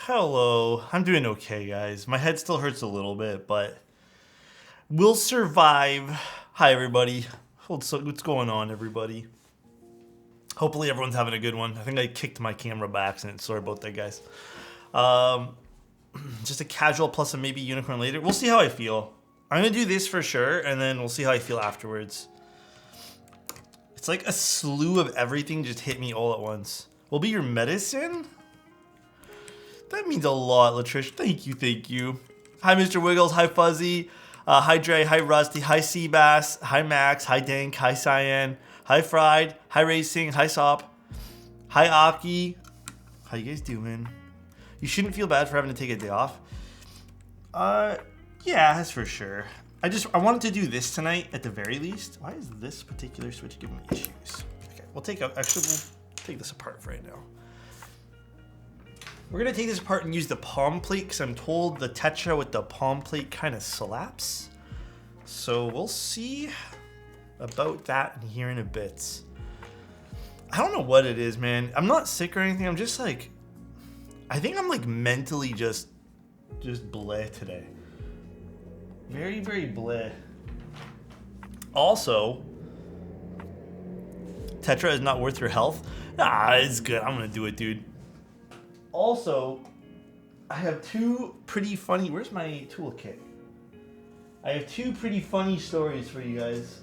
Hello, I'm doing okay, guys. My head still hurts a little bit, but we'll survive. Hi, everybody. What's going on, everybody? Hopefully, everyone's having a good one. I think I kicked my camera by accident. Sorry about that, guys. Just a casual plus a maybe unicorn later. We'll see how I feel. I'm gonna do this for sure, and then we'll see how I feel afterwards. It's like a slew of everything just hit me all at once. Will be your medicine? That means a lot, Latrish. Thank you, thank you. Hi, Mr. Wiggles. Hi, Fuzzy. Hi, Dre. Hi, Rusty. Hi, Seabass. Hi, Max. Hi, Dank. Hi, Cyan. Hi, Fried. Hi, Racing. Hi, Sop. Hi, Aki. How you guys doing? You shouldn't feel bad for having to take a day off. Yeah, that's for sure. I wanted to do this tonight at the very least. Why is this particular switch giving me issues? Okay, we'll take this apart for right now. We're gonna take this apart and use the palm plate because I'm told the Tetra with the palm plate kind of slaps. So we'll see about that here in a bit. I don't know what it is, man. I'm not sick or anything. I'm just like, I think I'm like mentally just bleh today. Very, very bleh. Also, Tetra is not worth your health. Nah, it's good. I'm gonna do it, dude. Also, I have two pretty funny... Where's my toolkit? I have two pretty funny stories for you guys.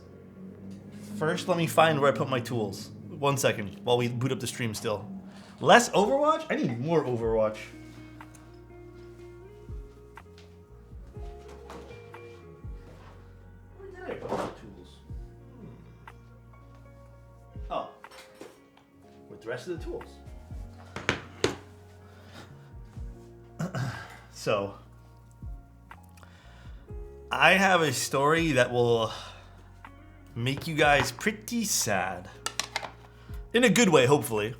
First, let me find where I put my tools. 1 second, while we boot up the stream still. Less Overwatch? I need more Overwatch. Where did I put my tools? Oh. With the rest of the tools. So, I have a story that will make you guys pretty sad. In a good way, hopefully.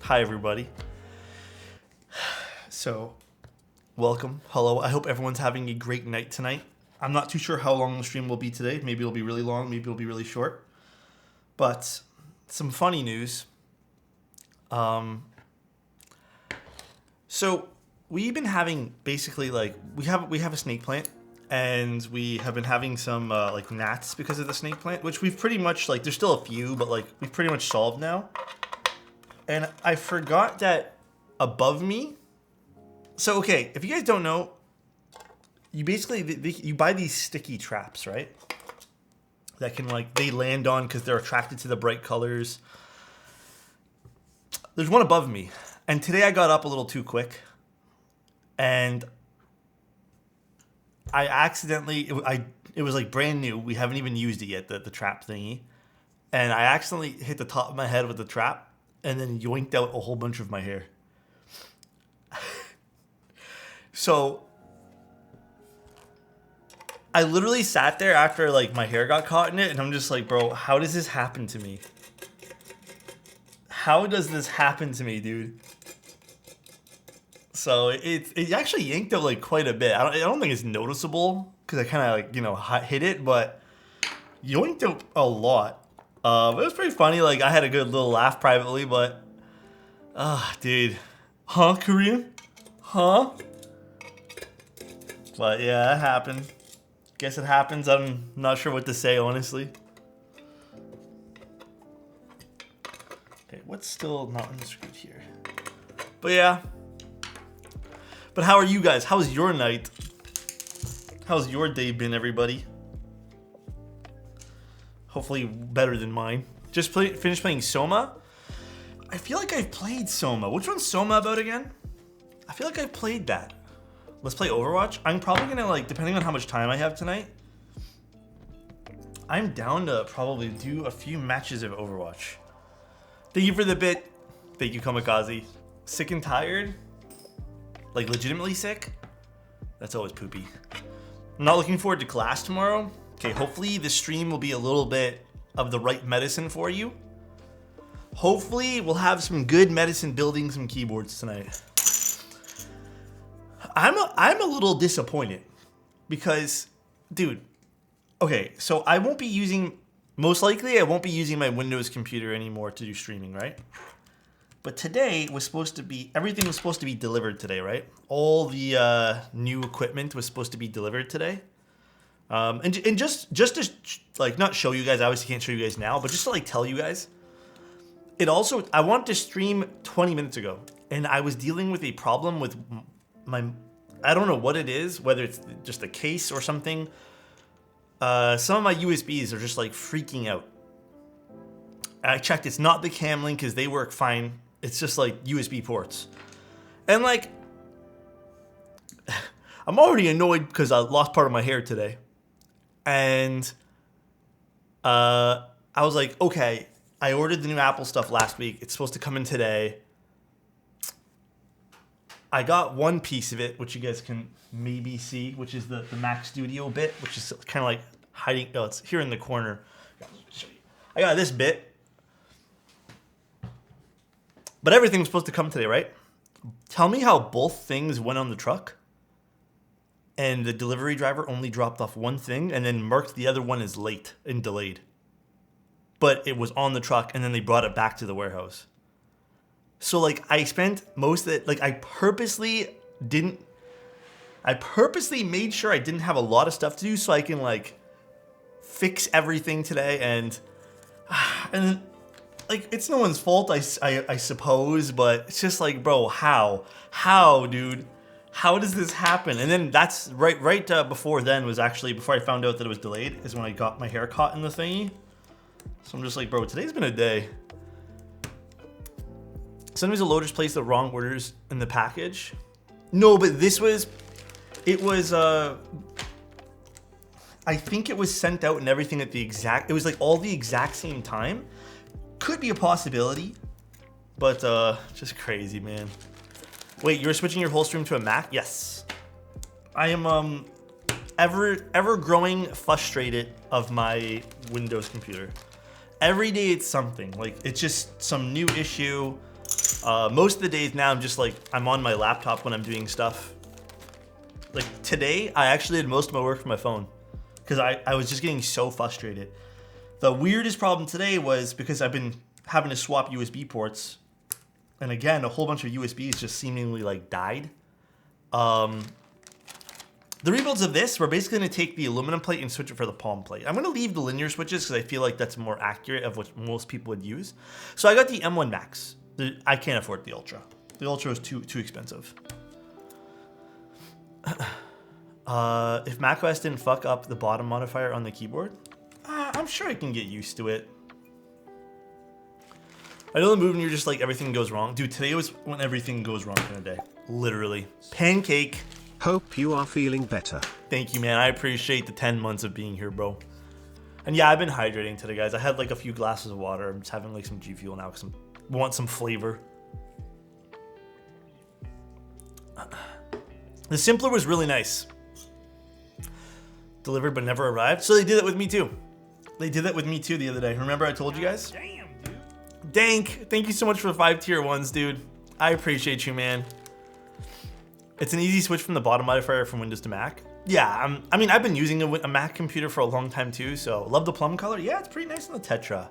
Hi, everybody. So, welcome. Hello. I hope everyone's having a great night tonight. I'm not too sure how long the stream will be today. Maybe it'll be really long. Maybe it'll be really short. But, some funny news. So, we've been having basically like we have a snake plant, and we have been having some like gnats because of the snake plant, which we've pretty much like there's still a few, but like we've pretty much solved now. And I forgot that above me. So okay, if you guys don't know, you basically you buy these sticky traps, right? That can like they land on because they're attracted to the bright colors. There's one above me, and today I got up a little too quick. And I accidentally, it was like brand new. We haven't even used it yet, the trap thingy. And I accidentally hit the top of my head with the trap and then yoinked out a whole bunch of my hair. So I literally sat there after like my hair got caught in it, and I'm just like, bro, how does this happen to me? How does this happen to me, dude? So it actually yanked out like quite a bit. I don't think it's noticeable because I kind of like, you know, hit it, but yoinked out a lot. It was pretty funny. Like I had a good little laugh privately, but dude, huh, Korean, huh? But yeah, it happened. Guess it happens. I'm not sure what to say, honestly. Okay, what's still not unscrewed here? But yeah. But how are you guys? How's your night? How's your day been, everybody? Hopefully better than mine. Just finished playing Soma. I feel like I've played Soma. Which one's Soma about again? I feel like I've played that. Let's play Overwatch. I'm probably gonna, like, depending on how much time I have tonight, I'm down to probably do a few matches of Overwatch. Thank you for the bit. Thank you, Kamikaze. Sick and tired? Like legitimately sick? That's always poopy. I'm not looking forward to class tomorrow. Okay, hopefully the stream will be a little bit of the right medicine for you. Hopefully we'll have some good medicine building some keyboards tonight. I'm a little disappointed because, dude, okay, so I won't be using, most likely I won't be using my Windows computer anymore to do streaming, right? But today was supposed to be, everything was supposed to be delivered today, right? All the new equipment was supposed to be delivered today. And just to like not show you guys, I obviously can't show you guys now, but just to like tell you guys, it also, I wanted to stream 20 minutes ago and I was dealing with a problem with my, I don't know what it is, whether it's just the case or something. Some of my USBs are just like freaking out. I checked, it's not the cam link because they work fine. It's just like USB ports. And like, I'm already annoyed because I lost part of my hair today. And I was like, okay, I ordered the new Apple stuff last week. It's supposed to come in today. I got one piece of it, which you guys can maybe see, which is the Mac Studio bit, which is kind of like hiding. Oh, it's here in the corner. I got this bit. But everything was supposed to come today, right? Tell me how both things went on the truck and the delivery driver only dropped off one thing and then marked the other one as late and delayed. But it was on the truck and then they brought it back to the warehouse. So like I spent most of it, like I purposely made sure I didn't have a lot of stuff to do so I can like fix everything today and like, it's no one's fault, I suppose, but it's just like, bro, how, dude? How does this happen? And then that's right before then was actually, before I found out that it was delayed, is when I got my hair caught in the thingy. So I'm just like, bro, today's been a day. Sometimes the loaders place the wrong orders in the package. No, but this was, it was, I think it was sent out and everything at the exact, it was like all the exact same time. Could be a possibility, but just crazy, man. Wait, you're switching your whole stream to a Mac? Yes. I am ever growing frustrated of my Windows computer. Every day it's something. Like it's just some new issue. Most of the days now I'm just like I'm on my laptop when I'm doing stuff. Like today I actually did most of my work from my phone because I was just getting so frustrated. The weirdest problem today was because I've been having to swap USB ports. And again, a whole bunch of USBs just seemingly like died. The rebuilds of this, we're basically gonna take the aluminum plate and switch it for the palm plate. I'm gonna leave the linear switches because I feel like that's more accurate of what most people would use. So I got the M1 Max. I can't afford the Ultra. The Ultra is too expensive. If macOS didn't fuck up the bottom modifier on the keyboard, I'm sure I can get used to it. I know the move and you're just like everything goes wrong. Dude, today was when everything goes wrong in a day. Literally. Pancake. Hope you are feeling better. Thank you, man. I appreciate the 10 months of being here, bro. And yeah, I've been hydrating today, guys. I had like a few glasses of water. I'm just having like some G Fuel now because I want some flavor. The Simpler was really nice. Delivered but never arrived. So they did that with me too. They did that with me too the other day. Remember I told you guys? Damn, dude. Dank, thank you so much for the 5 tier 1s, dude. I appreciate you, man. It's an easy switch from the bottom modifier from Windows to Mac. Yeah, I mean, I've been using a Mac computer for a long time too, so love the plum color. Yeah, it's pretty nice on the Tetra.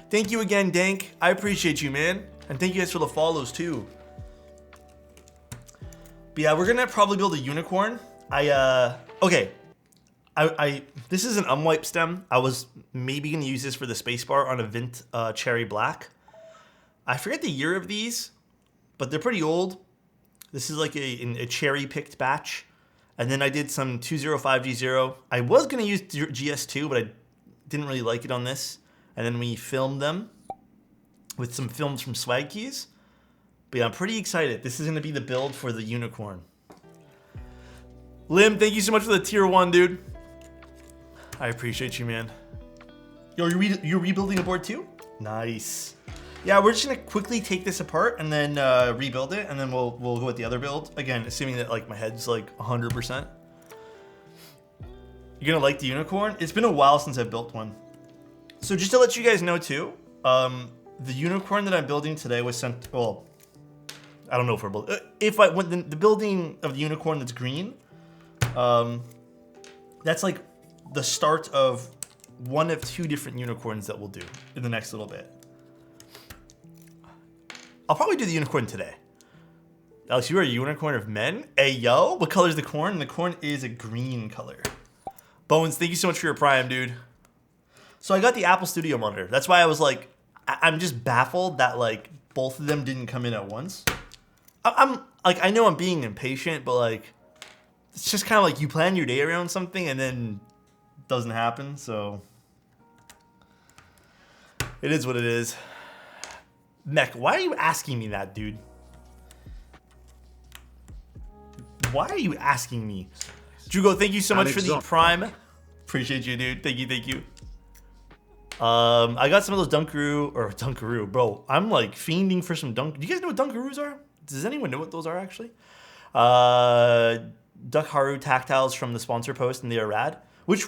Thank you again, Dank. I appreciate you, man. And thank you guys for the follows too. But yeah, we're gonna probably build a unicorn. Okay. This is an unwipe stem. I was maybe gonna use this for the spacebar on a Vint Cherry Black. I forget the year of these, but they're pretty old. This is like a cherry picked batch. And then I did some 205G0. I was gonna use GS2, but I didn't really like it on this. And then we filmed them with some films from Swag Keys. But yeah, I'm pretty excited. This is gonna be the build for the unicorn. Lim, thank you so much for the tier 1, dude. I appreciate you, man. Yo, you're rebuilding a board too? Nice. Yeah, we're just gonna quickly take this apart and then rebuild it, and then we'll go with the other build. Again, assuming that like my head's like 100%. You're gonna like the unicorn? It's been a while since I've built one. So just to let you guys know too, the unicorn that I'm building today was sent, well, I don't know if we're building, when the building of the unicorn that's green, that's like the start of one of 2 different unicorns that we'll do in the next little bit. I'll probably do the unicorn today. Alex, you are a unicorn of men? Hey, yo, what color is the corn? The corn is a green color. Bones, thank you so much for your prime, dude. So I got the Apple Studio monitor. That's why I was like, I'm just baffled that like both of them didn't come in at once. I'm like, I know I'm being impatient, but like, it's just kind of like you plan your day around something and then it doesn't happen. So it is what it is. Mech, why are you asking me that, dude? Why are you asking me? Drugo, thank you so much for the prime. Appreciate you, dude. Thank you, thank you. I got some of those Dunkaroo, bro. I'm like fiending for some Do you guys know what Dunkaroos are? Does anyone know what those are actually? Duckharu tactiles from the sponsor post, and they are rad. Which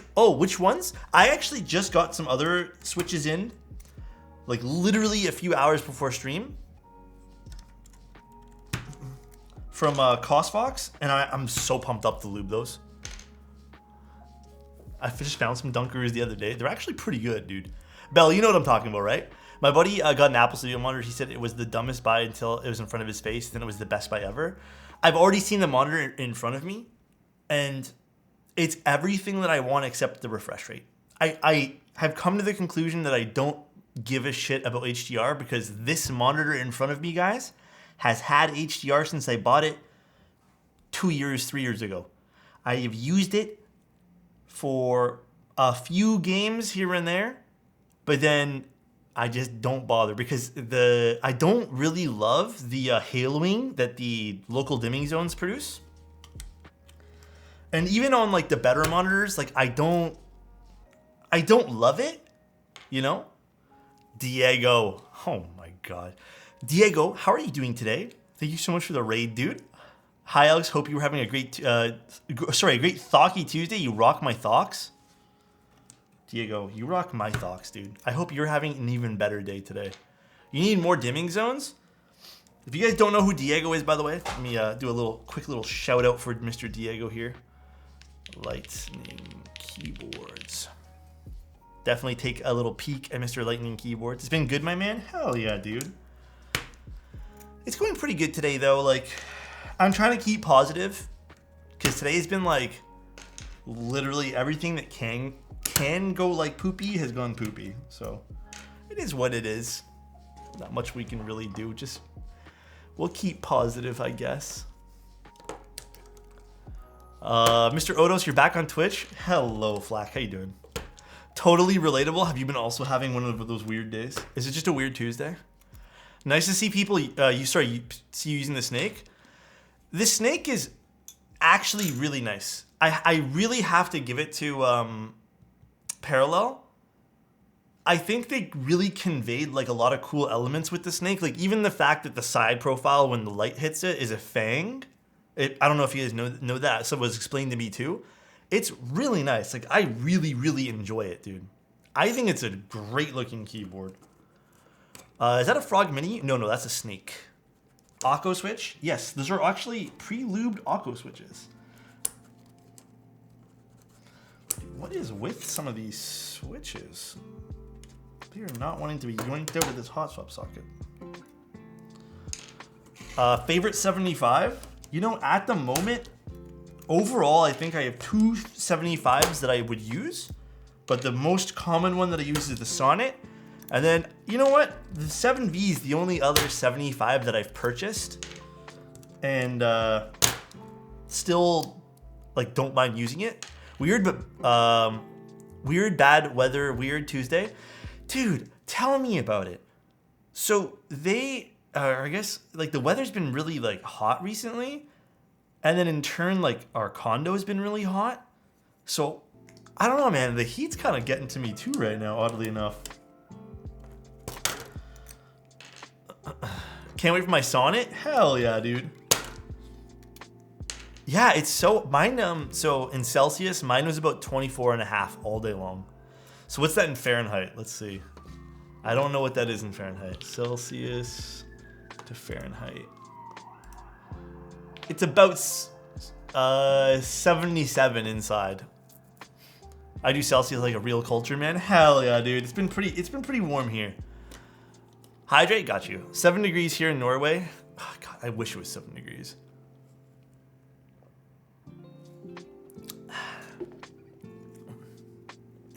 ones? I actually just got some other switches in, like literally a few hours before stream, from CosFox, and I'm so pumped up to lube those. I just found some Dunkaroos the other day. They're actually pretty good, dude. Bell, you know what I'm talking about, right? My buddy got an Apple Studio monitor. He said it was the dumbest buy until it was in front of his face. Then it was the best buy ever. I've already seen the monitor in front of me, and it's everything that I want except the refresh rate. I have come to the conclusion that I don't give a shit about HDR because this monitor in front of me, guys, has had HDR since I bought it 2 years, 3 years ago. I have used it for a few games here and there, but then I just don't bother because I don't really love the haloing that the local dimming zones produce. And even on like the better monitors, like I don't love it, you know? Diego, oh my God. Diego, how are you doing today? Thank you so much for the raid, dude. Hi, Alex. Hope you were having a great, a great Thocky Tuesday. You rock my thocks. Diego, you rock my thocks, dude. I hope you're having an even better day today. You need more dimming zones? If you guys don't know who Diego is, by the way, let me do a quick little shout out for Mr. Diego here. Lightning Keyboards. Definitely take a little peek at Mr. Lightning Keyboards. It's been good, my man. Hell yeah, dude. It's going pretty good today, though. Like, I'm trying to keep positive because today has been like literally everything that can go like poopy has gone poopy. So it is what it is. Not much we can really do. Just we'll keep positive, I guess. Mr. Odos, you're back on Twitch. Hello, Flack. How you doing? Totally relatable. Have you been also having one of those weird days? Is it just a weird Tuesday? Nice to see people. See you using the snake. This snake is actually really nice. I really have to give it to Parallel. I think they really conveyed like a lot of cool elements with the snake. Like even the fact that the side profile when the light hits it is a fang. I don't know if you guys know that. So it was explained to me too. It's really nice. Like I really, really enjoy it, dude. I think it's a great looking keyboard. Is that a frog mini? No, that's a snake. Akko switch. Yes, those are actually pre-lubed Akko switches. What is with some of these switches? They are not wanting to be yoinked out with this hot swap socket. Favorite 75? You know, at the moment, overall, I think I have 2 75s that I would use. But the most common one that I use is the Sonnet. And then, you know what? The 7V is the only other 75 that I've purchased. And still, like, don't mind using it. Weird, but weird, bad weather, weird Tuesday. Dude, tell me about it. So they, I guess, like, the weather's been really, like, hot recently. And then in turn, like, our condo has been really hot. So I don't know, man. The heat's kind of getting to me too right now, oddly enough. Can't wait for my Sonnet. Hell yeah, dude. Yeah, it's so mine. So in Celsius, mine was about 24.5 all day long. So what's that in Fahrenheit? Let's see. I don't know what that is in Fahrenheit. Celsius to Fahrenheit. It's about 77 inside. I do Celsius like a real culture, man. Hell yeah, dude. It's been pretty warm here. Hydrate, got you. 7 degrees here in Norway. Oh, God, I wish it was 7 degrees.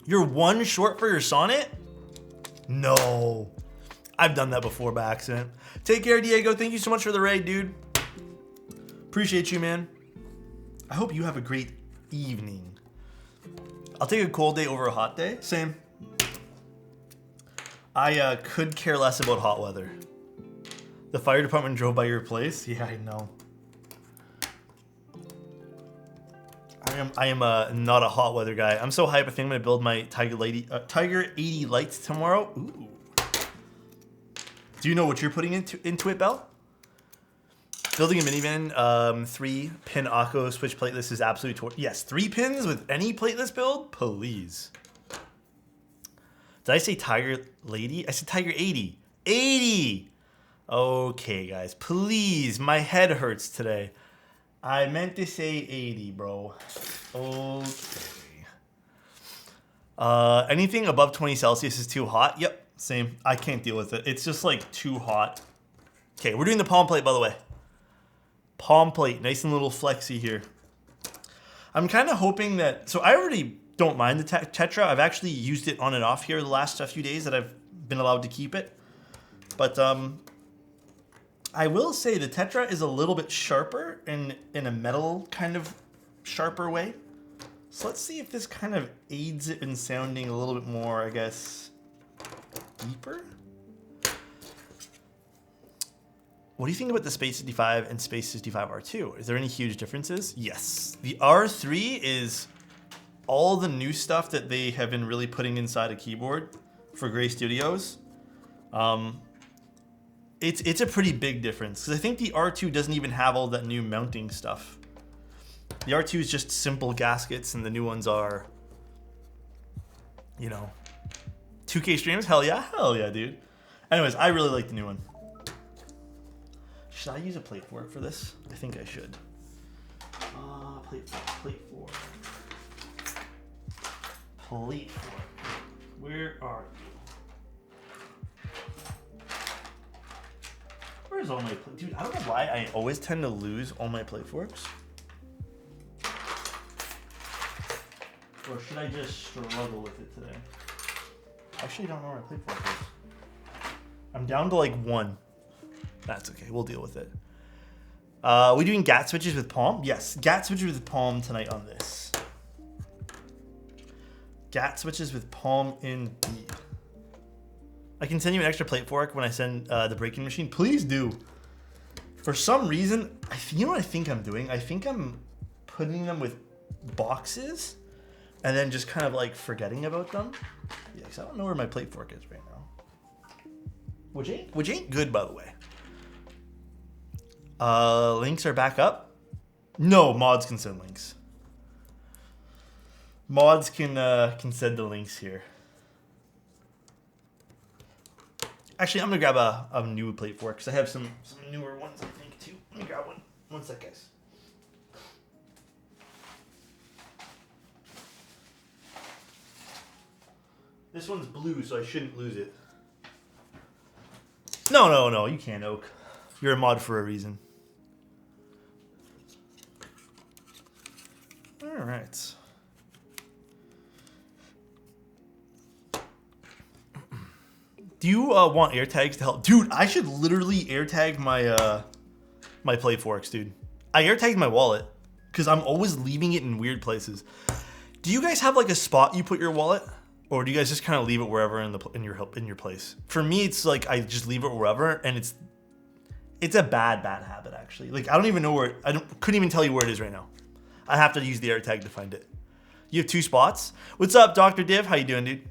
You're 1 short for your Sonnet? No. I've done that before by accident. Take care, Diego. Thank you so much for the raid, dude. Appreciate you, man. I hope you have a great evening. I'll take a cold day over a hot day. Same. I could care less about hot weather. The fire department drove by your place? Yeah, I know. I am not a hot weather guy. I'm so hyped. I think I'm gonna build my Tiger 80 lights tomorrow. Ooh. Do you know what you're putting into it, Belle? Building a minivan, 3-pin Akko switch plateless is absolutely yes, 3 pins with any plateless build, please. Did I say Tiger Lady? I said Tiger 80. 80. Okay, guys, please. My head hurts today. I meant to say 80, bro. Okay. Anything above 20 Celsius is too hot. Yep, same. I can't deal with it. It's just like too hot. Okay, we're doing the palm plate, by the way. Palm plate, nice and little flexy here. I'm kind of hoping that, so I already don't mind the Tetra. I've actually used it on and off here the last few days that I've been allowed to keep it. But I will say the Tetra is a little bit sharper in a metal kind of sharper way. So let's see if this kind of aids it in sounding a little bit more, I guess, deeper. What do you think about the Space 55 and Space 55 R2? Is there any huge differences? Yes. The R3 is all the new stuff that they have been really putting inside a keyboard for Gray Studios. It's a pretty big difference because I think the R2 doesn't even have all that new mounting stuff. The R2 is just simple gaskets and the new ones are, you know, 2K streams? Hell yeah, dude. Anyways, I really like the new one. Should I use a plate fork for this? I think I should. Plate fork. Where are you? Where's all my plate? Dude, I don't know why I always tend to lose all my plate forks. Or should I just struggle with it today? I actually don't know where my plate fork is. I'm down to like 1. That's okay. We'll deal with it. We doing GAT switches with Palm? Yes. GAT switches with Palm tonight on this. GAT switches with Palm indeed. I can send you an extra plate fork when I send the breaking machine. Please do. For some reason, you know what I think I'm doing? I think I'm putting them with boxes and then just kind of like forgetting about them. Yeah, because I don't know where my plate fork is right now. Which ain't good, by the way. Links are back up. No, mods can send links. Mods can send the links here. Actually, I'm gonna grab a new plate fork because I have some newer ones, I think. One sec, guys. This one's blue, so I shouldn't lose it. No, you can't, Oak. You're a mod for a reason. Alright. Do you want air tags to help? Dude, I should literally air tag my my play forks, dude. I air tagged my wallet because I'm always leaving it in weird places. Do you guys have like a spot you put your wallet? Or do you guys just kind of leave it wherever in your place? For me, it's like I just leave it wherever, and it's a bad habit actually. Like I don't even know where couldn't even tell you where it is right now. I have to use the air tag to find it. You have 2 spots. What's up, Dr. Div? How you doing, dude?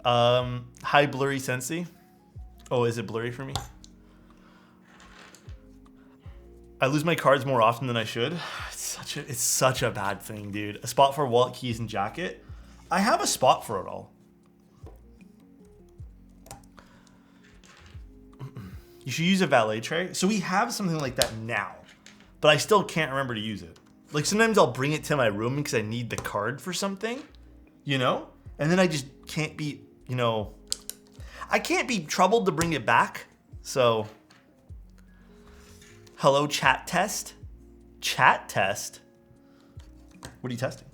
Hi, Blurry Sensei. Oh, is it blurry for me? I lose my cards more often than I should. It's such a bad thing, dude. A spot for wallet, keys, and jacket. I have a spot for it all. You should use a valet tray. So we have something like that now, but I still can't remember to use it. Like sometimes I'll bring it to my room because I need the card for something, you know? And then I just can't be, you know, I can't be troubled to bring it back. So, hello, chat test? Chat test? What are you testing?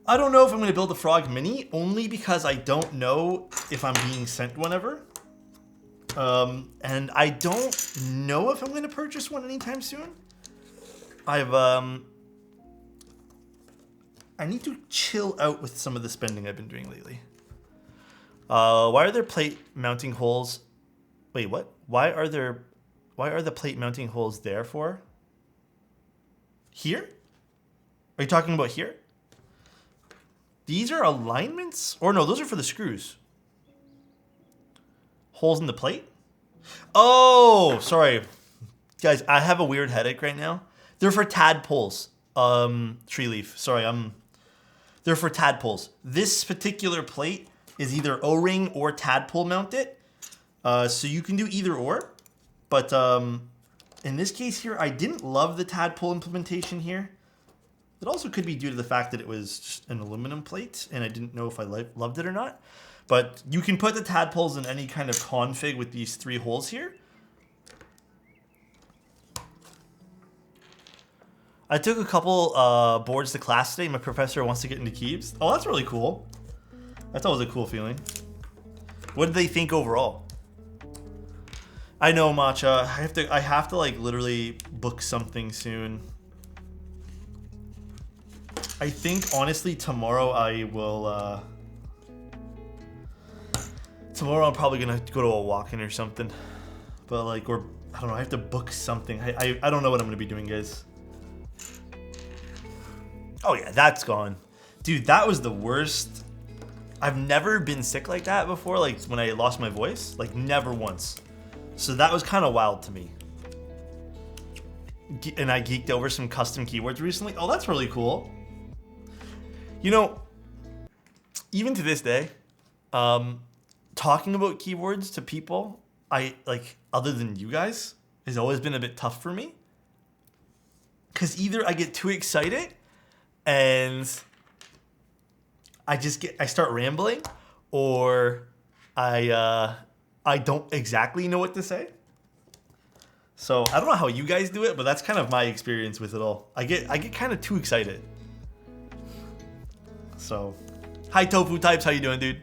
I don't know if I'm going to build a Frog Mini, only because I don't know if I'm being sent one ever. And I don't know if I'm going to purchase one anytime soon. I need to chill out with some of the spending I've been doing lately. Why are there plate mounting holes? Wait, what? Why are the plate mounting holes there for? Here? Are you talking about here? These are alignments? Or no, those are for the screws. Holes in the plate? Oh, sorry. Guys, I have a weird headache right now. They're for tadpoles. Tree leaf. Sorry, they're for tadpoles. This particular plate is either O-ring or tadpole mounted. So you can do either or. But in this case here, I didn't love the tadpole implementation here. It also could be due to the fact that it was just an aluminum plate and I didn't know if I loved it or not. But you can put the tadpoles in any kind of config with these 3 holes here. I took a couple boards to class today. My professor wants to get into keys. Oh, that's really cool. That's always a cool feeling. What did they think overall? I know, Matcha. I have to like literally book something soon. I think honestly tomorrow I will. Tomorrow I'm probably gonna go to a walk-in or something. But like, or I don't know. I have to book something. I don't know what I'm gonna be doing, guys. Oh yeah, that's gone. Dude, that was the worst. I've never been sick like that before, like when I lost my voice. Like never once. So that was kind of wild to me. And I geeked over some custom keyboards recently. Oh, that's really cool. You know, even to this day, talking about keyboards to people, other than you guys, has always been a bit tough for me. Because either I get too excited and I start rambling, or I don't exactly know what to say. So I don't know how you guys do it, but that's kind of my experience with it all. I get kind of too excited. So, hi Tofu Types, how you doing, dude?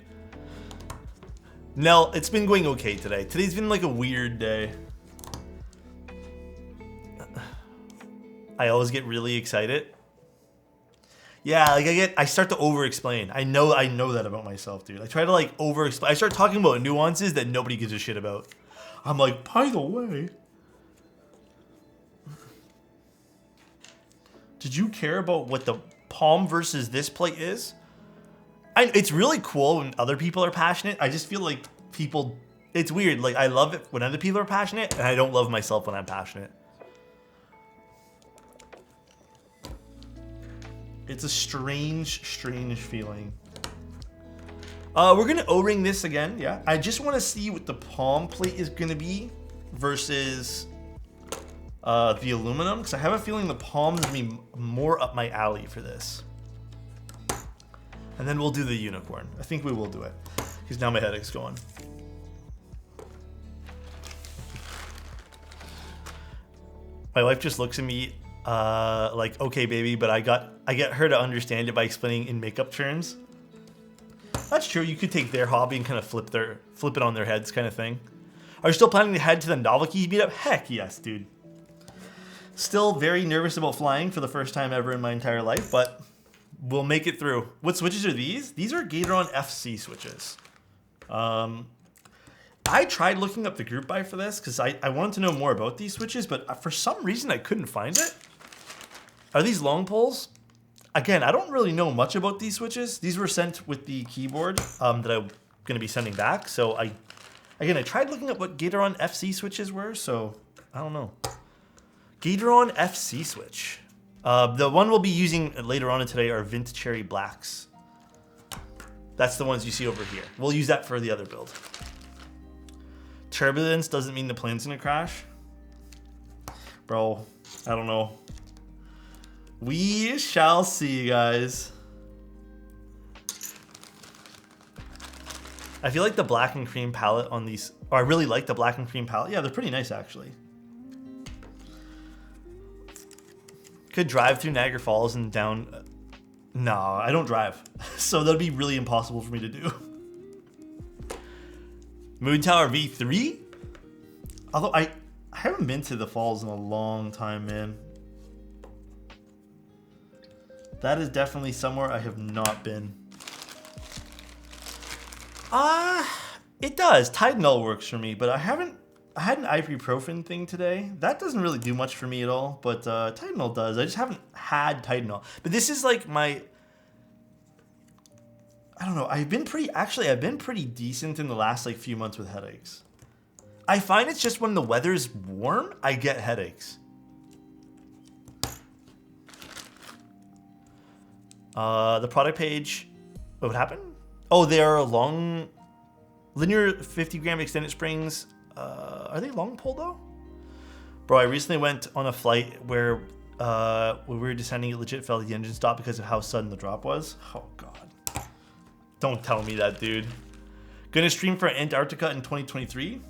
Nell, it's been going okay today. Today's been like a weird day. I always get really excited. Yeah, like I start to over-explain. I know that about myself, dude. I try to like over-explain. I start talking about nuances that nobody gives a shit about. I'm like, by the way, did you care about what the palm versus this plate is? It's really cool when other people are passionate. I just feel like it's weird. Like I love it when other people are passionate, and I don't love myself when I'm passionate. It's a strange feeling. We're gonna O-ring this again, yeah. I just want to see what the palm plate is gonna be versus the aluminum, because I have a feeling the palm's gonna be more up my alley for this. And then we'll do the unicorn. I think we will do it, because now my headache's going. My wife just looks at me like, okay, baby, but I get her to understand it by explaining in makeup terms. That's true. You could take their hobby and kind of flip it on their heads, kind of thing. Are you still planning to head to the Novelty meetup? Heck yes, dude. Still very nervous about flying for the first time ever in my entire life, but we'll make it through. What switches are these? These are Gatoron FC switches. I tried looking up the group buy for this because I wanted to know more about these switches, but for some reason I couldn't find it. Are these long poles? Again, I don't really know much about these switches. These were sent with the keyboard that I'm going to be sending back. So I tried looking up what Gatoron FC switches were, so I don't know. Gatoron FC switch. The one we'll be using later on today are Vint Cherry Blacks. That's the ones you see over here. We'll use that for the other build. Turbulence doesn't mean the plane's gonna crash. Bro, I don't know. We shall see, guys. I feel like the black and cream palette on these, or I really like the black and cream palette. Yeah, they're pretty nice actually. Could drive through Niagara Falls and down. No, I don't drive. So that'd be really impossible for me to do. Moon Tower V3? Although I haven't been to the falls in a long time, man. That is definitely somewhere I have not been. It does. Tylenol works for me, but I had an ibuprofen thing today. That doesn't really do much for me at all, but Tylenol does. I just haven't had Tylenol. But this is like my... I don't know. I've been pretty decent in the last like few months with headaches. I find it's just when the weather's warm, I get headaches. The product page, what happened? Oh, they are long, linear 50 gram extended springs. Are they long pole though? Bro, I recently went on a flight where when we were descending, it legit felt the engine stopped because of how sudden the drop was. Oh God. Don't tell me that, dude. Gonna stream for Antarctica in 2023.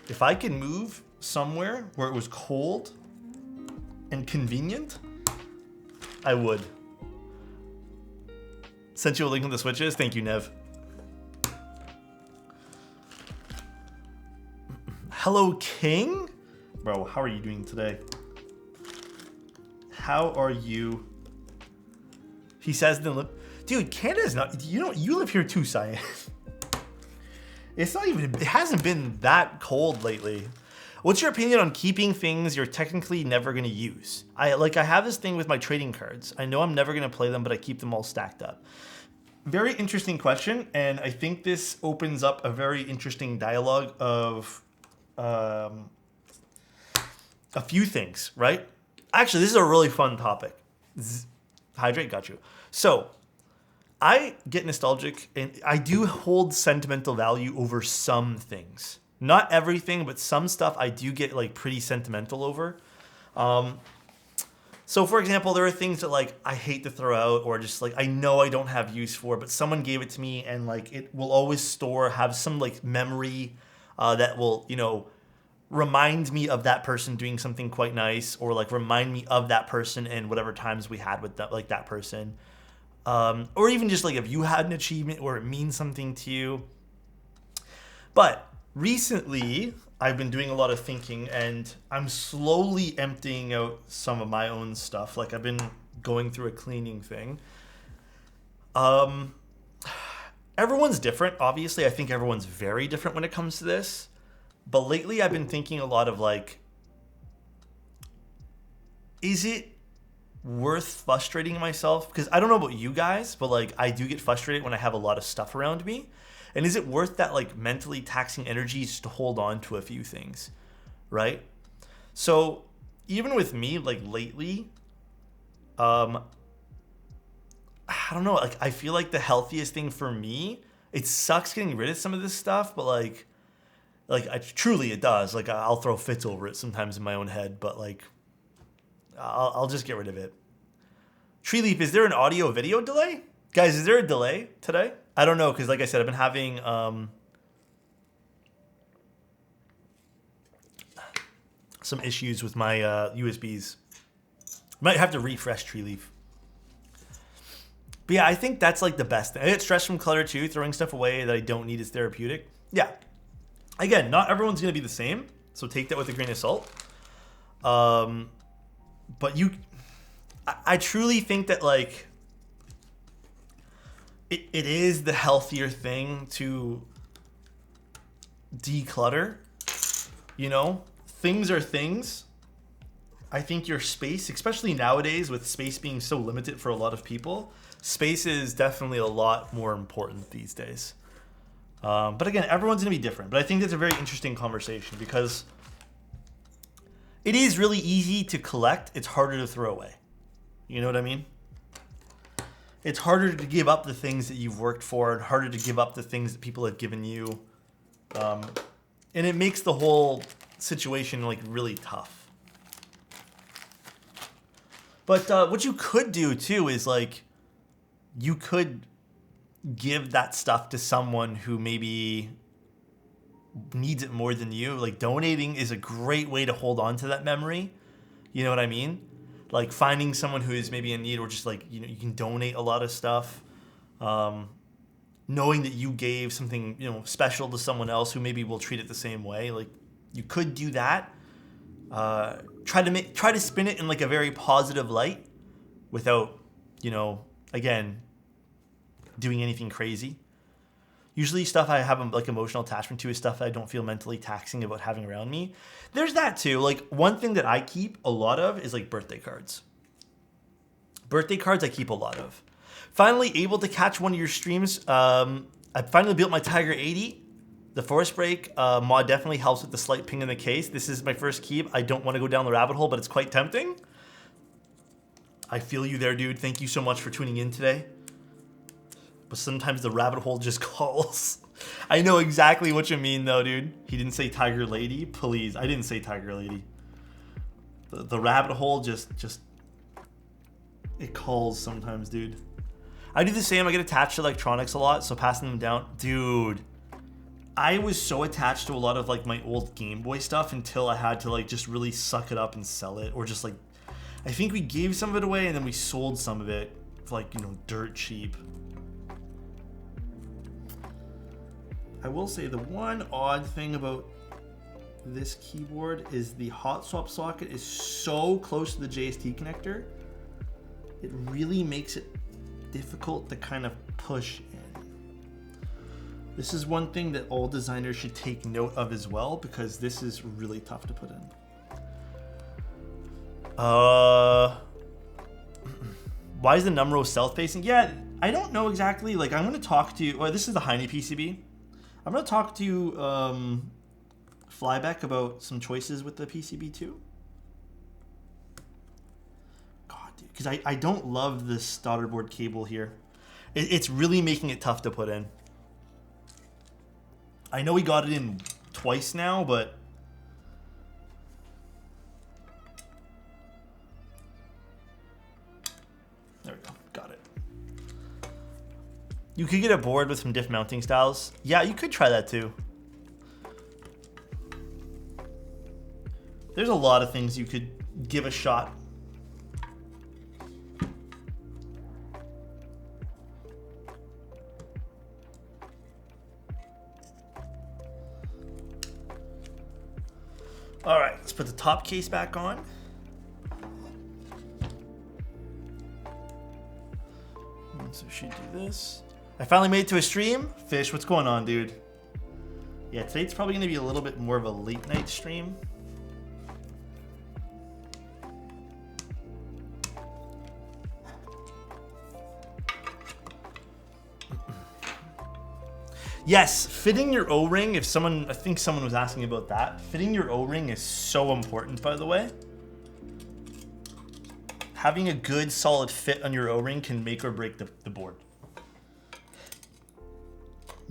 If I can move somewhere where it was cold and convenient, I would. Sent you a link on the switches. Thank you, Nev. Hello, King? Bro, how are you doing today? How are you? He says, dude, Canada's not, you live here too, Cyan. It's not even, it hasn't been that cold lately. What's your opinion on keeping things you're technically never gonna use? I have this thing with my trading cards. I know I'm never gonna play them, but I keep them all stacked up. Very interesting question, and I think this opens up a very interesting dialogue of a few things, right? Actually, this is a really fun topic. Hydrate, got you. So, I get nostalgic, and I do hold sentimental value over some things. Not everything, but some stuff I do get like pretty sentimental over. So for example, there are things that like I hate to throw out, or just like I know I don't have use for, but someone gave it to me, and like it will always have some like memory that will, remind me of that person doing something quite nice, or like remind me of that person and whatever times we had with that person. Or even just like if you had an achievement or it means something to you. But recently, I've been doing a lot of thinking, and I'm slowly emptying out some of my own stuff. Like I've been going through a cleaning thing. Everyone's different. Obviously, I think everyone's very different when it comes to this. But lately, I've been thinking a lot of like, is it worth frustrating myself? Because I don't know about you guys, but like I do get frustrated when I have a lot of stuff around me. And is it worth that like mentally taxing energy just to hold on to a few things, right? So even with me, like lately, I don't know, like I feel like the healthiest thing for me, it sucks getting rid of some of this stuff, but like Like, truly it does. Like, I'll throw fits over it sometimes in my own head, but like, I'll just get rid of it. Tree Leaf, is there an audio video delay? Guys, is there a delay today? I don't know, because like I said, I've been having some issues with my USBs. Might have to refresh Tree Leaf. But yeah, I think that's like the best thing. I get stressed from clutter too. Throwing stuff away that I don't need is therapeutic. Yeah. Again, not everyone's going to be the same, so take that with a grain of salt. But I truly think that like it is the healthier thing to declutter. You know, things are things. I think your space, especially nowadays with space being so limited for a lot of people, space is definitely a lot more important these days. But again, everyone's going to be different. But I think that's a very interesting conversation because it is really easy to collect. It's harder to throw away. You know what I mean? It's harder to give up the things that you've worked for and harder to give up the things that people have given you. And it makes the whole situation like really tough. But what you could do too is like you could give that stuff to someone who maybe needs it more than you. Like donating is a great way to hold on to that memory. You know what I mean? Like finding someone who is maybe in need, or just like, you know, you can donate a lot of stuff. Knowing that you gave something, you know, special to someone else who maybe will treat it the same way. Like you could do that. Try to spin it in like a very positive light without, you know, again, doing anything crazy. Usually stuff I have like emotional attachment to is stuff I don't feel mentally taxing about having around me. There's that too. Like one thing that I keep a lot of is like birthday cards. Birthday cards I keep a lot of. Finally able to catch one of your streams. I finally built my Tiger 80. The Force Break mod definitely helps with the slight ping in the case. This is my first keep. I don't want to go down the rabbit hole, but it's quite tempting. I feel you there, dude. Thank you so much for tuning in today. But sometimes the rabbit hole just calls. I know exactly what you mean, though, dude. He didn't say Tiger Lady. Please, I didn't say Tiger Lady. The rabbit hole just it calls sometimes, dude. I do the same. I get attached to electronics a lot, so passing them down, dude. I was so attached to a lot of like my old Game Boy stuff until I had to like just really suck it up and sell it, or just like I think we gave some of it away and then we sold some of it for like, you know, dirt cheap. I will say the one odd thing about this keyboard is the hot swap socket is so close to the JST connector. It really makes it difficult to kind of push in. This is one thing that all designers should take note of as well, because this is really tough to put in. Why is the Numro south facing? Yeah, I don't know exactly. Like I'm going to talk to, well, this is the Heine PCB. I'm going to talk to Flyback about some choices with the PCB too. God, dude, because I don't love this daughterboard cable here. It's really making it tough to put in. I know we got it in twice now, but there we go. Got it. You could get a board with some diff mounting styles. Yeah, you could try that too. There's a lot of things you could give a shot. All right, let's put the top case back on. So she do this. I finally made it to a stream. Fish, what's going on, dude? Yeah, today's probably gonna be a little bit more of a late night stream. Yes, fitting your O-ring, if someone, I think someone was asking about that. Fitting your O-ring is so important, by the way. Having a good, solid fit on your O-ring can make or break the board.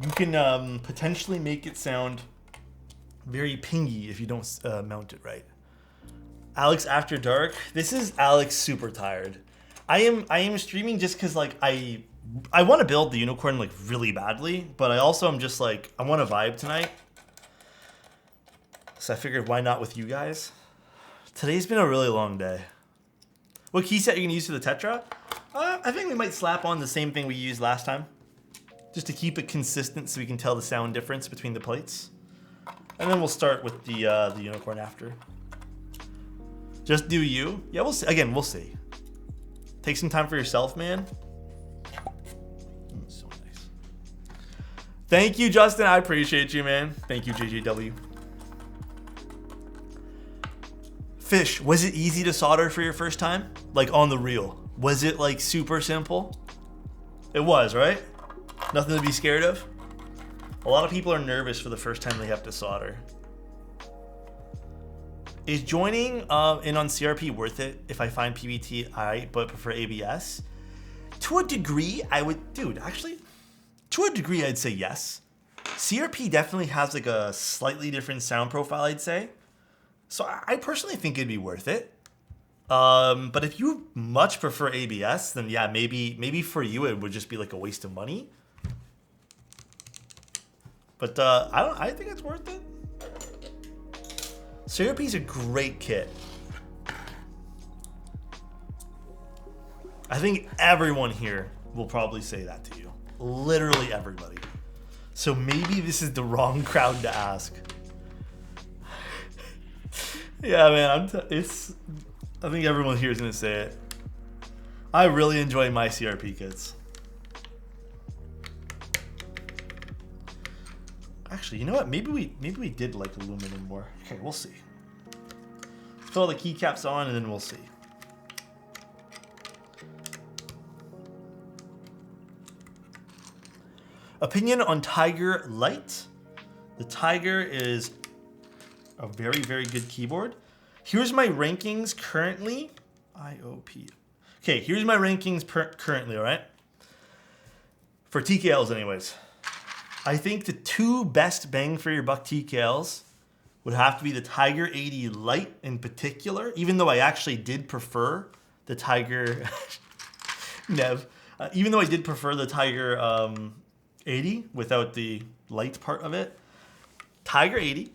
You can potentially make it sound very pingy if you don't mount it right. Alex After Dark. This is Alex super tired. I am streaming just because like I want to build the Unikorn like really badly, but I also am just like I want to vibe tonight. So I figured why not with you guys? Today's been a really long day. What key set are you gonna use for the Tetra? I think we might slap on the same thing we used last time, just to keep it consistent so we can tell the sound difference between the plates. And then we'll start with the Unikorn after. Just do you? Yeah, we'll see. Again, we'll see. Take some time for yourself, man. So nice. Thank you, Justin. I appreciate you, man. Thank you, JJW. Fish, was it easy to solder for your first time? Like on the reel? Was it like super simple? It was, right? Nothing to be scared of? A lot of people are nervous for the first time they have to solder. Is joining in on CRP worth it if I find PBT but prefer ABS? To a degree, I would, dude, actually, to a degree, I'd say yes. CRP definitely has like a slightly different sound profile, I'd say. So I personally think it'd be worth it. But if you much prefer ABS, then yeah, maybe for you it would just be like a waste of money. But I think it's worth it. CRP is a great kit. I think everyone here will probably say that to you. Literally everybody. So maybe this is the wrong crowd to ask. Yeah, man, I think everyone here is gonna say it. I really enjoy my CRP kits. Actually, you know what? Maybe we did like aluminum more. Okay, we'll see. Throw all the keycaps on and then we'll see. Opinion on Tiger Lite. The Tiger is a very, very good keyboard. Here's my rankings currently. IOP. Okay, here's my rankings currently, all right? For TKLs anyways. I think the two best bang for your buck TKLs would have to be the Tiger 80 Lite in particular, even though I actually did prefer the Tiger Nev. Even though I did prefer the Tiger 80 without the light part of it. Tiger 80,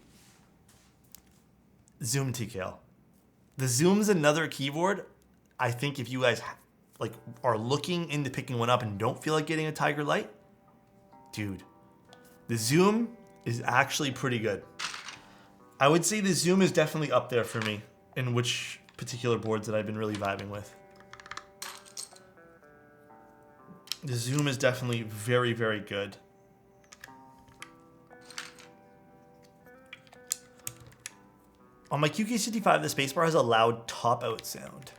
Zoom TKL. The Zoom's another keyboard. I think if you guys like are looking into picking one up and don't feel like getting a Tiger Lite, dude, the Zoom is actually pretty good. I would say the Zoom is definitely up there for me in which particular boards that I've been really vibing with. The Zoom is definitely very, very good. On my QK65, the spacebar has a loud top-out sound.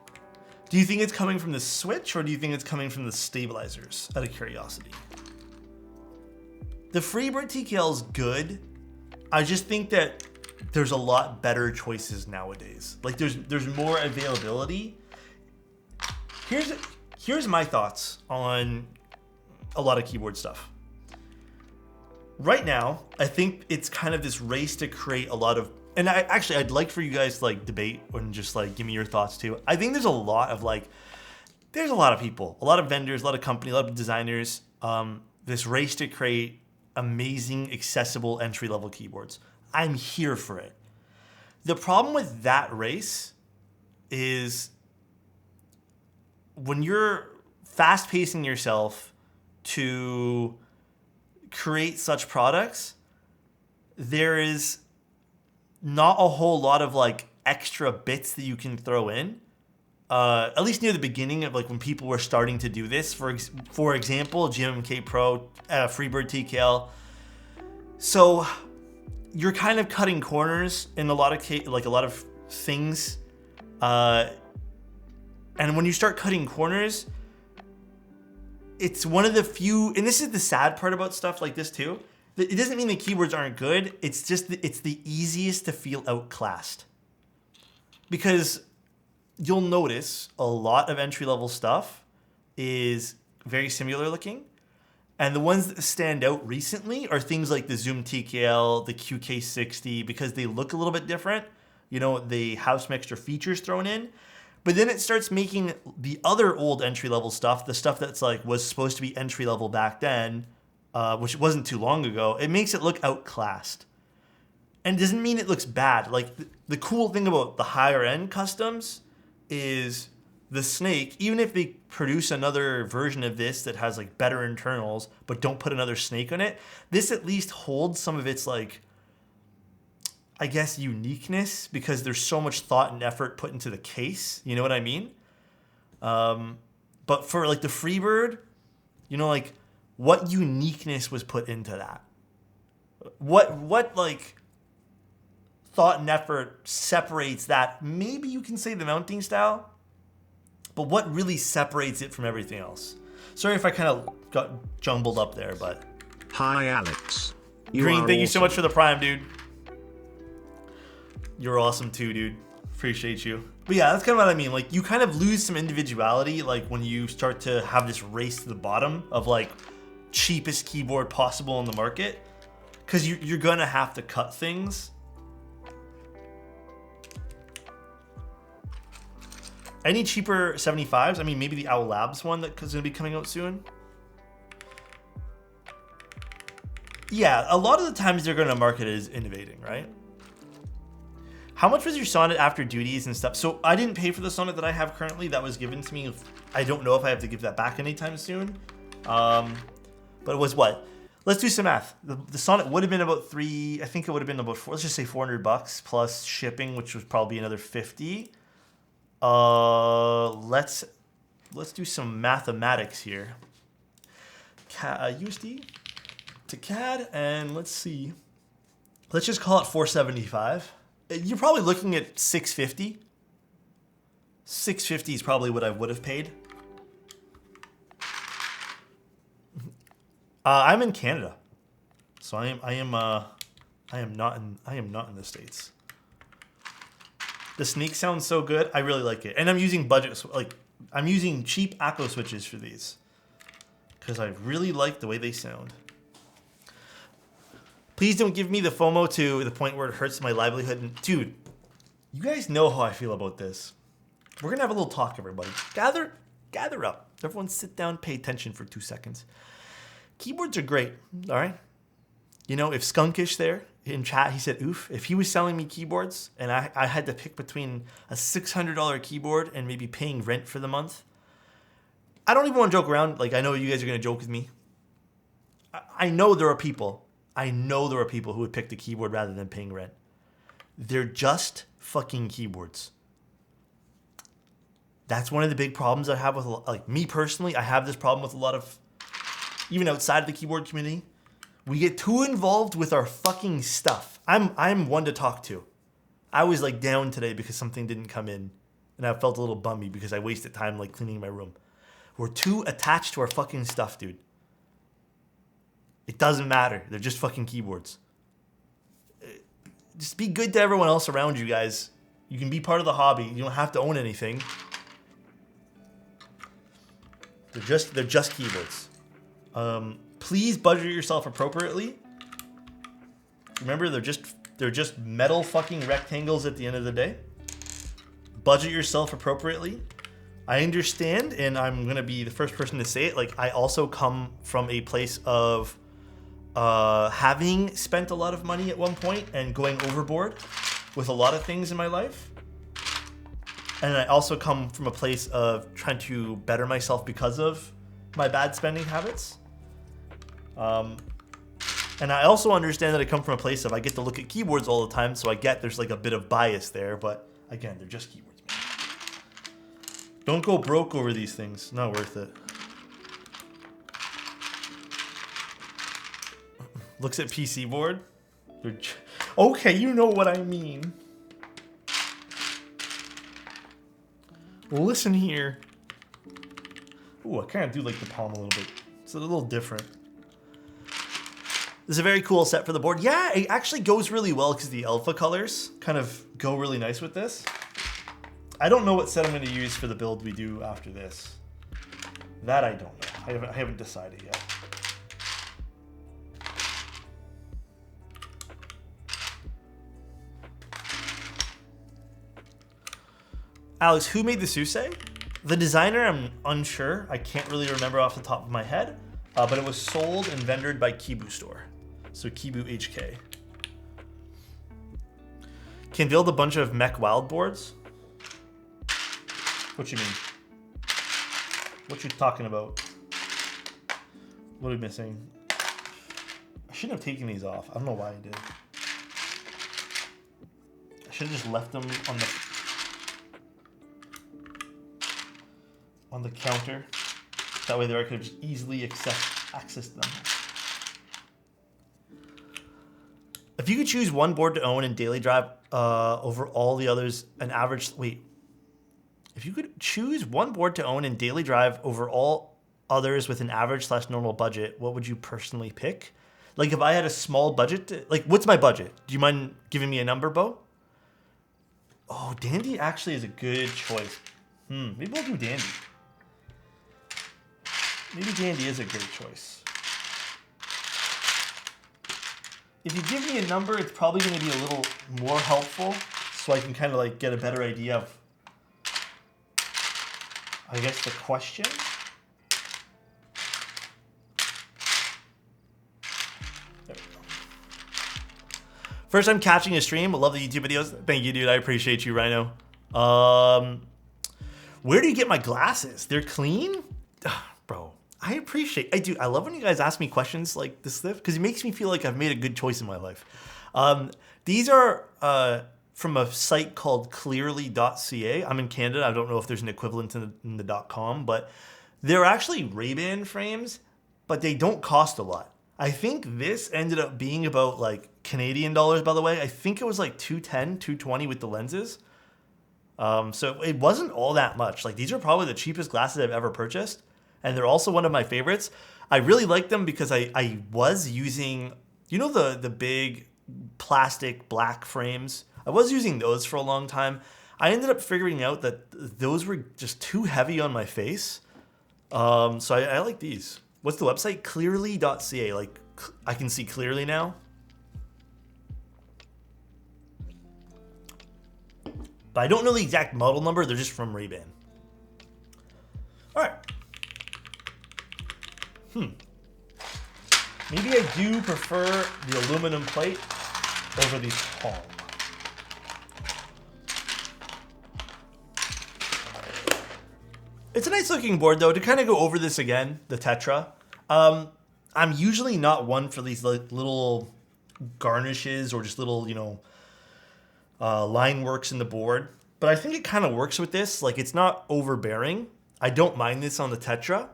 Do you think it's coming from the switch or do you think it's coming from the stabilizers, out of curiosity? The Freebird TKL is good. I just think that there's a lot better choices nowadays. Like there's more availability. Here's my thoughts on a lot of keyboard stuff. Right now, I think it's kind of this race to create a lot of, and I'd like for you guys to like debate and just like give me your thoughts too. I think there's a lot of people, a lot of vendors, a lot of companies, a lot of designers, this race to create amazing, accessible entry-level keyboards. I'm here for it. The problem with that race is when you're fast-pacing yourself to create such products, there is not a whole lot of like extra bits that you can throw in. At least near the beginning of like when people were starting to do this. For example, GMK Pro, Freebird TKL. So you're kind of cutting corners in a lot of things. And when you start cutting corners, it's one of the few, and this is the sad part about stuff like this too. It doesn't mean the keyboards aren't good. It's just it's the easiest to feel outclassed. Because you'll notice a lot of entry-level stuff is very similar looking. And the ones that stand out recently are things like the Zoom TKL, the QK60, because they look a little bit different. You know, they have some extra features thrown in. But then it starts making the other old entry-level stuff, the stuff that's like was supposed to be entry-level back then, which wasn't too long ago, it makes it look outclassed. And it doesn't mean it looks bad. Like, the cool thing about the higher-end customs is the Snake, even if they produce another version of this that has like better internals, but don't put another Snake on it, this at least holds some of its like, I guess, uniqueness, because there's so much thought and effort put into the case. You know what I mean? But for like the Freebird, you know, like what uniqueness was put into that? What like thought and effort separates that? Maybe you can say the mounting style. But what really separates it from everything else? Sorry if I kind of got jumbled up there, but... Hi, Alex. Green, thank you so much for the Prime, dude. You're awesome too, dude. Appreciate you. But yeah, that's kind of what I mean. Like, you kind of lose some individuality, like, when you start to have this race to the bottom of, like, cheapest keyboard possible in the market. Because you're going to have to cut things. Any cheaper 75s? I mean, maybe the Owl Labs one that's going to be coming out soon. Yeah, a lot of the times they're going to market it as innovating, right? How much was your Sonnet after duties and stuff? So I didn't pay for the Sonnet that I have currently. That was given to me. I don't know if I have to give that back anytime soon. But it was what? Let's do some math. The Sonnet would have been about I think it would have been about let's just say $400 plus shipping, which was probably another 50. Let's do some mathematics here. USD to CAD, and let's see. Let's just call it 475. You're probably looking at 650. 650 is probably what I would have paid. I'm in Canada, so I am not in the States. The Sneak sounds so good. I really like it. And I'm using I'm using cheap Akko switches for these, because I really like the way they sound. Please don't give me the FOMO to the point where it hurts my livelihood. And dude, you guys know how I feel about this. We're going to have a little talk, everybody. Gather up. Everyone sit down, pay attention for 2 seconds. Keyboards are great, all right? You know, if Skunkish there in chat, he said, oof, if he was selling me keyboards and I had to pick between a $600 keyboard and maybe paying rent for the month, I don't even want to joke around. Like, I know you guys are going to joke with me. I know there are people who would pick the keyboard rather than paying rent. They're just fucking keyboards. That's one of the big problems I have with, like, me personally. I have this problem with a lot of, even outside of the keyboard community. We get too involved with our fucking stuff. I'm one to talk to. I was like down today because something didn't come in, and I felt a little bummy because I wasted time like cleaning my room. We're too attached to our fucking stuff, dude. It doesn't matter. They're just fucking keyboards. Just be good to everyone else around you guys. You can be part of the hobby. You don't have to own anything. They're just keyboards. Please budget yourself appropriately. Remember, they're just metal fucking rectangles at the end of the day. Budget yourself appropriately. I understand, and I'm gonna be the first person to say it. Like, I also come from a place of having spent a lot of money at one point and going overboard with a lot of things in my life. And I also come from a place of trying to better myself because of my bad spending habits. And I also understand that I come from a place of I get to look at keyboards all the time, so I get there's like a bit of bias there, but again, they're just keyboards, man. Don't go broke over these things. Not worth it. Looks at PC board. Okay, you know what I mean. Listen here. Ooh, I kind of do like the palm a little bit. It's a little different. This is a very cool set for the board. Yeah, it actually goes really well because the alpha colors kind of go really nice with this. I don't know what set I'm going to use for the build we do after this. That I don't know. I haven't decided yet. Alex, who made the Suse? The designer, I'm unsure. I can't really remember off the top of my head. But it was sold and vendored by Kibu Store. So Kibu HK. Can build a bunch of mech wild boards? What you mean? What you talking about? What are we missing? I shouldn't have taken these off. I don't know why I did. I should have just left them on the counter. That way there I could have just easily access them. If you could choose one board to own in daily drive over all the others, If you could choose one board to own in daily drive over all others with an average/normal budget, what would you personally pick? Like if I had a small budget, what's my budget? Do you mind giving me a number, Bo? Oh, Dandy actually is a good choice. Maybe we'll do Dandy. Maybe Dandy is a great choice. If you give me a number, it's probably going to be a little more helpful, so I can kind of like get a better idea of, I guess, the question. There we go. First time catching a stream. Love the YouTube videos. Thank you, dude. I appreciate you, Rhino. Where do you get my glasses? They're clean? Bro, I do. I love when you guys ask me questions like this stuff because it makes me feel like I've made a good choice in my life. These are from a site called clearly.ca. I'm in Canada. I don't know if there's an equivalent in the .com, but they're actually Ray-Ban frames, but they don't cost a lot. I think this ended up being about like Canadian dollars, by the way. I think it was like $210, $220 with the lenses. So it wasn't all that much. Like these are probably the cheapest glasses I've ever purchased. And they're also one of my favorites. I really like them because I was using, you know, the big plastic black frames. I was using those for a long time. I ended up figuring out that those were just too heavy on my face. So I like these. What's the website? Clearly.ca. Like I can see clearly now. But I don't know the exact model number. They're just from Ray-Ban. All right. Maybe I do prefer the aluminum plate over the palm. It's a nice looking board though. To kind of go over this again, the Tetra. I'm usually not one for these like little garnishes or just little, you know, line works in the board. But I think it kind of works with this. Like it's not overbearing. I don't mind this on the Tetra.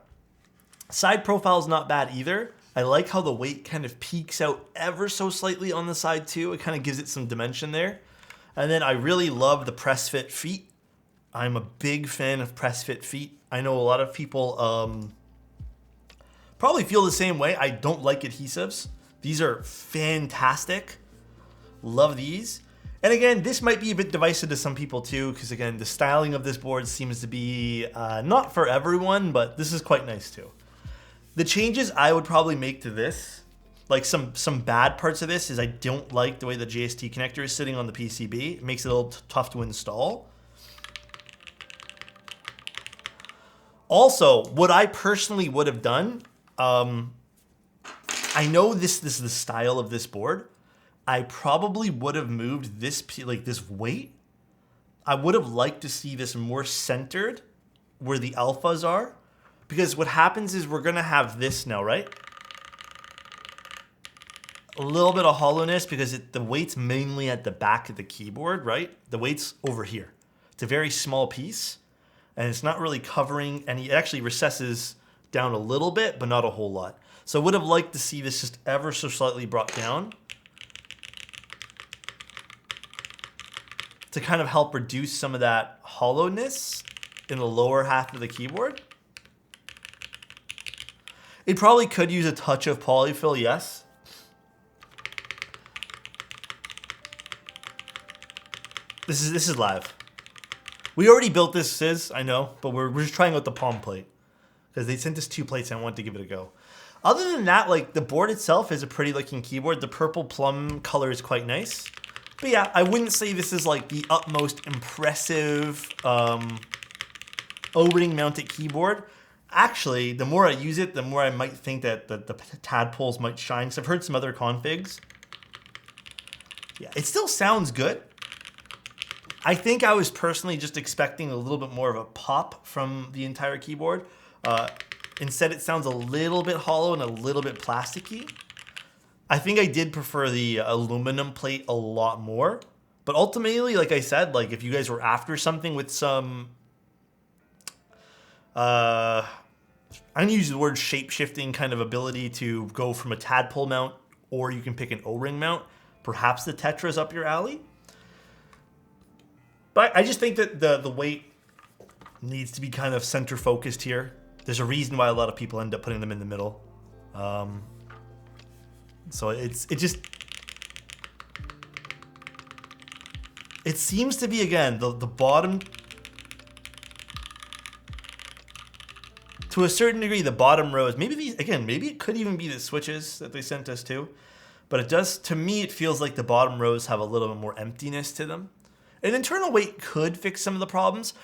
Side profile is not bad either. I like how the weight kind of peaks out ever so slightly on the side too. It kind of gives it some dimension there. And then I really love the press fit feet. I'm a big fan of press fit feet. I know a lot of people probably feel the same way. I don't like adhesives. These are fantastic. Love these. And again, this might be a bit divisive to some people too, because again, the styling of this board seems to be not for everyone, but this is quite nice too. The changes I would probably make to this, like some bad parts of this, is I don't like the way the JST connector is sitting on the PCB. It makes it a little tough to install. Also, what I personally would have done, I know this is the style of this board. I probably would have moved this weight. I would have liked to see this more centered where the alphas are. Because what happens is we're going to have this now, right? A little bit of hollowness because the weight's mainly at the back of the keyboard, right? The weight's over here. It's a very small piece. And it's not really covering any. It actually recesses down a little bit, but not a whole lot. So I would have liked to see this just ever so slightly brought down to kind of help reduce some of that hollowness in the lower half of the keyboard. It probably could use a touch of polyfill, yes. This is live. We already built this, Sis, I know, but we're just trying out the palm plate because they sent us 2 plates and I wanted to give it a go. Other than that, like the board itself is a pretty looking keyboard. The purple plum color is quite nice. But yeah, I wouldn't say this is like the utmost impressive O-ring mounted keyboard. Actually, the more I use it, the more I might think that the tadpoles might shine. Because I've heard some other configs. Yeah, it still sounds good. I think I was personally just expecting a little bit more of a pop from the entire keyboard. Instead, it sounds a little bit hollow and a little bit plasticky. I think I did prefer the aluminum plate a lot more. But ultimately, like I said, like if you guys were after something with some... I'm going to use the word shape-shifting kind of ability to go from a tadpole mount, or you can pick an O-ring mount. Perhaps the Tetra is up your alley. But I just think that the weight needs to be kind of center focused here. There's a reason why a lot of people end up putting them in the middle. So it seems to be, again, the bottom, to a certain degree, the bottom rows, maybe it could even be the switches that they sent us to, but it does, to me, it feels like the bottom rows have a little bit more emptiness to them. An internal weight could fix some of the problems.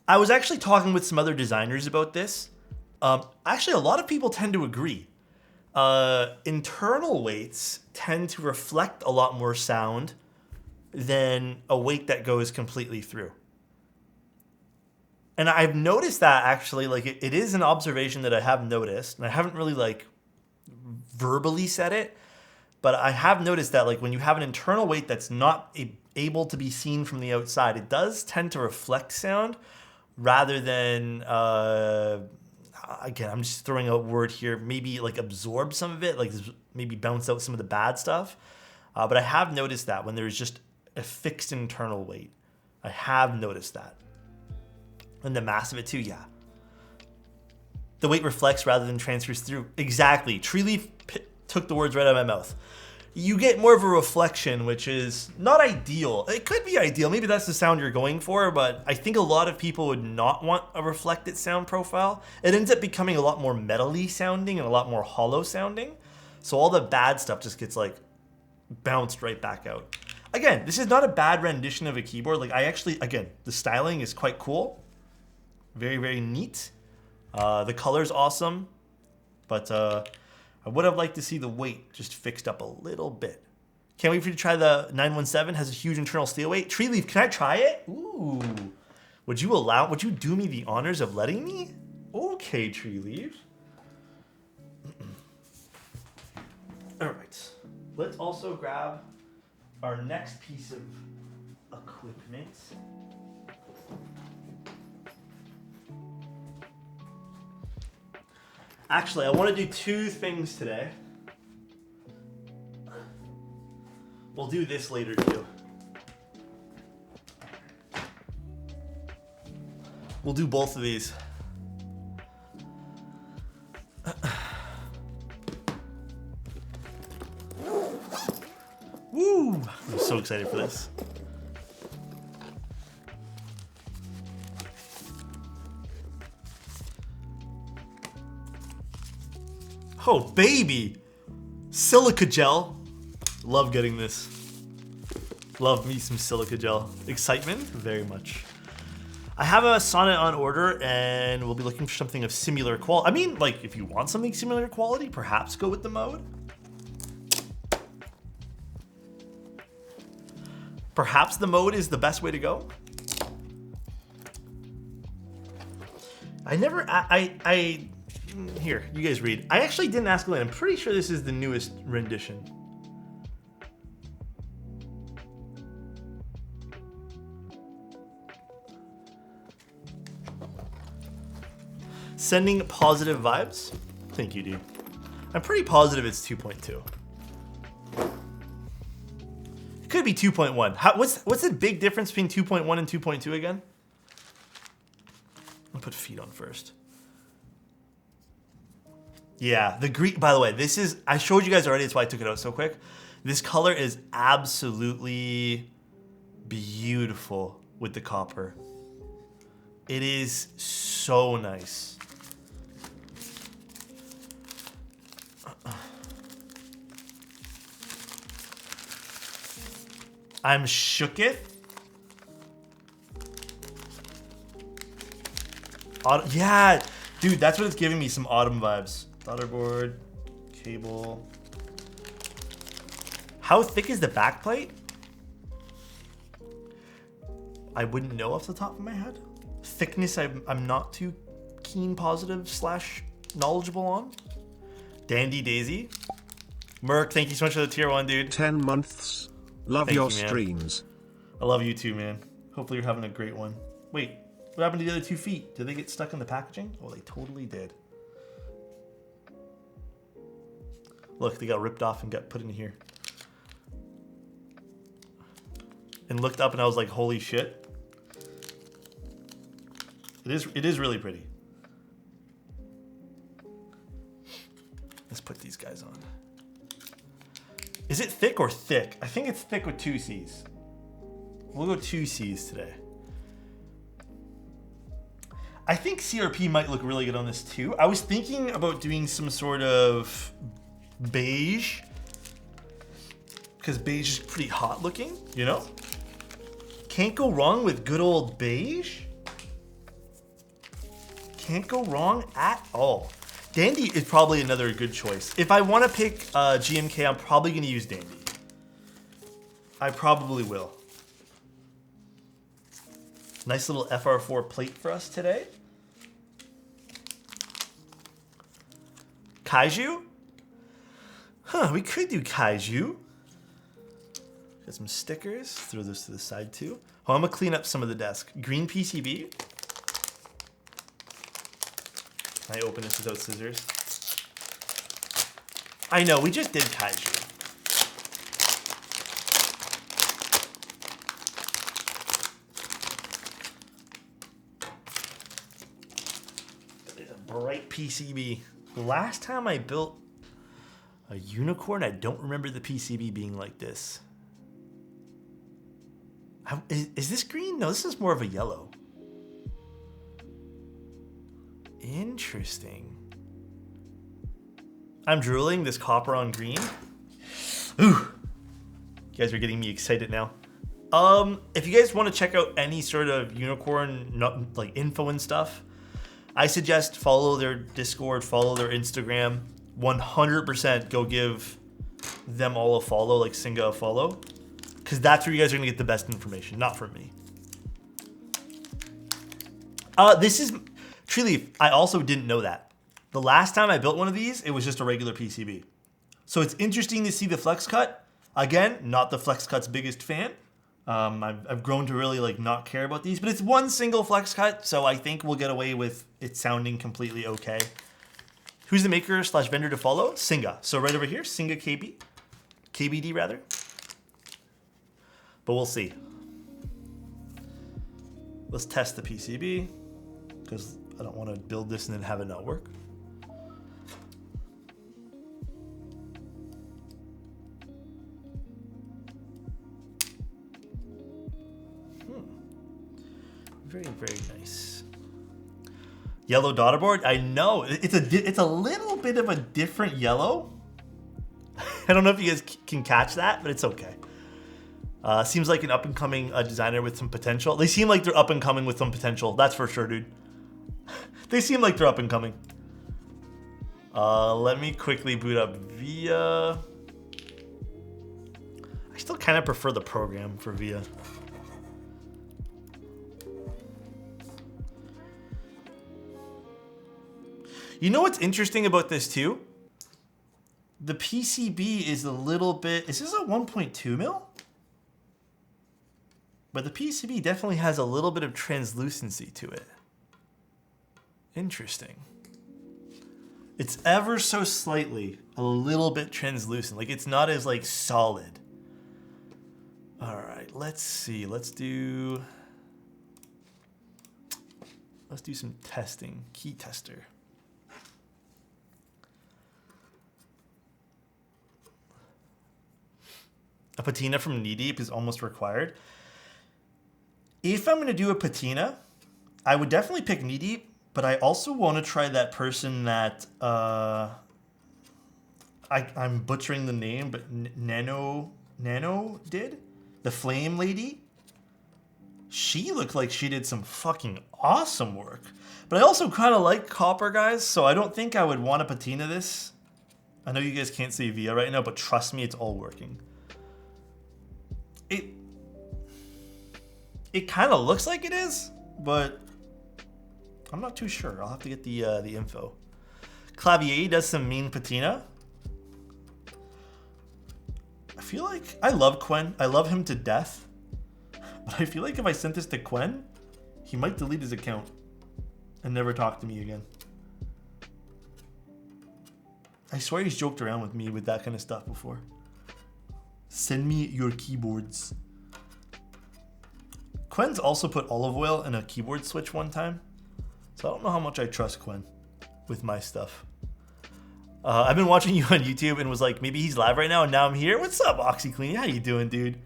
I was actually talking with some other designers about this. Actually, a lot of people tend to agree. Internal weights tend to reflect a lot more sound than a weight that goes completely through. And I've noticed that actually, like it is an observation that I have noticed, and I haven't really like verbally said it, but I have noticed that like when you have an internal weight that's not able to be seen from the outside, it does tend to reflect sound rather than, again, I'm just throwing a word here, maybe like absorb some of it, like maybe bounce out some of the bad stuff. But I have noticed that when there's just a fixed internal weight, I have noticed that. And the mass of it too, yeah. The weight reflects rather than transfers through. Exactly. Treeleaf took the words right out of my mouth. You get more of a reflection, which is not ideal. It could be ideal. Maybe that's the sound you're going for, but I think a lot of people would not want a reflected sound profile. It ends up becoming a lot more metal-y sounding and a lot more hollow sounding. So all the bad stuff just gets like bounced right back out. Again, this is not a bad rendition of a keyboard. Like I actually, again, the styling is quite cool. Very, very neat. The color's awesome, but I would have liked to see the weight just fixed up a little bit. Can't wait for you to try the 917. Has a huge internal steel weight. Treeleaf, can I try it? Ooh. Would you do me the honors of letting me? Okay, Treeleaf. All right. Let's also grab our next piece of equipment. Actually, I want to do two things today. We'll do this later too. We'll do both of these. Woo! I'm so excited for this. Oh, baby! Silica gel. Love getting this. Love me some silica gel. Excitement? Very much. I have a sonnet on order, and we'll be looking for something of similar quality. I mean, like, if you want something similar quality, perhaps go with the mode. Perhaps the mode is the best way to go. Here, you guys read. I actually didn't ask Elaine. I'm pretty sure this is the newest rendition. Sending positive vibes? Thank you, dude. I'm pretty positive it's 2.2. It could be 2.1. What's the big difference between 2.1 and 2.2 again? I'll put feet on first. Yeah, the Greek, by the way, this is, I showed you guys already, that's why I took it out so quick. This color is absolutely beautiful with the copper. It is so nice. I'm shooketh. Yeah, dude, that's what it's giving me, some autumn vibes. Daughterboard, cable. How thick is the backplate? I wouldn't know off the top of my head. Thickness, I'm not too keen, positive / knowledgeable on. Dandy Daisy. Merc, thank you so much for the tier 1, dude. 10 months. Love Thank your you, man. streams. I love you too, man. Hopefully you're having a great one. Wait, what happened to the other 2 feet? Did they get stuck in the packaging? Oh, they totally did. Look, they got ripped off and got put in here. And looked up and I was like, holy shit. It is really pretty. Let's put these guys on. Is it thick or thick? I think it's thick with 2 C's. We'll go 2 C's today. I think CRP might look really good on this too. I was thinking about doing some sort of beige, because beige is pretty hot looking, you know? Can't go wrong with good old beige. Can't go wrong at all. Dandy is probably another good choice. If I want to pick GMK, I'm probably going to use Dandy. I probably will. Nice little FR4 plate for us today. Kaiju? Huh, we could do Kaiju. Got some stickers. Throw this to the side too. Oh, I'm going to clean up some of the desk. Green PCB. Can I open this without scissors? I know, we just did Kaiju. It's a bright PCB. The last time I built a Unikorn, I don't remember the PCB being like this. Is this green? No, this is more of a yellow. Interesting. I'm drooling this copper on green. Ooh. You guys are getting me excited now. If you guys want to check out any sort of Unikorn like info and stuff, I suggest follow their Discord, follow their Instagram. 100% go give them all a follow, like Singa a follow. Because that's where you guys are going to get the best information, not from me. This is... Truly, I also didn't know that. The last time I built one of these, it was just a regular PCB. So it's interesting to see the flex cut. Again, not the flex cut's biggest fan. I've grown to really like not care about these, but it's one single flex cut, so I think we'll get away with it sounding completely okay. Who's the maker / vendor to follow? Singa. So right over here, Singa KBD rather. But we'll see. Let's test the PCB, because I don't want to build this and then have it not work. Very, very nice. Yellow daughterboard. I know it's a little bit of a different yellow. I don't know if you guys can catch that, but it's okay. Seems like an up and coming designer with some potential. They seem like they're up and coming with some potential. That's for sure, dude. They seem like they're up and coming. Let me quickly boot up VIA. I still kind of prefer the program for VIA. You know what's interesting about this too? The PCB is a little bit, is this a 1.2 mil? But the PCB definitely has a little bit of translucency to it. Interesting. It's ever so slightly a little bit translucent. Like it's not as like solid. All right, let's see. Let's do some testing. Key tester. A patina from Knee Deep is almost required. If I'm going to do a patina, I would definitely pick Knee Deep, but I also want to try that person that I'm butchering the name, but Nano did. the flame lady, she looked like she did some fucking awesome work. But I also kind of like copper, guys, so I don't think I would want to patina this. I know you guys can't see via right now, but trust me, it's all working. It kind of looks like it is, but I'm not too sure. I'll have to get the info. Clavier does some mean patina. I feel like I love Quen. I love him to death. But I feel like if I sent this to Quen, he might delete his account and never talk to me again. I swear he's joked around with me with that kind of stuff before. Send me your keyboards. Quen's also put olive oil in a keyboard switch one time. So I don't know how much I trust Quen with my stuff. I've been watching you on YouTube and was like, maybe he's live right now and now I'm here. What's up, OxyClean? How you doing, dude?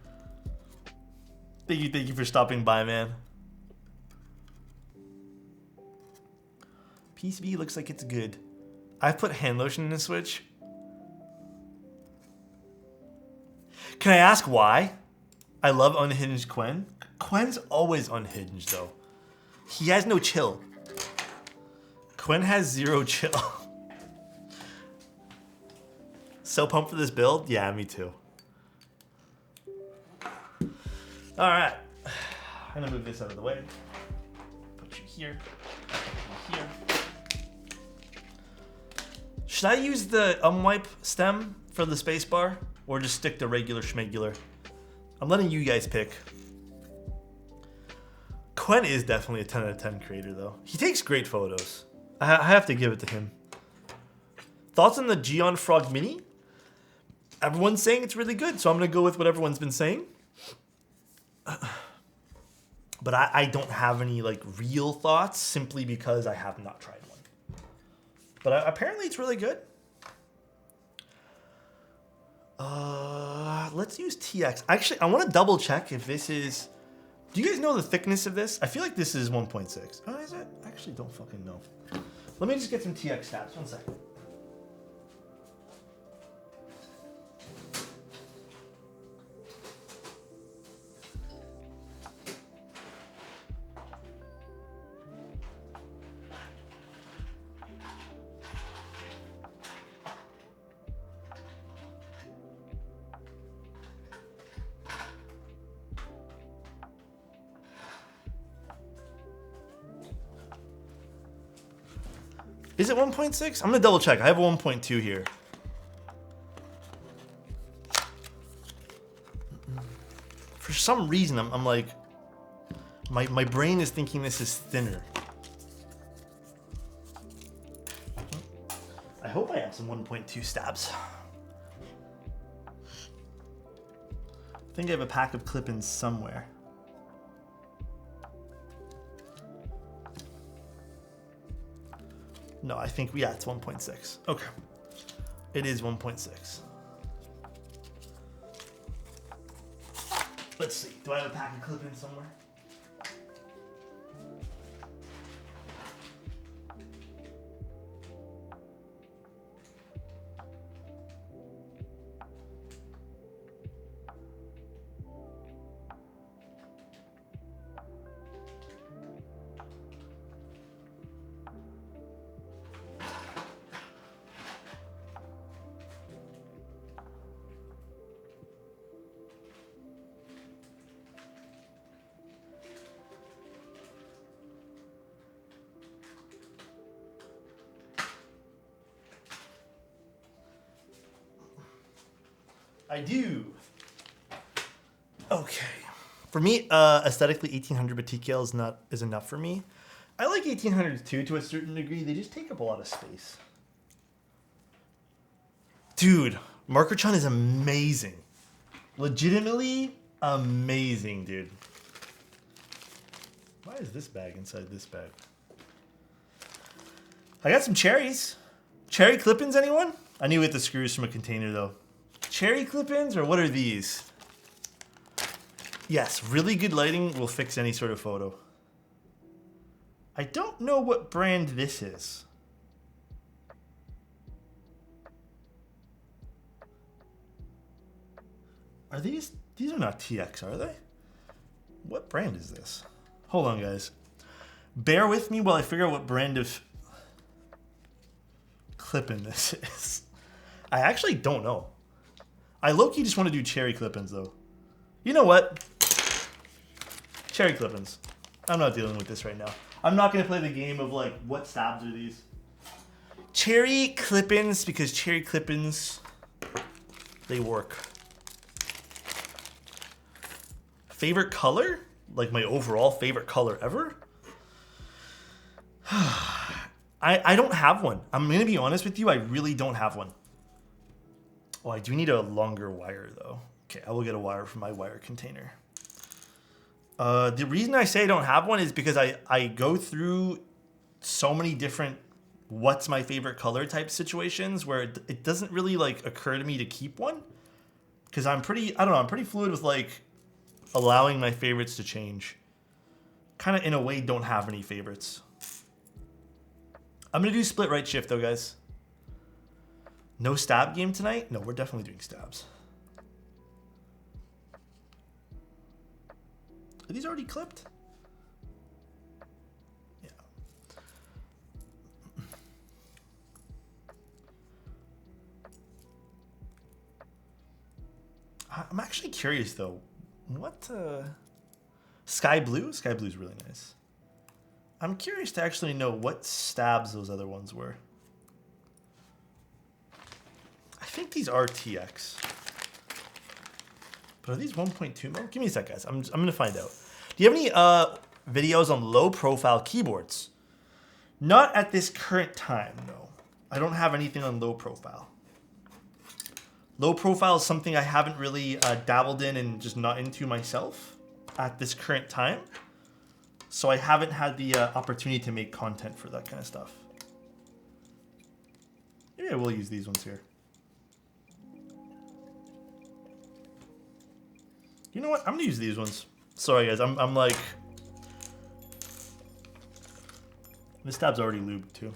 Thank you for stopping by, man. PCB looks like it's good. I've put hand lotion in the switch. Can I ask why? I love unhinged Quen. Quen's always unhinged, though. He has no chill. Quen has zero chill. So pumped for this build? Yeah, me too. Alright. I'm gonna move this out of the way. Put you here. Put you here. Should I use the umwipe stem for the spacebar? Or just stick to regular schmegular? I'm letting you guys pick. Quen is definitely a 10 out of 10 creator, though. He takes great photos. I have to give it to him. Thoughts on the Geon Frog Mini? Everyone's saying it's really good, so I'm going to go with what everyone's been saying. But I don't have any like real thoughts simply because I have not tried one. But apparently it's really good. Let's use TX. Actually, I want to double check if this is... Do you guys know the thickness of this? I feel like this is 1.6. Oh, is it? I actually don't fucking know. Let me just get some TX stats. 1 second. Is it 1.6? I'm gonna double check. I have a 1.2 here. For some reason, I'm like, my brain is thinking this is thinner. I hope I have some 1.2 stabs. I think I have a pack of clip-ins somewhere. No, I think, yeah, it's 1.6. Okay. It is 1.6. Let's see. Do I have a pack of clip-ins somewhere? I do. Okay. For me, aesthetically, 1800 Batikale is enough for me. I like 1800s too, to a certain degree. They just take up a lot of space. Dude, Marker-chan is amazing. Legitimately amazing, dude. Why is this bag inside this bag? I got some cherries. Cherry clip-ins, anyone? I need to get the screws from a container, though. Cherry clip-ins, or what are these? Yes, really good lighting will fix any sort of photo. I don't know what brand this is. Are these are not TX, are they? What brand is this? Hold on, guys. Bear with me while I figure out what brand of clip-in this is. I actually don't know. I low-key just want to do cherry clip-ins, though. You know what? Cherry clip-ins. I'm not dealing with this right now. I'm not going to play the game of, like, what stabs are these? Cherry clip-ins, because cherry clip-ins, they work. Favorite color? Like, my overall favorite color ever? I don't have one. I'm going to be honest with you. I really don't have one. Oh, I do need a longer wire, though. Okay, I will get a wire from my wire container. The reason I say I don't have one is because I go through so many different what's my favorite color type situations where it doesn't really, like, occur to me to keep one. Because I'm pretty fluid with, like, allowing my favorites to change. Kind of, in a way, don't have any favorites. I'm going to do split right shift, though, guys. No stab game tonight? No, we're definitely doing stabs. Are these already clipped? Yeah. I'm actually curious, though. What, Sky Blue? Sky Blue's really nice. I'm curious to actually know what stabs those other ones were. I think these are TX. But are these 1.2 mil? Give me a sec, guys. I'm going to find out. Do you have any videos on low-profile keyboards? Not at this current time, no. I don't have anything on low profile. Low profile is something I haven't really dabbled in and just not into myself at this current time. So I haven't had the opportunity to make content for that kind of stuff. Maybe I will use these ones here. You know what? I'm going to use these ones. Sorry, guys. I'm like... This tab's already lubed, too.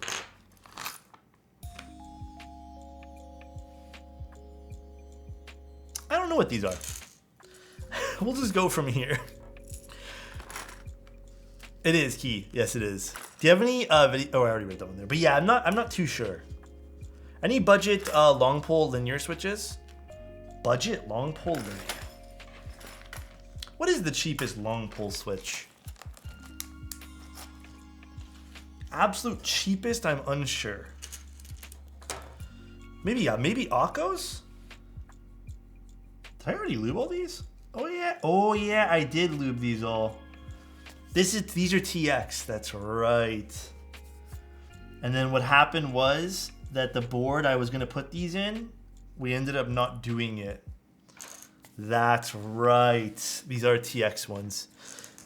I don't know what these are. We'll just go from here. It is key. Yes, it is. Do you have any video? Oh, I already read that one there. But yeah, I'm not too sure. Any budget long pole linear switches? Budget long pole linear. What is the cheapest long pole switch? Absolute cheapest, I'm unsure. Maybe Akko's? Did I already lube all these? Oh yeah. Oh yeah, I did lube these all. These are TX, that's right. And then what happened was that the board I was gonna put these in, we ended up not doing it. That's right. These are TX ones.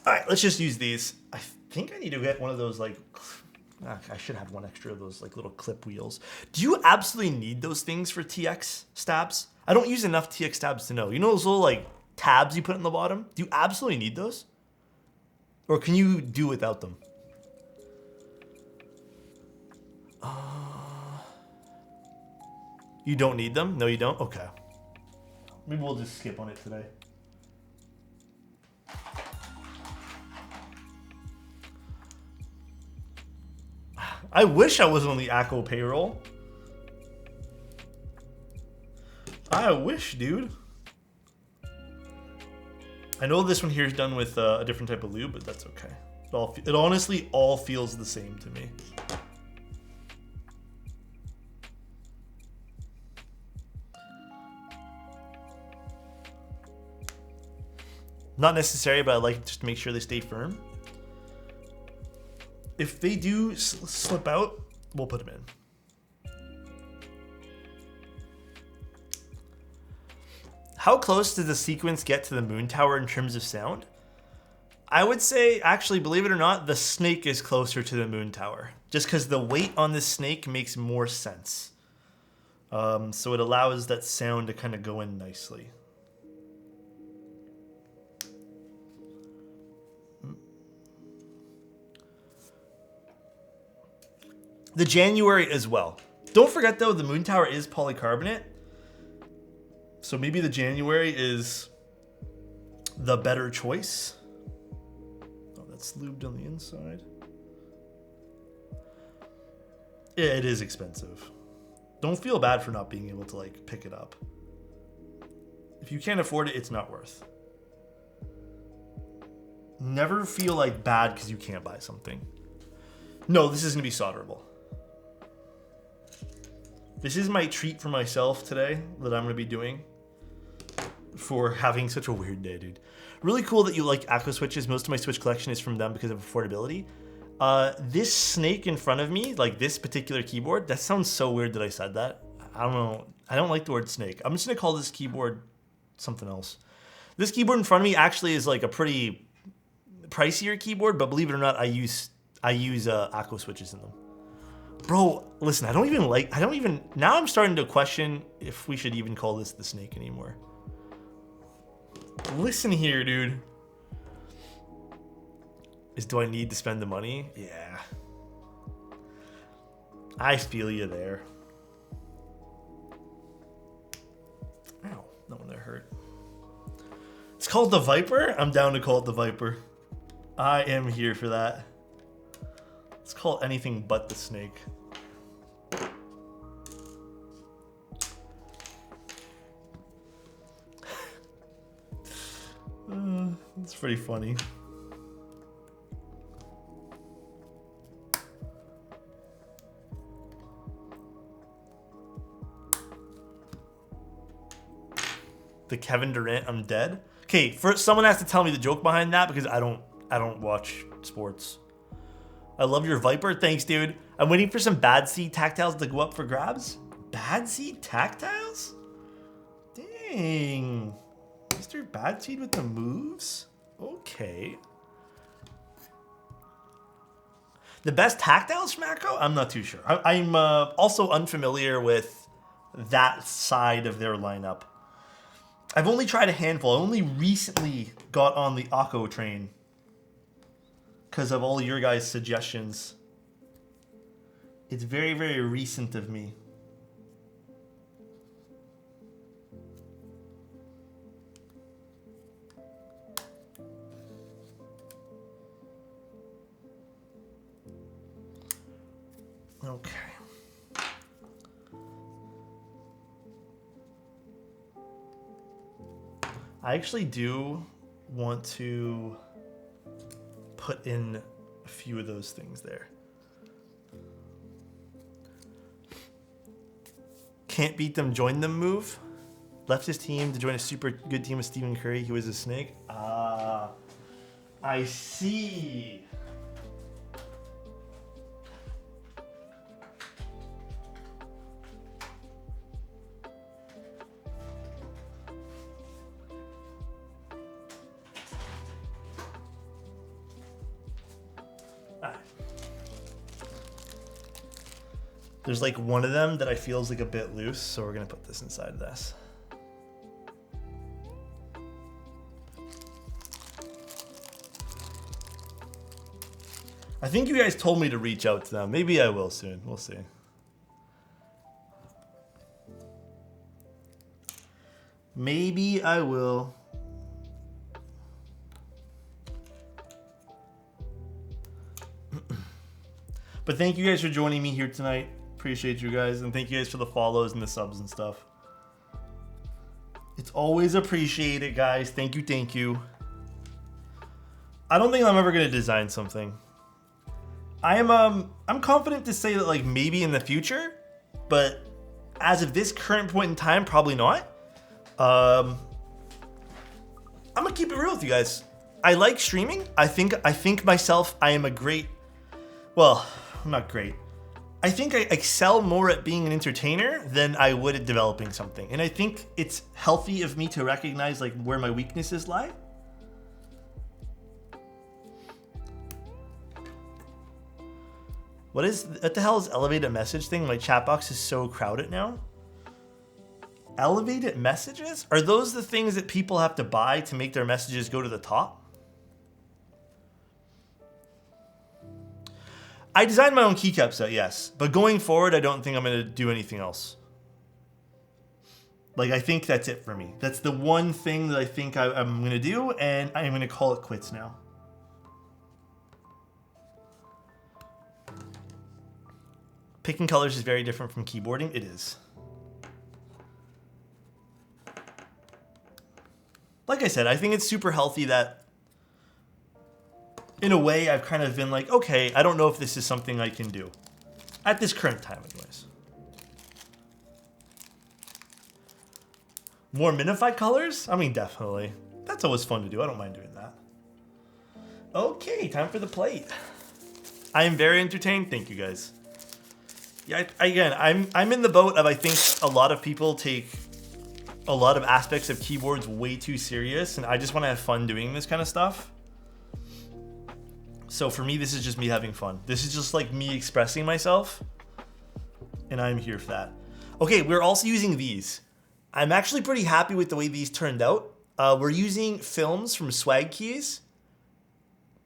All right, let's just use these. I think I need to get one of those, like, I should have one extra of those, like, little clip wheels. Do you absolutely need those things for TX stabs? I don't use enough TX stabs to know. You know those little, like, tabs you put in the bottom? Do you absolutely need those? Or can you do without them? You don't need them? No, you don't? Okay. Maybe we'll just skip on it today. I wish I was on the Akko payroll. I wish, dude. I know this one here is done with a different type of lube, but that's okay. It honestly all feels the same to me. Not necessary, but I like just to make sure they stay firm. If they do slip out, we'll put them in. How close does the sequence get to the moon tower in terms of sound? I would say, actually, believe it or not, the snake is closer to the moon tower. Just because the weight on the snake makes more sense. So it allows that sound to kind of go in nicely. The January as well. Don't forget, though, the moon tower is polycarbonate. So maybe the January is the better choice. Oh, that's lubed on the inside. Yeah, it is expensive. Don't feel bad for not being able to like pick it up. If you can't afford it, it's not worth. Never feel like bad because you can't buy something. No, this is gonna be solderable. This is my treat for myself today that I'm gonna be doing for having such a weird day, dude. Really cool that you like Aqua Switches. Most of my Switch collection is from them because of affordability. This snake in front of me, like this particular keyboard, that sounds so weird that I said that. I don't know. I don't like the word snake. I'm just gonna call this keyboard something else. This keyboard in front of me actually is like a pretty pricier keyboard, but believe it or not, I use Aqua Switches in them. Bro, listen, now I'm starting to question if we should even call this the snake anymore. Listen here, dude. Do I need to spend the money? Yeah. I feel you there. Ow, that one there hurt. It's called the Viper? I'm down to call it the Viper. I am here for that. Let's call it anything but the snake. It's pretty funny. The Kevin Durant, I'm dead. Okay, first someone has to tell me the joke behind that because I don't watch sports. I love your Viper. Thanks, dude. I'm waiting for some Bad Seed tactiles to go up for grabs. Bad Seed tactiles? Dang. Mr. Bad Seed with the moves? Okay. The best tactiles from Macro? I'm not too sure. I'm also unfamiliar with that side of their lineup. I've only tried a handful. I only recently got on the Akko train because of all your guys' suggestions. It's very, very recent of me. Okay. I actually do want to put in a few of those things there. Can't beat them, join them move. Left his team to join a super good team with Stephen Curry. He was a snake. Ah, I see. There's like one of them that I feel is like a bit loose, so we're gonna put this inside of this. I think you guys told me to reach out to them. Maybe I will soon. We'll see. Maybe I will. But thank you guys for joining me here tonight. Appreciate you guys. And thank you guys for the follows and the subs and stuff. It's always appreciated, guys. Thank you, thank you. I don't think I'm ever going to design something. I'm confident to say that like maybe in the future, but as of this current point in time, probably not. I'm going to keep it real with you guys. I like streaming. I think myself, I am a great, well, I'm not great. I think I excel more at being an entertainer than I would at developing something. And I think it's healthy of me to recognize like where my weaknesses lie. What the hell is elevated message thing? My chat box is so crowded now. Elevated messages? Are those the things that people have to buy to make their messages go to the top? I designed my own keycap set, yes. But going forward, I don't think I'm going to do anything else. Like, I think that's it for me. That's the one thing that I think I'm going to do, and I'm going to call it quits now. Picking colors is very different from keyboarding. It is. Like I said, I think it's super healthy that, in a way, I've kind of been like, okay, I don't know if this is something I can do. At this current time, anyways. More minified colors? I mean, definitely. That's always fun to do. I don't mind doing that. Okay, time for the plate. I am very entertained. Thank you, guys. Yeah, again, I'm in the boat of, I think a lot of people take a lot of aspects of keyboards way too serious, and I just want to have fun doing this kind of stuff. So for me, this is just me having fun. This is just like me expressing myself, and I'm here for that. Okay, we're also using these. I'm actually pretty happy with the way these turned out. We're using films from Swag Keys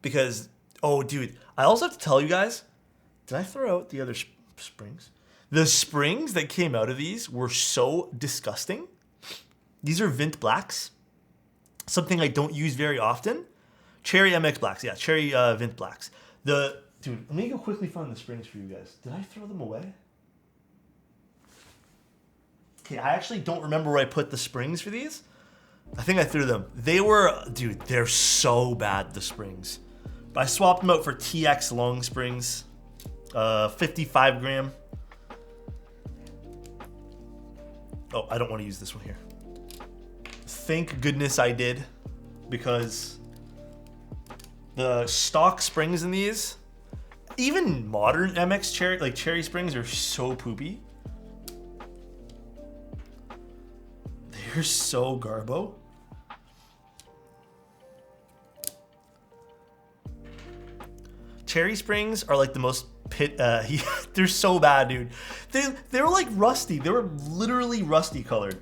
because, oh dude, I also have to tell you guys, did I throw out the other springs? The springs that came out of these were so disgusting. These are Vint Blacks, something I don't use very often. Cherry MX Blacks, yeah, Cherry Vint Blacks. Dude, let me go quickly find the springs for you guys. Did I throw them away? Okay, I actually don't remember where I put the springs for these. I think I threw them. They were, dude, they're so bad, the springs. But I swapped them out for TX long springs, 55 gram. Oh, I don't want to use this one here. Thank goodness I did, because the stock springs in these, even modern MX cherry springs, are so poopy. They're so garbo. Cherry springs are like the most they're so bad, dude. They were like rusty. They were literally rusty colored.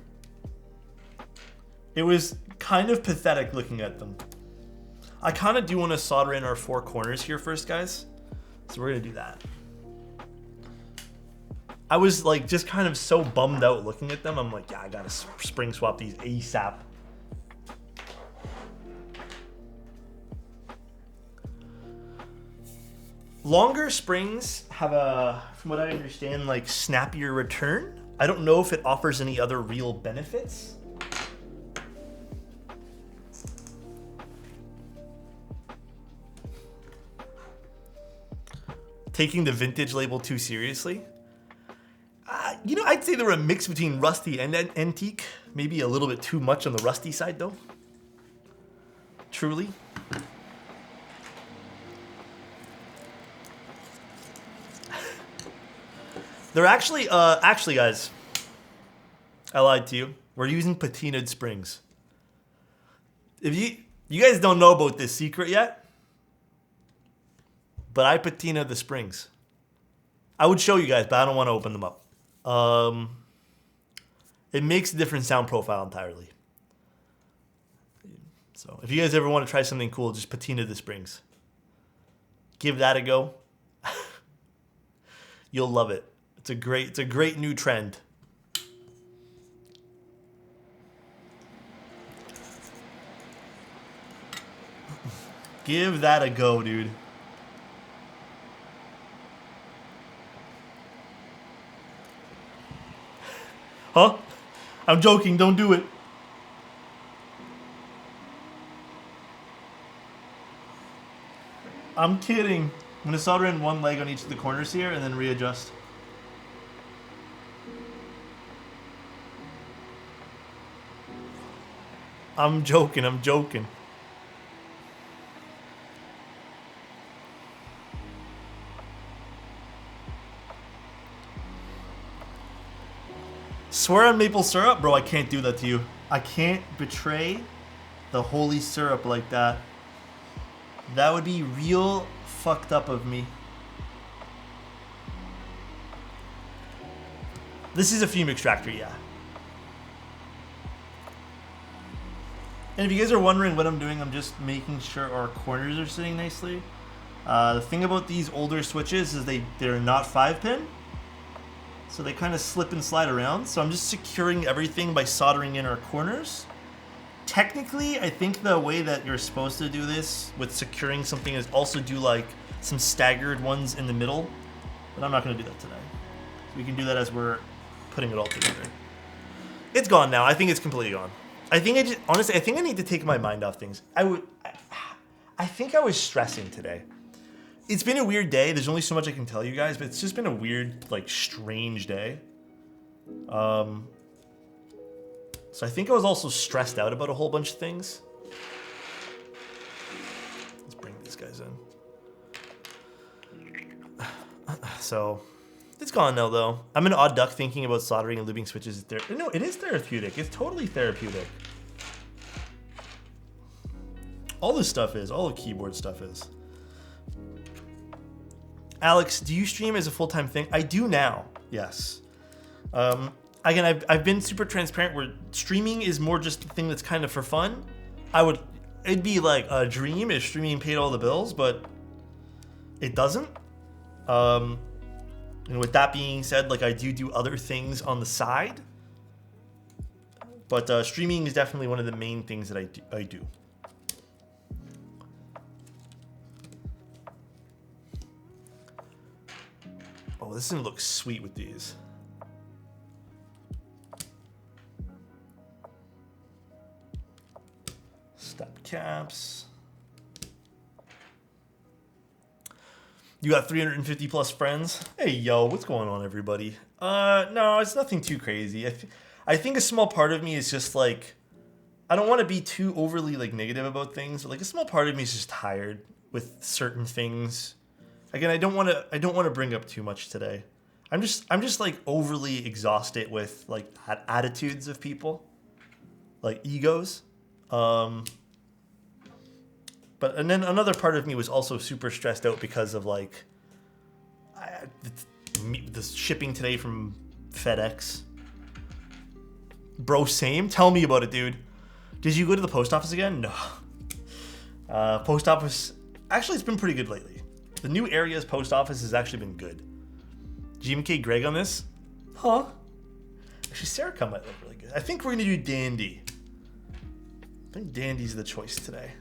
It was kind of pathetic looking at them. I kind of do want to solder in our 4 corners here first, guys. So we're gonna do that. I was like just kind of so bummed out looking at them. I'm like, yeah, I gotta spring swap these ASAP. Longer springs have a, from what I understand, like snappier return. I don't know if it offers any other real benefits. Taking the vintage label too seriously. You know, I'd say they were a mix between rusty and antique. Maybe a little bit too much on the rusty side, though. Truly. They're actually, guys, I lied to you. We're using patinaed springs. If you guys don't know about this secret yet, but I patina the springs. I would show you guys, but I don't want to open them up. It makes a different sound profile entirely. So if you guys ever want to try something cool, just patina the springs. Give that a go. You'll love it. It's a great new trend. Give that a go, dude. Huh? I'm joking, don't do it. I'm kidding. I'm gonna solder in one leg on each of the corners here and then readjust. I'm joking, I'm joking. Swear on maple syrup? Bro, I can't do that to you. I can't betray the holy syrup like that. That would be real fucked up of me. This is a fume extractor, yeah. And if you guys are wondering what I'm doing, I'm just making sure our corners are sitting nicely. The thing about these older switches is they're not 5-pin. So they kind of slip and slide around. So I'm just securing everything by soldering in our corners. Technically, I think the way that you're supposed to do this with securing something is also do like some staggered ones in the middle. But I'm not going to do that today. So we can do that as we're putting it all together. It's gone now. I think it's completely gone. I think honestly, I think I need to take my mind off things. I think I was stressing today. It's been a weird day. There's only so much I can tell you guys, but it's just been a weird, like, strange day. So I think I was also stressed out about a whole bunch of things. Let's bring these guys in. So it's gone now, though. I'm an odd duck thinking about soldering and looping switches. No, it is therapeutic. It's totally therapeutic. All this stuff is. All the keyboard stuff is. Alex, do you stream as a full-time thing? I do now, yes. Again, I've been super transparent where streaming is more just a thing that's kind of for fun. It'd be like a dream if streaming paid all the bills, but it doesn't. And with that being said, like I do other things on the side. But streaming is definitely one of the main things that I do. Oh, this thing looks sweet with these. Step caps. You got 350 plus friends? Hey, yo, what's going on, everybody? No, it's nothing too crazy. I think a small part of me is just like, I don't want to be too overly like negative about things, but like a small part of me is just tired with certain things. Again, I don't want to bring up too much today. I'm just like overly exhausted with like attitudes of people, like egos. But and then another part of me was also super stressed out because of like the shipping today from FedEx. Bro, same. Tell me about it, dude. Did you go to the post office again? No. Post office. Actually, it's been pretty good lately. The new area's post office has actually been good. GMK Greg on this? Huh? Actually, Sarah might look really good. I think we're going to do Dandy. I think Dandy's the choice today.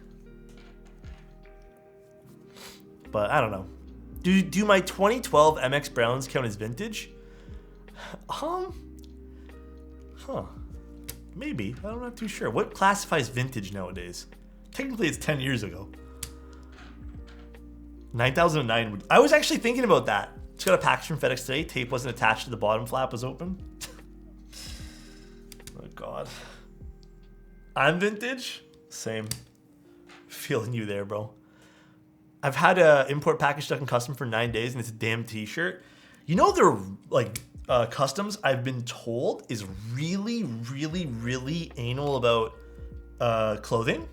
But I don't know. Do my 2012 MX Browns count as vintage? Huh. Maybe. I'm not too sure. What classifies vintage nowadays? Technically, it's 10 years ago. 9009 would... I was actually thinking about that. Just got a package from FedEx today. Tape wasn't attached to the bottom flap, was open. Oh, God. I'm vintage? Same. Feeling you there, bro. I've had a import package stuck in custom for 9 days, and it's a damn t-shirt. You know, they're like customs, I've been told, is really, really, really anal about clothing.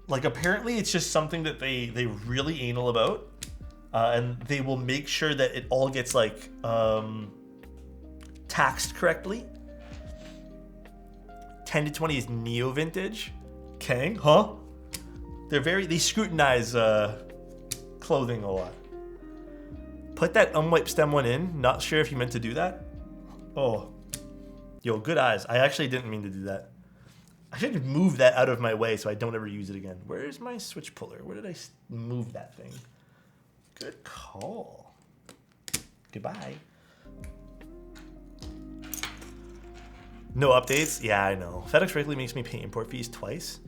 Like, apparently it's just something that they really anal about. And they will make sure that it all gets, like, taxed correctly. 10 to 20 is neo-vintage. Okay, huh? They scrutinize clothing a lot. Put that unwiped stem one in. Not sure if you meant to do that. Oh. Yo, good eyes. I actually didn't mean to do that. I should move that out of my way so I don't ever use it again. Where's my switch puller? Where did I move that thing? Good call. Goodbye. No updates? Yeah, I know. FedEx regularly makes me pay import fees twice.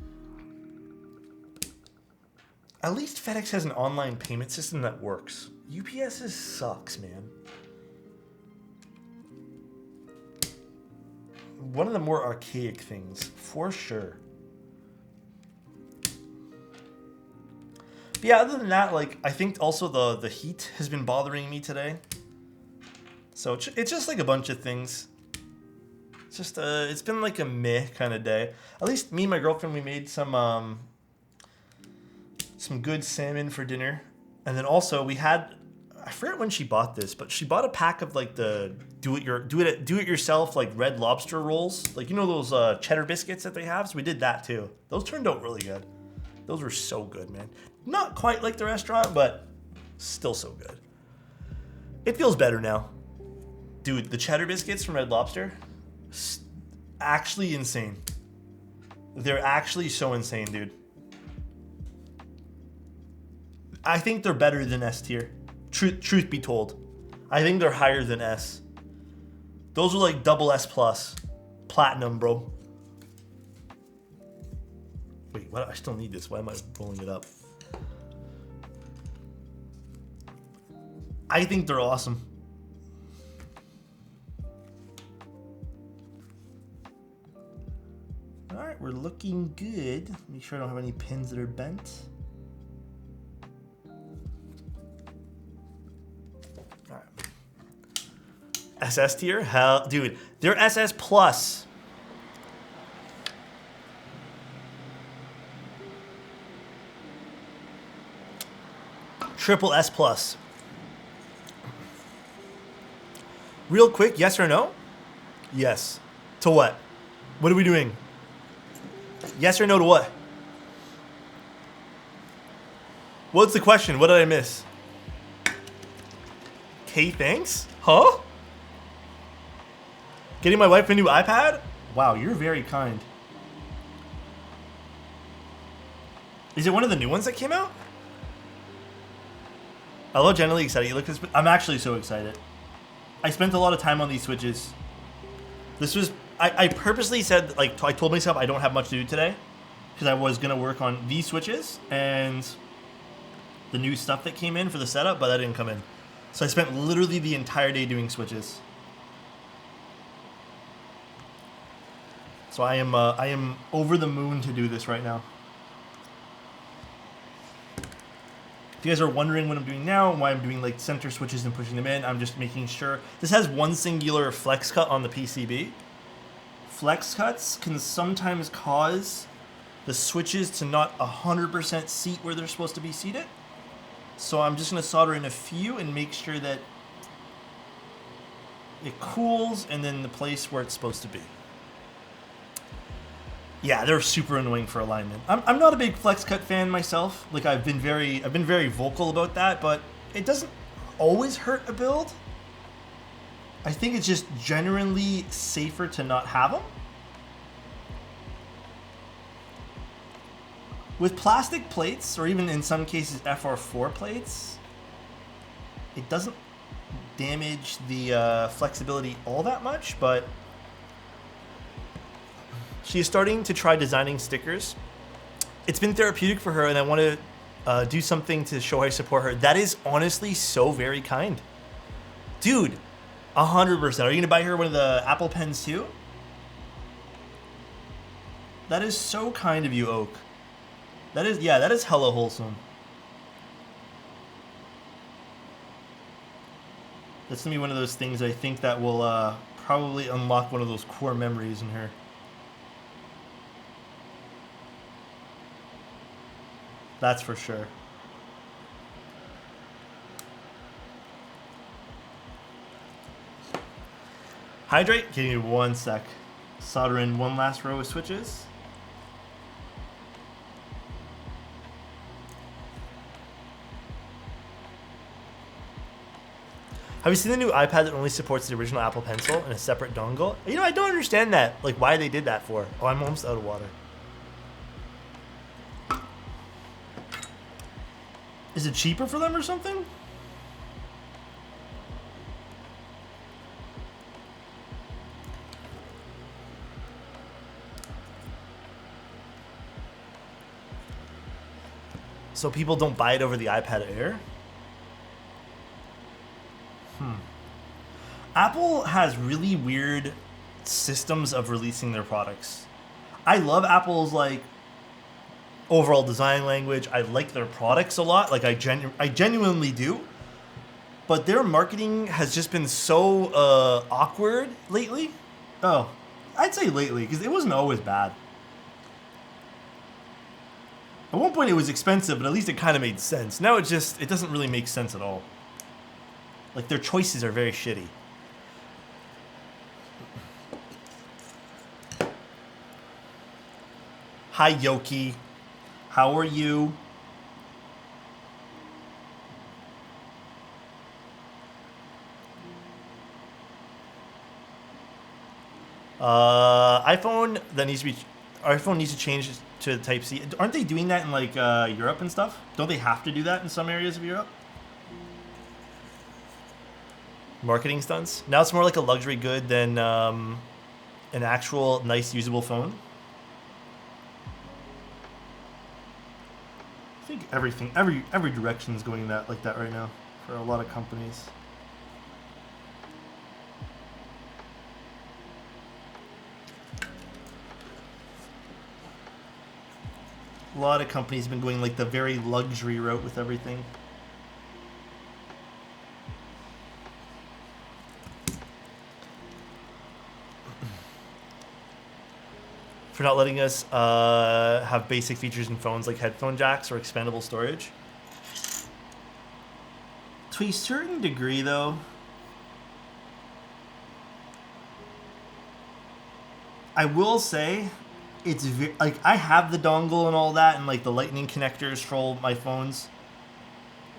At least FedEx has an online payment system that works. UPS sucks, man. One of the more archaic things, for sure. But yeah, other than that, like, I think also the heat has been bothering me today. So it's just like a bunch of things. It's just it's been like a meh kind of day. At least me and my girlfriend, we made some good salmon for dinner, and then also we had, I forget when she bought this, but she bought a pack of like the do it yourself like Red Lobster rolls, like, you know, those cheddar biscuits that they have. So we did that too. Those turned out really good. Those were so good, man. Not quite like the restaurant, but still so good. It feels better now. Dude, the cheddar biscuits from Red Lobster, actually insane. They're actually so insane, dude. I think they're better than S tier. Truth be told. I think they're higher than S. Those are like double S plus. Platinum, bro. Wait, what? I still need this. Why am I rolling it up? I think they're awesome. All right, we're looking good. Make sure I don't have any pins that are bent. All right. SS tier? Hell, dude, they're SS plus. Triple S plus. Real quick, yes or no? Yes. To what? What are we doing? Yes or no to what? What's the question? What did I miss? Okay, thanks? Huh? Getting my wife a new iPad? Wow, you're very kind. Is it one of the new ones that came out? Hello, generally excited. You look this. I'm actually so excited. I spent a lot of time on these switches. This was. I purposely said, like, I told myself I don't have much to do today because I was gonna work on these switches and the new stuff that came in for the setup, but that didn't come in. So I spent literally the entire day doing switches. So I am over the moon to do this right now. If you guys are wondering what I'm doing now and why I'm doing like center switches and pushing them in, I'm just making sure. This has one singular flex cut on the PCB. Flex cuts can sometimes cause the switches to not 100% seat where they're supposed to be seated. So I'm just gonna solder in a few and make sure that it cools and then the place where it's supposed to be. Yeah, they're super annoying for alignment. I'm not a big flex cut fan myself. Like I've been very vocal about that, but it doesn't always hurt a build. I think it's just generally safer to not have them. With plastic plates, or even in some cases FR4 plates, it doesn't damage the flexibility all that much, but she is starting to try designing stickers. It's been therapeutic for her, and I want to do something to show I support her. That is honestly so very kind. Dude, 100%. Are you going to buy her one of the Apple Pens too? That is so kind of you, Oak. That is hella wholesome. That's going to be one of those things I think that will probably unlock one of those core memories in her. That's for sure. Hydrate? Give me 1 sec. Solder in one last row of switches. Have you seen the new iPad that only supports the original Apple Pencil and a separate dongle? You know, I don't understand that. Like, why they did that for. Oh, I'm almost out of water. Is it cheaper for them or something? So people don't buy it over the iPad Air? Apple has really weird systems of releasing their products. I love Apple's like overall design language. I like their products a lot. Like I genuinely do. But their marketing has just been so awkward lately. Oh, I'd say lately because it wasn't always bad. At one point it was expensive, but at least it kind of made sense. Now it doesn't really make sense at all. Like their choices are very shitty. Hi Yoki, how are you? iPhone that needs to be. Our iPhone needs to change to Type C. Aren't they doing that in like Europe and stuff? Don't they have to do that in some areas of Europe? Marketing stunts. Now it's more like a luxury good than an actual nice usable phone. I think everything, every direction is going that like that right now for a lot of companies. A lot of companies have been going like the very luxury route with everything. For not letting us have basic features in phones like headphone jacks or expandable storage. To a certain degree, though, I will say it's like I have the dongle and all that and like the lightning connectors for all my phones.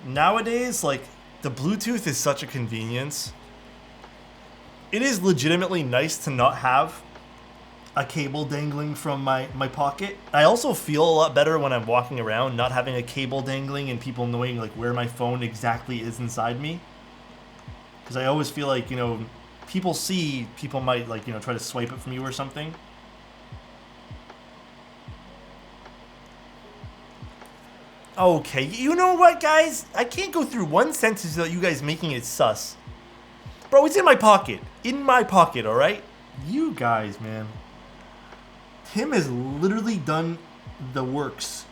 Nowadays, like the Bluetooth is such a convenience. It is legitimately nice to not have a cable dangling from my pocket. I also feel a lot better when I'm walking around not having a cable dangling and people knowing like where my phone exactly is inside me. Because I always feel like, you know, people might like, you know, try to swipe it from you or something. Okay, you know what, guys? I can't go through one sentence without you guys making it sus. Bro, it's in my pocket. In my pocket, alright? You guys, man. Tim has literally done the works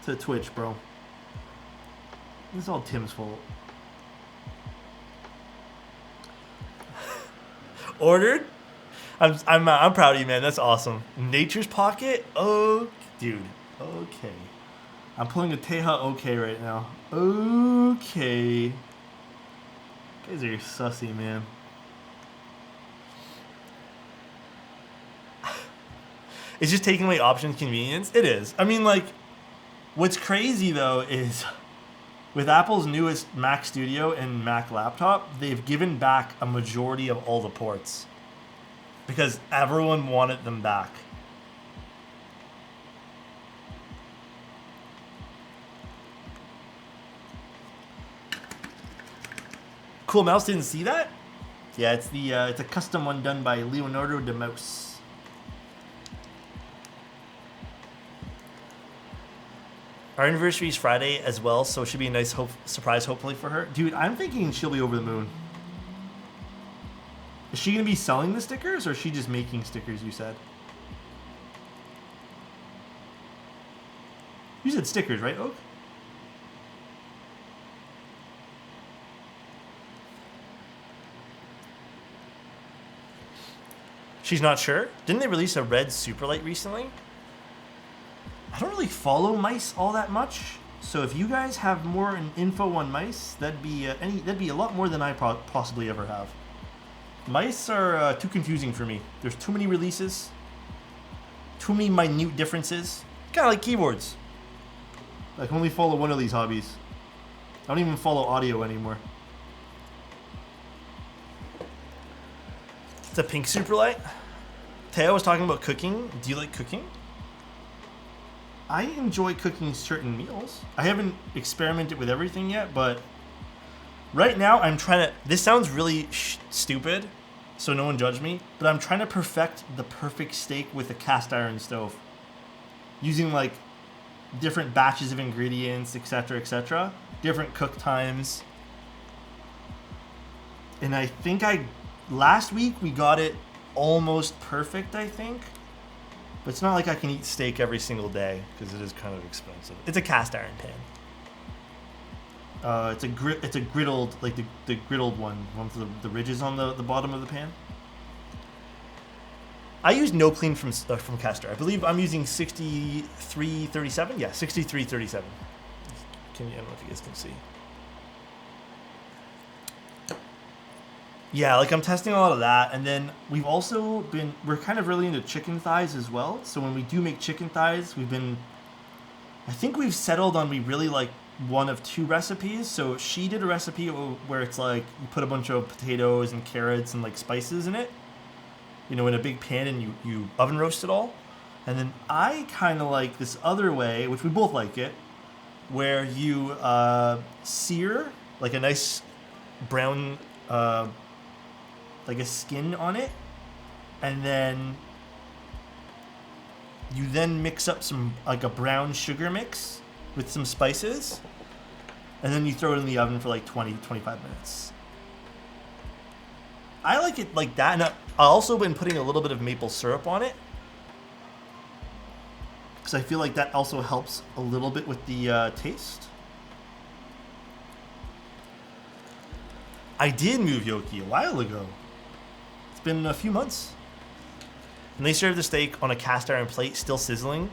to Twitch, bro. This is all Tim's fault. Ordered? I'm proud of you, man. That's awesome. Nature's Pocket? Oh, dude. Okay. I'm pulling a Teja okay right now. Okay. You guys are sussy, man. It's just taking away options convenience. It is. I mean, like, what's crazy, though, is with Apple's newest Mac Studio and Mac laptop, they've given back a majority of all the ports because everyone wanted them back. Cool Mouse didn't see that? Yeah, it's a custom one done by Leonardo de Mouse. Our anniversary is Friday as well, so it should be a nice surprise, hopefully, for her. Dude, I'm thinking she'll be over the moon. Is she going to be selling the stickers, or is she just making stickers, you said? You said stickers, right, Oak? She's not sure? Didn't they release a red Superlight recently? I don't really follow mice all that much, so if you guys have more info on mice, that'd be a lot more than I possibly ever have. Mice are too confusing for me. There's too many releases, too many minute differences. Kind of like keyboards. I can only follow one of these hobbies. I don't even follow audio anymore. It's a pink Superlight. Teo was talking about cooking. Do you like cooking? I enjoy cooking certain meals. I haven't experimented with everything yet, but right now I'm trying to... This sounds really stupid, so no one judge me, but I'm trying to perfect the perfect steak with a cast iron stove. Using like different batches of ingredients, etc., etc. Different cook times. And I think last week we got it almost perfect, I think. But it's not like I can eat steak every single day because it is kind of expensive. It's a cast iron pan. It's a griddled, like the griddled one with the ridges on the bottom of the pan. I use no clean from Caster. I believe I'm using 6337. Yeah, 6337. I don't know if you guys can see. Yeah, like I'm testing a lot of that, and then we're kind of really into chicken thighs as well. So when we do make chicken thighs, I think we've settled on we really like one of two recipes. So she did a recipe where it's like you put a bunch of potatoes and carrots and like spices in it. you know, in a big pan and you oven roast it all. And then I kind of like this other way, which we both like it, where you sear like a nice brown, like a skin on it, and then you then mix up some like a brown sugar mix with some spices, and then you throw it in the oven for like 20-25 minutes. I like it like that, and I've also been putting a little bit of maple syrup on it because I feel like that also helps a little bit with the taste. I did move Yoki a while ago. It's been a few months. And they serve the steak on a cast iron plate, still sizzling.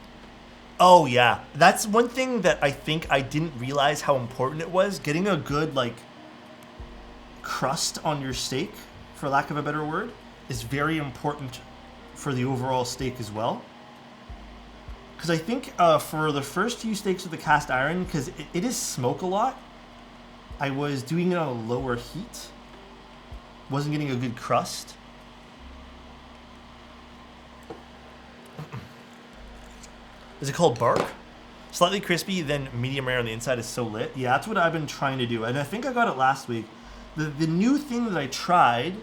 Oh yeah, that's one thing that I think I didn't realize how important it was. Getting a good like crust on your steak, for lack of a better word, is very important for the overall steak as well. Because I think for the first few steaks with the cast iron, because it is smoke a lot, I was doing it on a lower heat. Wasn't getting a good crust. Is it called bark? Slightly crispy, then medium rare on the inside is so lit. Yeah, that's what I've been trying to do. And I think I got it last week. The new thing that I tried,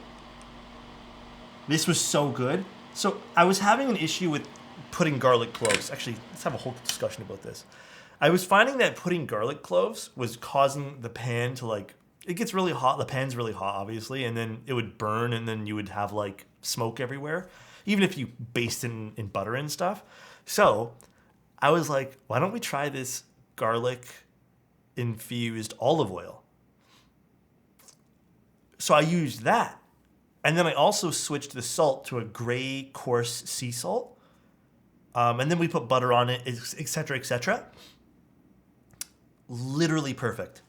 this was so good. So I was having an issue with putting garlic cloves. Actually, let's have a whole discussion about this. I was finding that putting garlic cloves was causing the pan to like, it gets really hot. The pan's really hot, obviously, and then it would burn, and then you would have like smoke everywhere, even if you based in butter and stuff. So I was like, why don't we try this garlic infused olive oil? So I used that. And then I also switched the salt to a gray, coarse sea salt. And then we put butter on it, etc., etc. Literally perfect.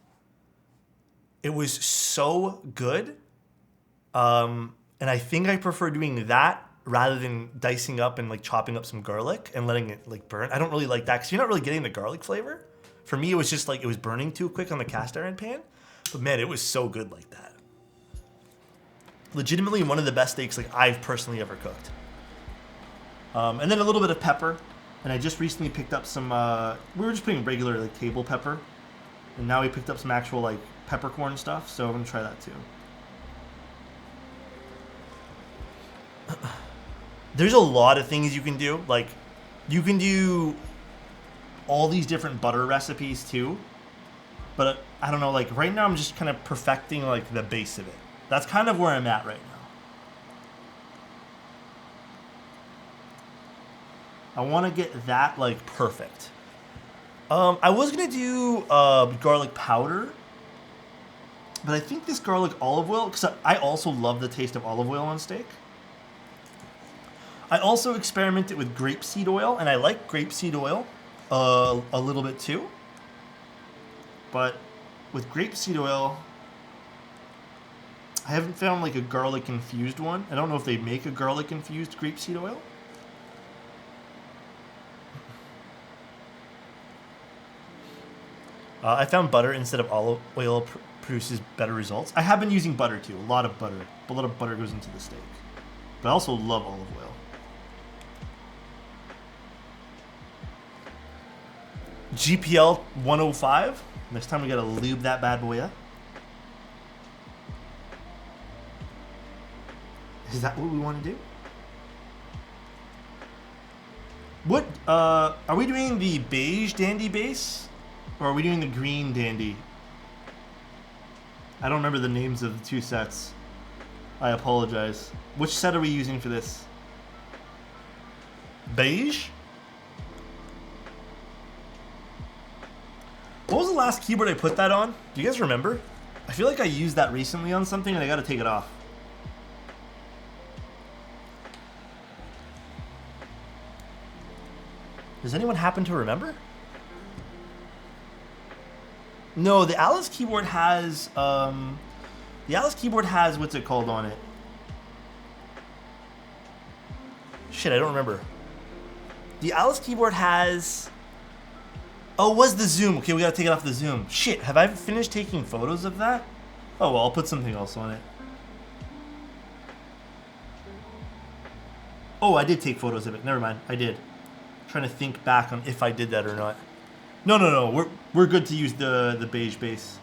It was so good. And I think I prefer doing that rather than dicing up and like chopping up some garlic and letting it like burn. I don't really like that because you're not really getting the garlic flavor. For me, it was just like it was burning too quick on the cast iron pan. But man, it was so good like that. Legitimately one of the best steaks like I've personally ever cooked. And then a little bit of pepper. And I just recently picked up some, we were just putting regular like table pepper. And now we picked up some actual like peppercorn stuff. So I'm going to try that too. There's a lot of things you can do. Like, you can do all these different butter recipes too. But I don't know, like right now I'm just kind of perfecting like the base of it. That's kind of where I'm at right now. I want to get that like perfect. I was going to do garlic powder. But I think this garlic olive oil, because I also love the taste of olive oil on steak. I also experimented with grapeseed oil, and I like grapeseed oil a little bit too. But with grapeseed oil, I haven't found like a garlic infused one. I don't know if they make a garlic infused grapeseed oil. I found butter instead of olive oil produces better results. I have been using butter too, a lot of butter. A lot of butter goes into the steak. But I also love olive oil. GPL 105. Next time we gotta lube that bad boy up. Is that what we want to do? What, are we doing the beige dandy base? Or are we doing the green dandy? I don't remember the names of the two sets. I apologize. Which set are we using for this? Beige? What was the last keyboard I put that on? Do you guys remember? I feel like I used that recently on something and I gotta take it off. Does anyone happen to remember? No, the Alice keyboard has, what's it called on it? Shit, I don't remember. The Alice keyboard has, oh, it was the zoom. Okay, we gotta take it off the zoom. Shit, have I finished taking photos of that? Oh, well, I'll put something else on it. Oh, I did take photos of it. Never mind. I did. Trying to think back on if I did that or not. No. We're good to use the beige base.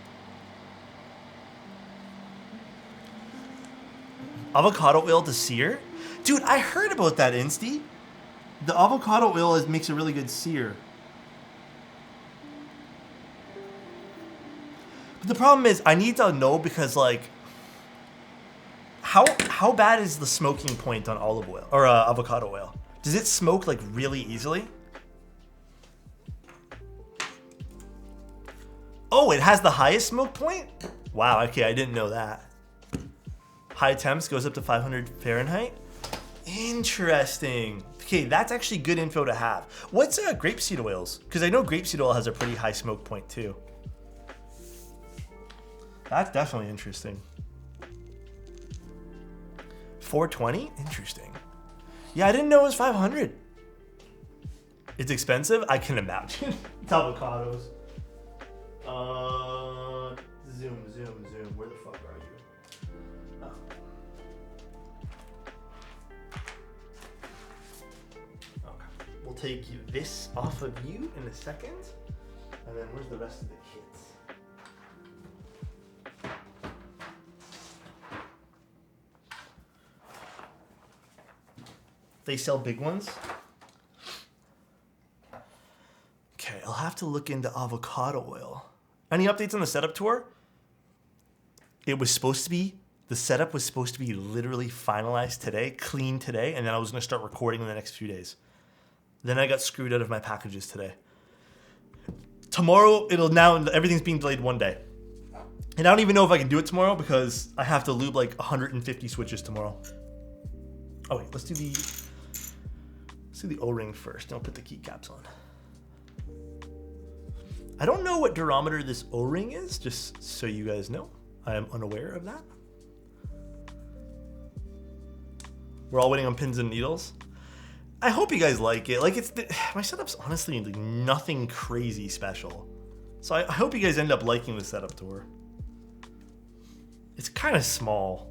Avocado oil to sear? Dude, I heard about that, Insty. The avocado oil makes a really good sear. But the problem is, I need to know because, like, how bad is the smoking point on olive oil or avocado oil? Does it smoke like really easily? Oh, it has the highest smoke point? Wow, okay, I didn't know that. High temps goes up to 500 Fahrenheit. Interesting. Okay, that's actually good info to have. What's grapeseed oils? Because I know grapeseed oil has a pretty high smoke point too. That's definitely interesting. 420? Interesting. Yeah, I didn't know it was 500. It's expensive? I can imagine. It's avocados. Zoom. Where the fuck are you? Oh. Okay. We'll take this off of you in a second. And then where's the rest of the kits? They sell big ones? Okay, I'll have to look into avocado oil. Any updates on the setup tour? It was supposed to be, the setup was supposed to be literally finalized today, clean today, and then I was gonna start recording in the next few days. Then I got screwed out of my packages today. Tomorrow, everything's being delayed one day. And I don't even know if I can do it tomorrow because I have to lube like 150 switches tomorrow. Oh wait, let's do the O-ring first, and I'll put the keycaps on. I don't know what durometer this O-ring is, just so you guys know. I am unaware of that. We're all waiting on pins and needles. I hope you guys like it. Like my setup's honestly like nothing crazy special. So I hope you guys end up liking the setup tour. It's kind of small.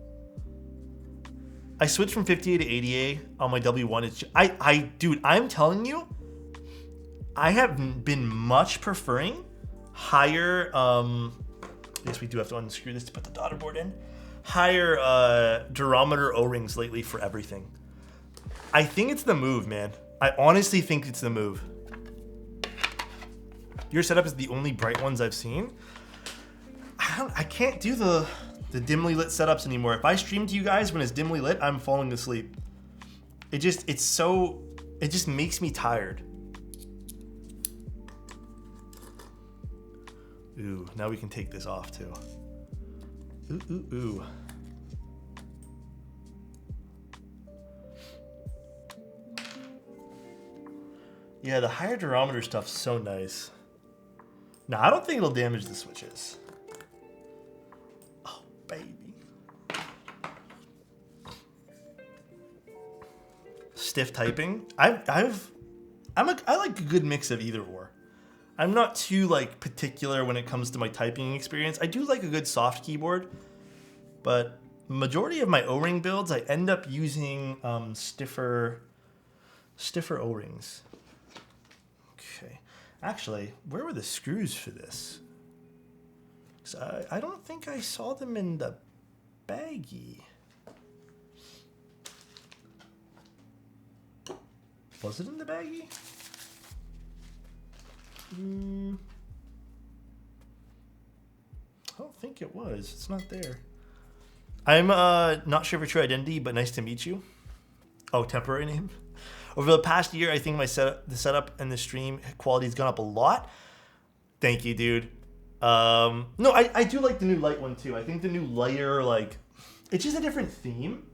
I switched from 50A to 80A on my W1. Dude, I'm telling you, I have been much preferring higher, I guess we do have to unscrew this to put the daughter board in, higher durometer O-rings lately for everything. I think it's the move, man. I honestly think it's the move. Your setup is the only bright ones I've seen. I can't do the dimly lit setups anymore. If I stream to you guys when it's dimly lit, I'm falling asleep. It just makes me tired. Ooh, now we can take this off too. Ooh. Yeah, the higher durometer stuff's so nice. No, I don't think it'll damage the switches. Oh, baby. Stiff typing. I like a good mix of either or. I'm not too like particular when it comes to my typing experience. I do like a good soft keyboard, but majority of my O-ring builds, I end up using stiffer O-rings. Okay, actually, where were the screws for this? 'Cause I don't think I saw them in the baggie. Was it in the baggie? I don't think it was. It's not there. I'm not sure of your true identity, but nice to meet you. Oh, temporary name. Over the past year, I think the setup and the stream quality's gone up a lot. Thank you, dude. No, I do like the new light one too. I think the new lighter, like, it's just a different theme.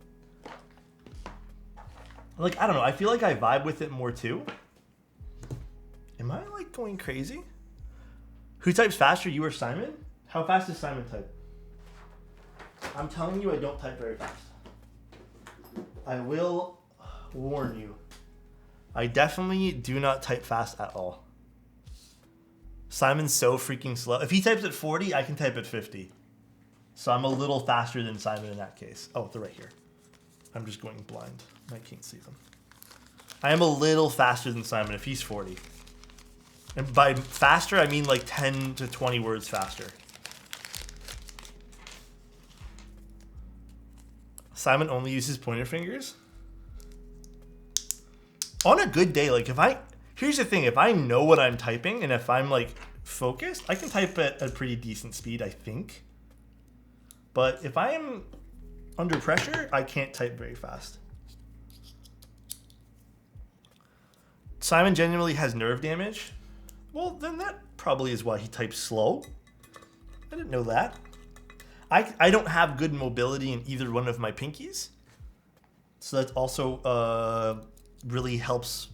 Like, I don't know. I feel like I vibe with it more too. Am I like going crazy? Who types faster, you or Simon? How fast does Simon type? I'm telling you, I don't type very fast. I will warn you. I definitely do not type fast at all. Simon's so freaking slow. If he types at 40, I can type at 50. So I'm a little faster than Simon in that case. Oh, they're right here. I'm just going blind. I can't see them. I am a little faster than Simon if he's 40. And by faster, I mean like 10 to 20 words faster. Simon only uses pointer fingers? On a good day, like here's the thing, if I know what I'm typing and if I'm like focused, I can type at a pretty decent speed, I think. But if I am under pressure, I can't type very fast. Simon genuinely has nerve damage. Well, then that probably is why he types slow. I didn't know that. I don't have good mobility in either one of my pinkies. So that also really helps,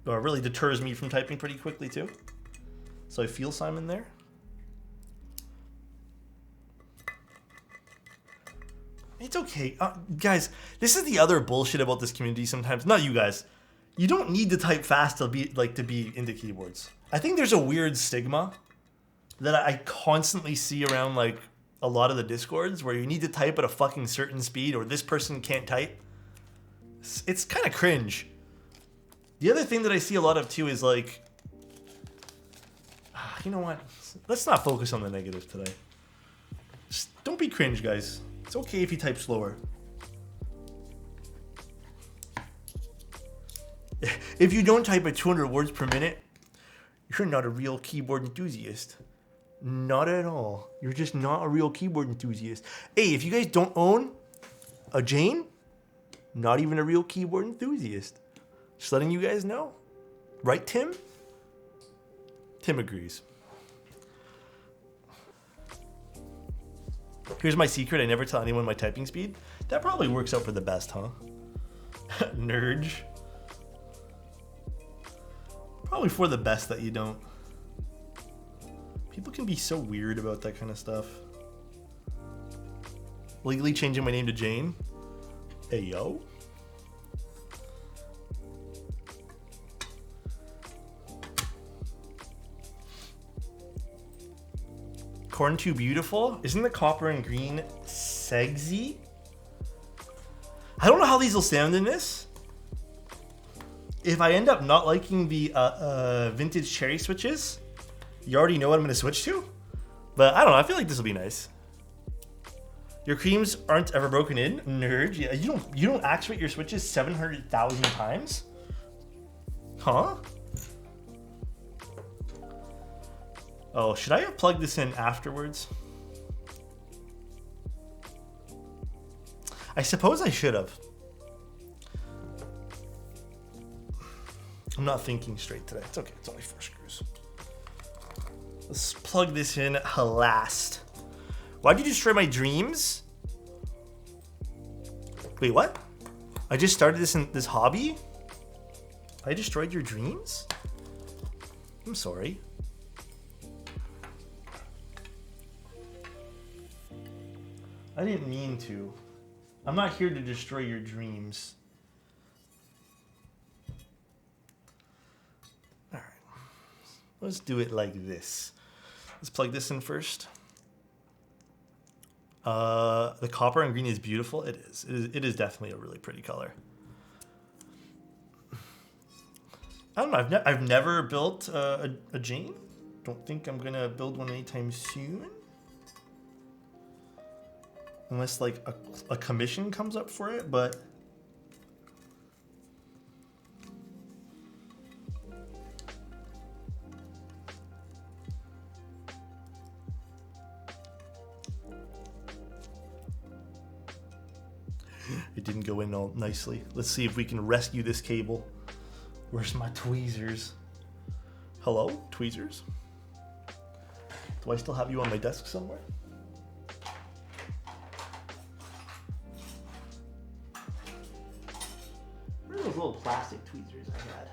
or really deters me from typing pretty quickly too. So I feel Simon there. It's okay. Guys, this is the other bullshit about this community sometimes. Not you guys. You don't need to type fast to be into keyboards. I think there's a weird stigma that I constantly see around like a lot of the Discords where you need to type at a fucking certain speed or this person can't type. It's kind of cringe. The other thing that I see a lot of too is like, you know what? Let's not focus on the negative today. Just don't be cringe, guys. It's okay if you type slower. If you don't type at 200 words per minute, you're not a real keyboard enthusiast. Not at all. You're just not a real keyboard enthusiast. Hey, if you guys don't own a Jane, not even a real keyboard enthusiast. Just letting you guys know. Right, Tim? Tim agrees. Here's my secret. I never tell anyone my typing speed. That probably works out for the best, huh? Nerd. Probably for the best that you don't. People can be so weird about that kind of stuff. Legally changing my name to Jane? Hey, yo. Corn too beautiful? Isn't the copper and green sexy? I don't know how these will sound in this. If I end up not liking the vintage cherry switches, you already know what I'm going to switch to. But I don't know. I feel like this will be nice. Your creams aren't ever broken in, nerd. Yeah, you don't actuate your switches 700,000 times, huh? Oh, should I have plugged this in afterwards? I suppose I should have. I'm not thinking straight today. It's okay. It's only 4 screws. Let's plug this in last. Why'd you destroy my dreams? Wait, what? I just started this hobby? I destroyed your dreams? I'm sorry. I didn't mean to. I'm not here to destroy your dreams. All right. Let's do it like this. Let's plug this in first. The copper and green is beautiful. It is. It is definitely a really pretty color. I don't know. I've never built a Jane. Don't think I'm gonna build one anytime soon. Unless like a commission comes up for it, but it didn't go in all nicely. Let's see if we can rescue this cable. Where's my tweezers? Hello, tweezers? Do I still have you on my desk somewhere? Where are those little plastic tweezers I had?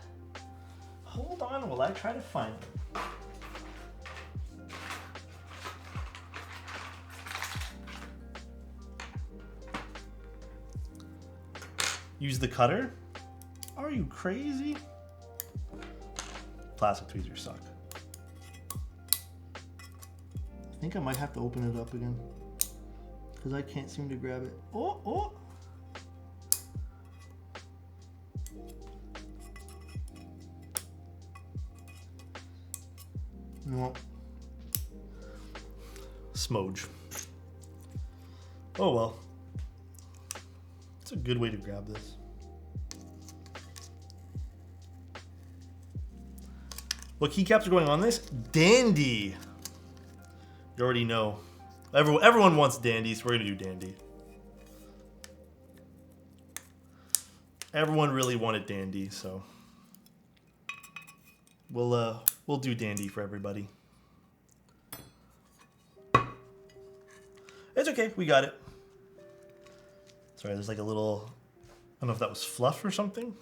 Hold on while I try to find them. Use the cutter? Are you crazy? Plastic tweezers suck. I think I might have to open it up again because I can't seem to grab it. Oh, oh. No. Smooge. Oh well. It's a good way to grab this. What keycaps are going on this? Dandy. You already know. Everyone wants Dandy, so we're gonna do Dandy. Everyone really wanted Dandy, so we'll do Dandy for everybody. It's okay, we got it. Sorry, there's like a little, I don't know if that was fluff or something.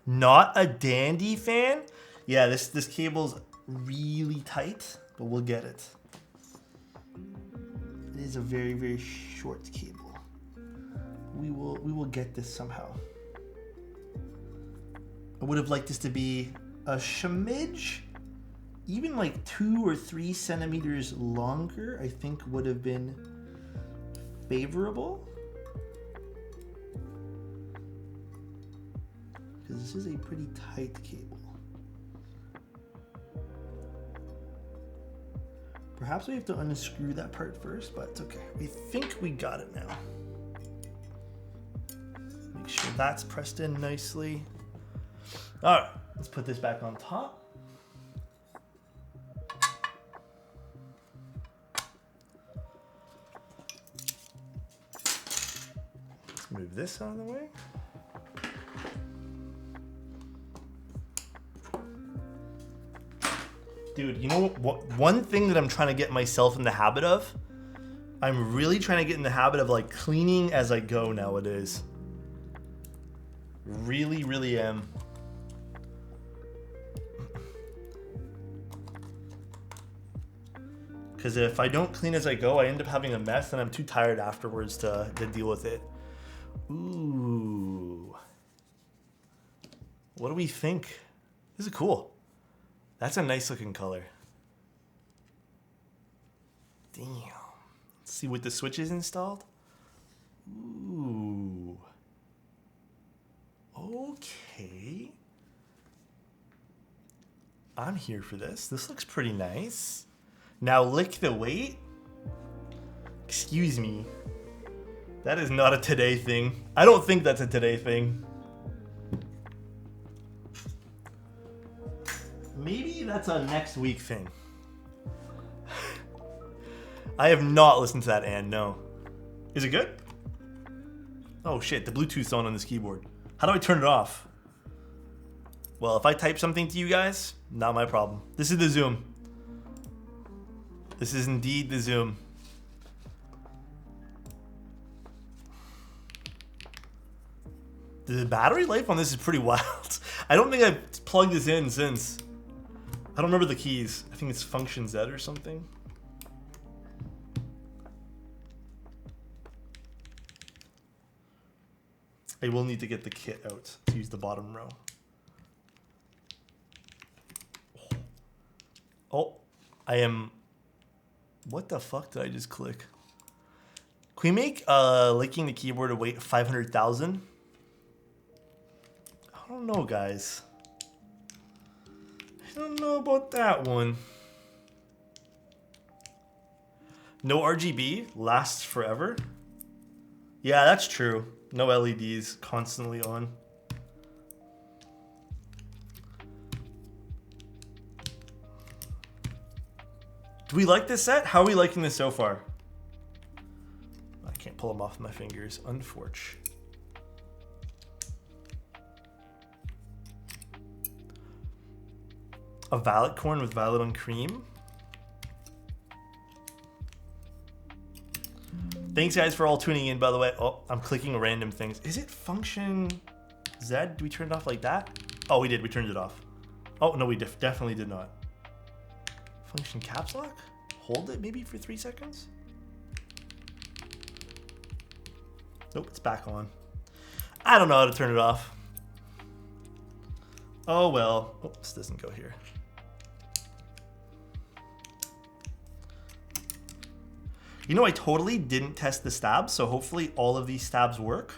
Not a Dandy fan? Yeah, this cable's really tight, but we'll get it. It is a very, very short cable. We will get this somehow. I would have liked this to be a shimage, even like 2 or 3 centimeters longer, I think would have been favorable. Because this is a pretty tight cable. Perhaps we have to unscrew that part first, but it's okay. We think we got it now. Make sure that's pressed in nicely. All right, let's put this back on top. Let's move this out of the way. Dude, you know what? One thing that I'm trying to get myself in the habit of, I'm really trying to get in the habit of like cleaning as I go nowadays. Really, really am. Because if I don't clean as I go, I end up having a mess and I'm too tired afterwards to deal with it. Ooh. What do we think? This is cool. That's a nice looking color. Damn. Let's see what the switch is installed. Ooh. Okay. I'm here for this. This looks pretty nice. Now lick the weight. Excuse me. That is not a today thing. I don't think that's a today thing. Maybe that's a next week thing. I have not listened to that, and no. Is it good? Oh shit, the Bluetooth's on this keyboard. How do I turn it off? Well, if I type something to you guys, not my problem. This is the Zoom. This is indeed the Zoom. The battery life on this is pretty wild. I don't think I've plugged this in since. I don't remember the keys. I think it's Function Z or something. I will need to get the kit out to use the bottom row. Oh, I am... What the fuck did I just click? Can we make licking the keyboard a weight 500,000? I don't know, guys. I don't know about that one. No RGB lasts forever. Yeah, that's true. No LEDs constantly on. Do we like this set? How are we liking this so far? I can't pull them off my fingers, unfortunately. A violet corn with violet on cream. Thanks guys for all tuning in, by the way. Oh, I'm clicking random things. Is it Function Z? Do we turn it off like that? Oh, we did. We turned it off. Oh, no, we definitely did not. Function caps lock? Hold it maybe for 3 seconds? Nope, it's back on. I don't know how to turn it off. Oh well. Oh, this doesn't go here. You know, I totally didn't test the stabs, so hopefully all of these stabs work.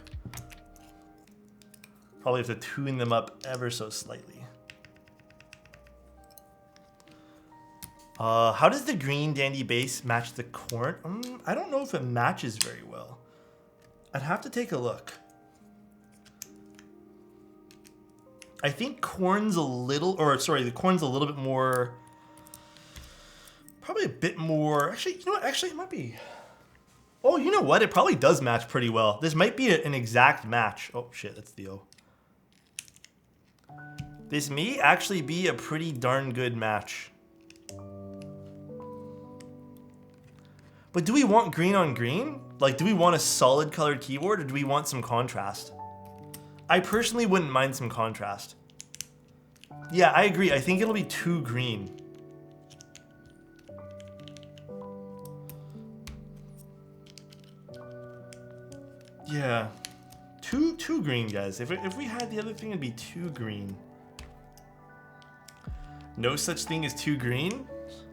Probably have to tune them up ever so slightly. How does the green dandy base match the corn? I don't know if it matches very well. I'd have to take a look. I think corn's a little, or sorry, the corn's a little bit more, probably a bit more, actually, you know what, actually it might be. Oh, you know what, it probably does match pretty well. This might be an exact match. Oh shit, that's Theo. This may actually be a pretty darn good match. But do we want green on green? Like, do we want a solid colored keyboard or do we want some contrast? I personally wouldn't mind some contrast. Yeah, I agree. I think it'll be too green. Yeah. Too green, guys. If we had the other thing, it'd be too green. No such thing as too green?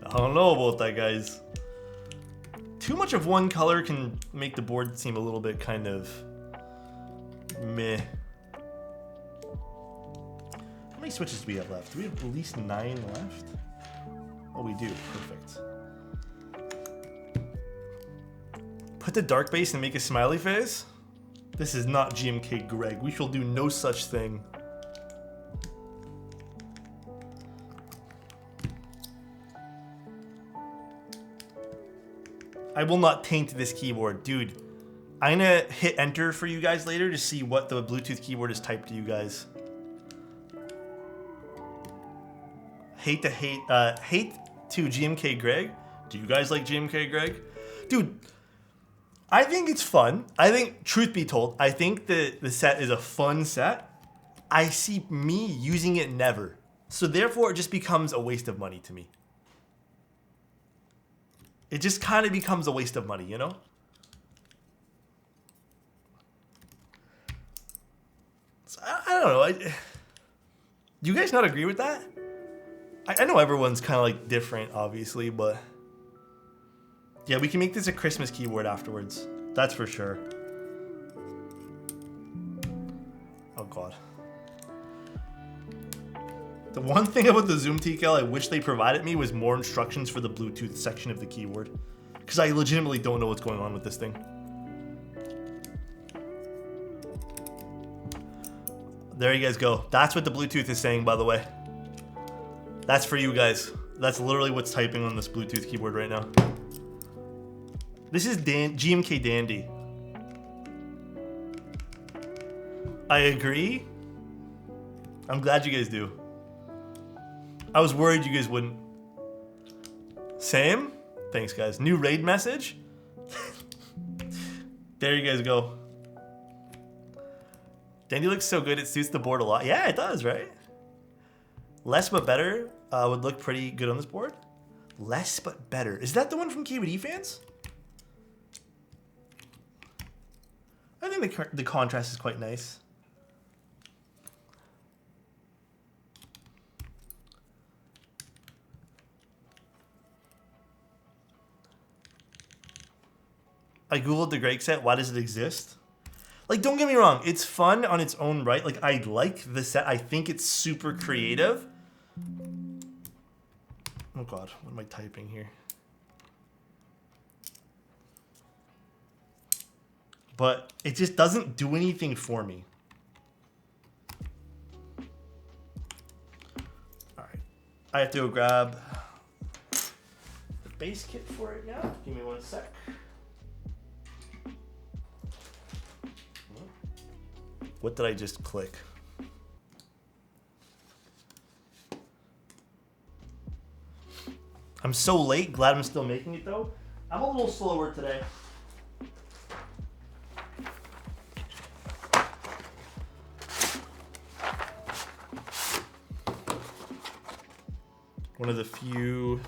I don't know about that, guys. Too much of one color can make the board seem a little bit kind of meh. How many switches do we have left? Do we have at least 9 left? Oh, we do. Perfect. Put the dark base and make a smiley face? This is not GMK Greg. We shall do no such thing. I will not taint this keyboard. Dude, I'm gonna hit enter for you guys later to see what the Bluetooth keyboard is typed to you guys. Hate to GMK Greg. Do you guys like GMK Greg? Dude, I think it's fun. I think, truth be told, I think the set is a fun set. I see me using it never. So therefore, it just becomes a waste of money to me. It just kind of becomes a waste of money, you know? So I don't know. Do you guys not agree with that? I know everyone's kind of like different, obviously, but yeah, we can make this a Christmas keyboard afterwards. That's for sure. Oh God. The one thing about the Zoom TKL I wish they provided me was more instructions for the Bluetooth section of the keyboard, because I legitimately don't know what's going on with this thing. There you guys go. That's what the Bluetooth is saying, by the way. That's for you guys. That's literally what's typing on this Bluetooth keyboard right now. This is GMK Dandy. I agree. I'm glad you guys do. I was worried you guys wouldn't. Same? Thanks, guys. New raid message? There you guys go. Dandy looks so good, it suits the board a lot. Yeah, it does, right? Less but better would look pretty good on this board. Less but better. Is that the one from KBD fans? I think the contrast is quite nice. I googled the Greg set. Why does it exist? Like, don't get me wrong. It's fun on its own right. Like, I like the set. I think it's super creative. Oh God, what am I typing here? But it just doesn't do anything for me. All right, I have to go grab the base kit for it now. Give me 1 sec. What did I just click? I'm so late. Glad I'm still making it though. I'm a little slower today. One of the few.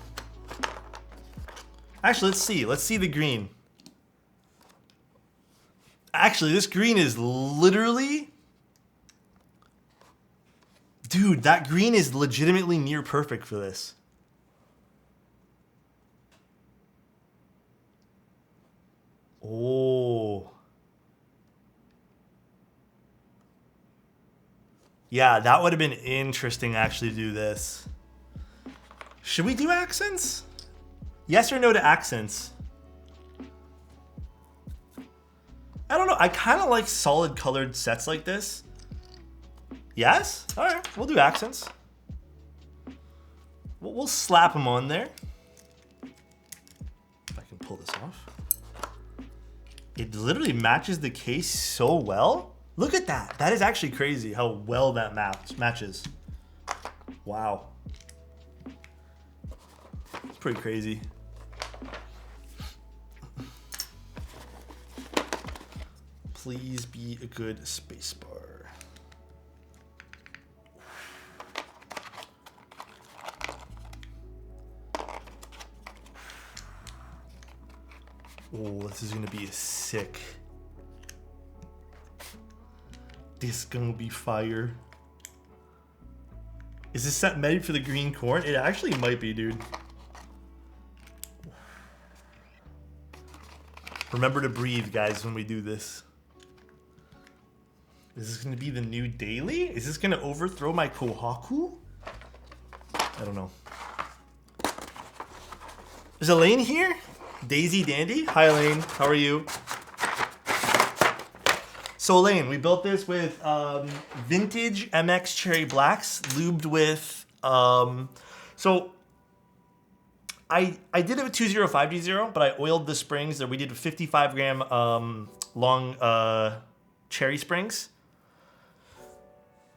Actually, let's see. Let's see the green. Actually, this green is literally... Dude, that green is legitimately near perfect for this. Oh. Yeah, that would have been interesting actually to do this. Should we do accents? Yes or no to accents? I don't know. I kind of like solid colored sets like this. Yes? All right, we'll do accents. We'll slap them on there. If I can pull this off. It literally matches the case so well. Look at that. That is actually crazy how well that matches. Wow. It's pretty crazy. Please be a good spacebar. Oh, this is gonna be sick. This is gonna be fire. Is this set made for the green corn? It actually might be, dude. Remember to breathe, guys, when we do this. Is this gonna be the new daily? Is this gonna overthrow my Kohaku? I don't know. Is Elaine here? Daisy Dandy? Hi Elaine, how are you? So Elaine, we built this with vintage MX Cherry Blacks lubed with, so I did it with 205D0, but I oiled the springs that we did with 55 gram long cherry springs.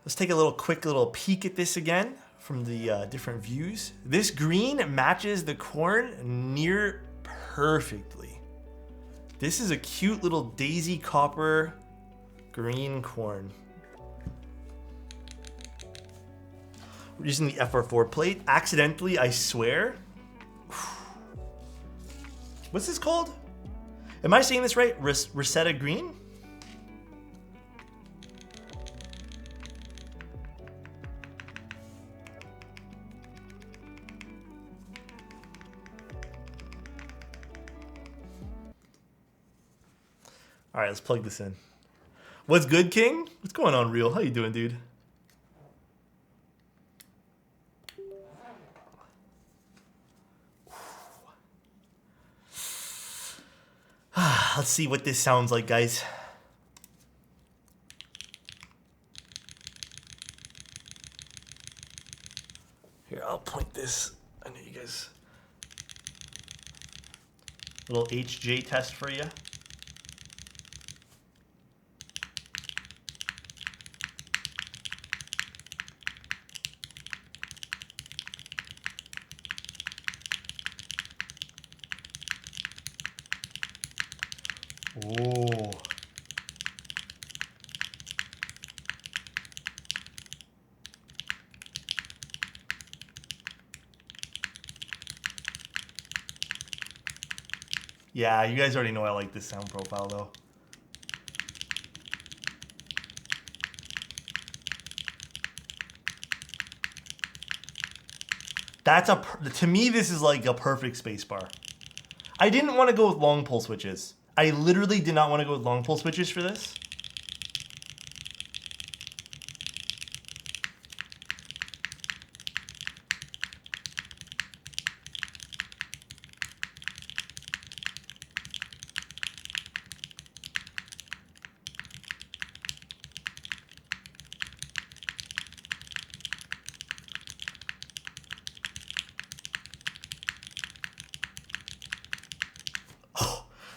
Let's take a quick little peek at this again from the different views. This green matches the corn near perfectly. This is a cute little daisy copper green corn. We're using the FR4 plate. Accidentally, I swear. What's this called? Am I saying this right? Rosetta green? All right, let's plug this in. What's good, King? What's going on, Real? How you doing, dude? Let's see what this sounds like, guys. Here, I'll point this. I know you guys. Little HJ test for you. Oh. Yeah, you guys already know I like this sound profile though. To me, this is like a perfect spacebar. I didn't want to go with long pull switches. I literally did not want to go with long pull switches for this.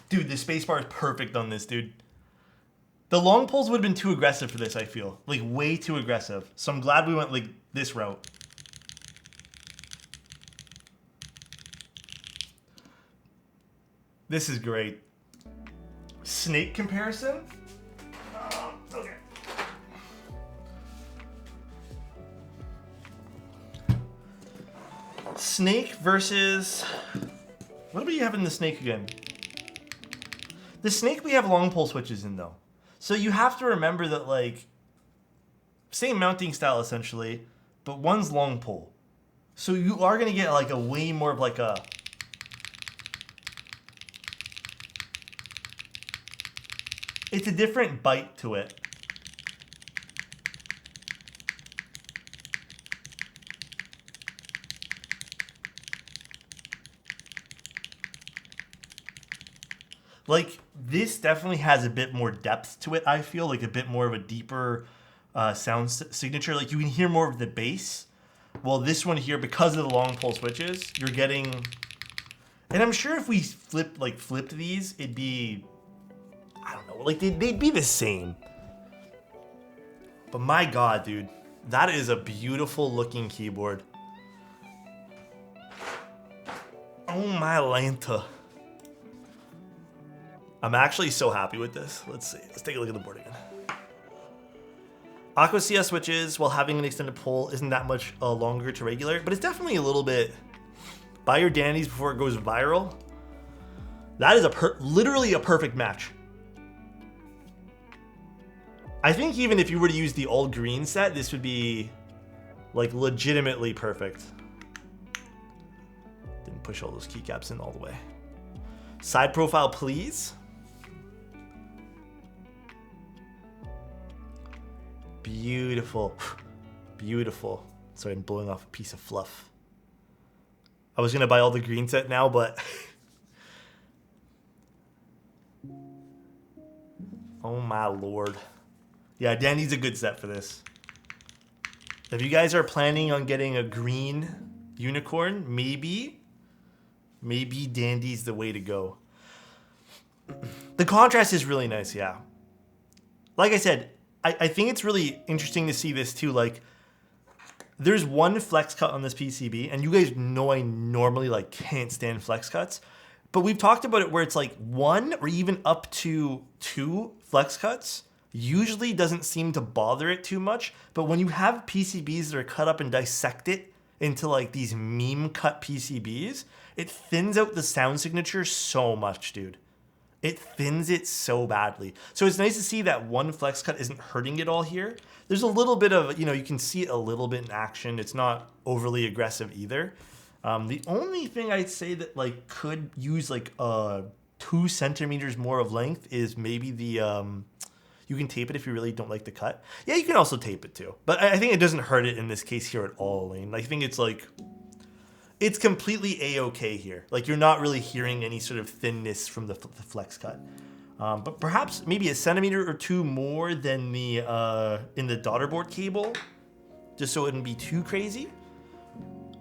Dude, the spacebar is perfect on this, dude. The long pulls would have been too aggressive for this, I feel. Like, way too aggressive. So I'm glad we went, like, this route. This is great. Snake comparison? Okay. Snake versus... What do we have in the Snake again? The Snake we have long pull switches in though. So you have to remember that, like, same mounting style essentially, but one's long pull. So you are gonna get like a way more of like a It's a different bite to it. Like, this definitely has a bit more depth to it, I feel. Like, a bit more of a deeper sound signature. Like, you can hear more of the bass. Well, this one here, because of the long pull switches, you're getting... And I'm sure if we flipped these, it'd be... I don't know. Like, they'd be the same. But my God, dude. That is a beautiful looking keyboard. Oh, my Lanta. I'm actually so happy with this. Let's see. Let's take a look at the board again. Aqua CS switches, while having an extended pull, isn't that much longer to regular, but it's definitely a little bit... Buy your dandies before it goes viral. That is literally a perfect match. I think even if you were to use the all green set, this would be like legitimately perfect. Didn't push all those keycaps in all the way. Side profile, please. Beautiful. Beautiful. Sorry, I'm blowing off a piece of fluff. I was gonna buy all the green set now, but oh my lord. Yeah, Dandy's a good set for this. If you guys are planning on getting a green Unikorn, maybe Dandy's the way to go. The contrast is really nice, yeah. Like I said, I think it's really interesting to see this too. Like, there's one flex cut on this PCB, and you guys know I normally like can't stand flex cuts, but we've talked about it where it's like 1 or even up to 2 flex cuts usually doesn't seem to bother it too much. But when you have PCBs that are cut up and dissected into like these meme cut PCBs, it thins out the sound signature so much, dude. It thins it so badly. So it's nice to see that one flex cut isn't hurting it all here. There's a little bit of, you can see it a little bit in action. It's not overly aggressive either. The only thing I'd say that like could use like 2 centimeters more of length is maybe the, you can tape it if you really don't like the cut. Yeah, you can also tape it too. But I think it doesn't hurt it in this case here at all, Lane. I think it's like, it's completely a-okay here. Like, you're not really hearing any sort of thinness from the flex cut. But perhaps maybe a centimeter or 2 more than the in the daughterboard cable, just so it wouldn't be too crazy.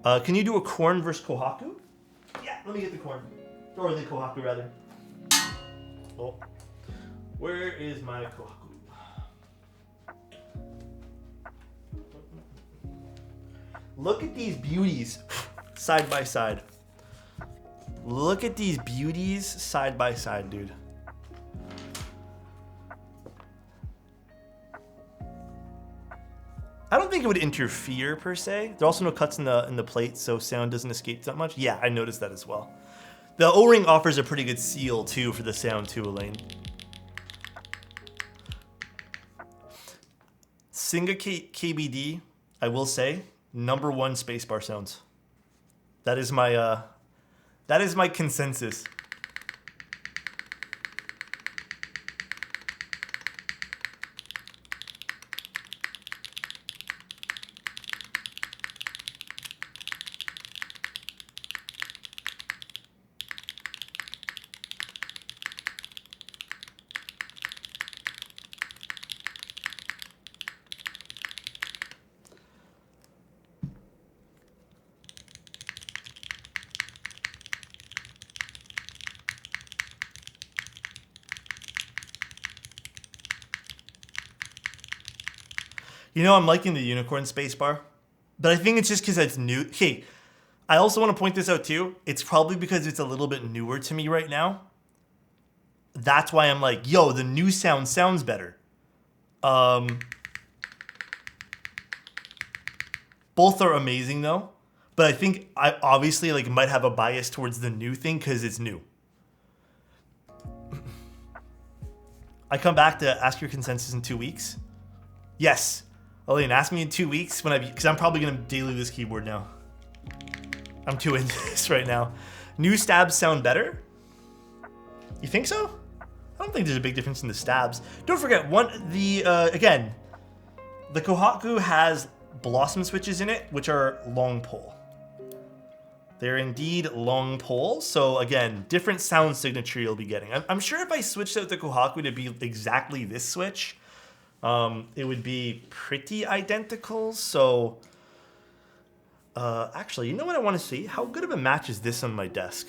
Can you do a Korn versus Kohaku? Yeah, let me get the Korn. Or the Kohaku, rather. Oh, where is my Kohaku? Look at these beauties side by side. Look at these beauties side by side, dude. I don't think it would interfere per se. There are also no cuts in the plate, so sound doesn't escape that much. Yeah, I noticed that as well. The O-ring offers a pretty good seal too for the sound too, Elaine. Singa KBD, I will say, #1 spacebar sounds. That is my consensus. I'm liking the Unikorn spacebar, but I think it's just because it's new. Hey, I also want to point this out too. It's probably because it's a little bit newer to me right now. That's why I'm like, yo, the new sound sounds better. Both are amazing though, but I think I obviously like might have a bias towards the new thing because it's new. I come back to ask your consensus in 2 weeks. Yes. Elaine, ask me in 2 weeks because I'm probably gonna daily this keyboard now. I'm too into this right now. New stabs sound better? You think so? I don't think there's a big difference in the stabs. Don't forget, again, the Kohaku has blossom switches in it, which are long pole. They're indeed long pole, so again, different sound signature you'll be getting. I'm sure if I switched out the Kohaku to be exactly this switch, it would be pretty identical, so... actually, you know what I want to see? How good of a match is this on my desk?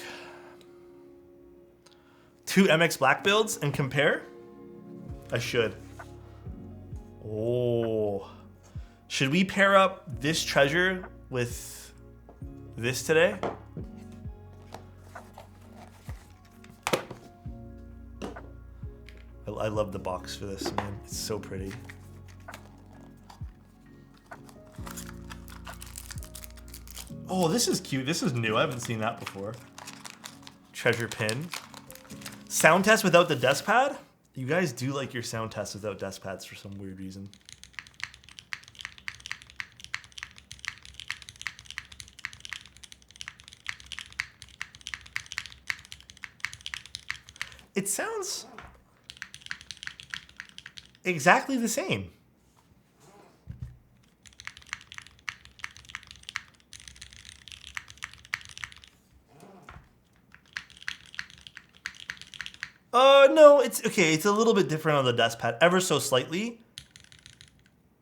2 MX Black builds and compare? I should. Oh. Should we pair up this treasure with this today? I love the box for this, man. It's so pretty. Oh, this is cute. This is new. I haven't seen that before. Treasure pin. Sound test without the desk pad? You guys do like your sound test without desk pads for some weird reason. It sounds exactly the same. No, it's okay. It's a little bit different on the desk pad, ever so slightly.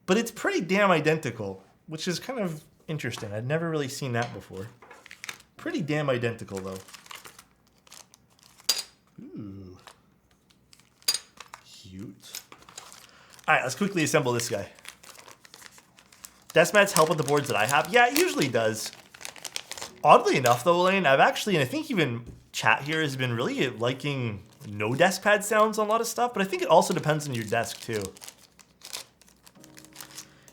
But it's pretty damn identical, which is kind of interesting. I'd never really seen that before. Pretty damn identical, though. Ooh. Cute. All right, let's quickly assemble this guy. Desk mats help with the boards that I have? Yeah, it usually does. Oddly enough, though, Elaine, I've actually, and I think even chat here has been really liking no desk pad sounds on a lot of stuff, but I think it also depends on your desk, too.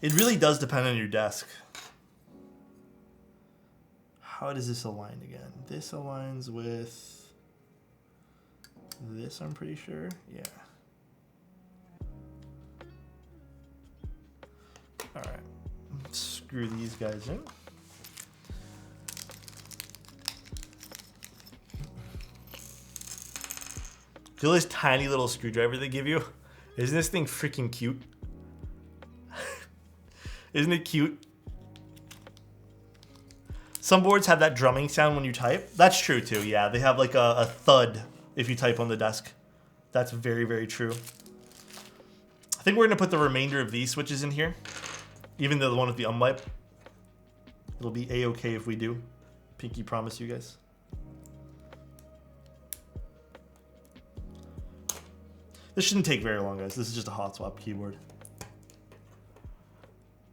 It really does depend on your desk. How does this align again? This aligns with this, I'm pretty sure. Yeah. All right. Screw these guys in. Feel this tiny little screwdriver they give you? Isn't this thing freaking cute? Isn't it cute? Some boards have that drumming sound when you type. That's true too, yeah. They have like a thud if you type on the desk. That's very, very true. I think we're gonna put the remainder of these switches in here. Even though the one with the unwipe. It'll be a-okay if we do. Pinky promise you guys. This shouldn't take very long, guys. This is just a hot swap keyboard.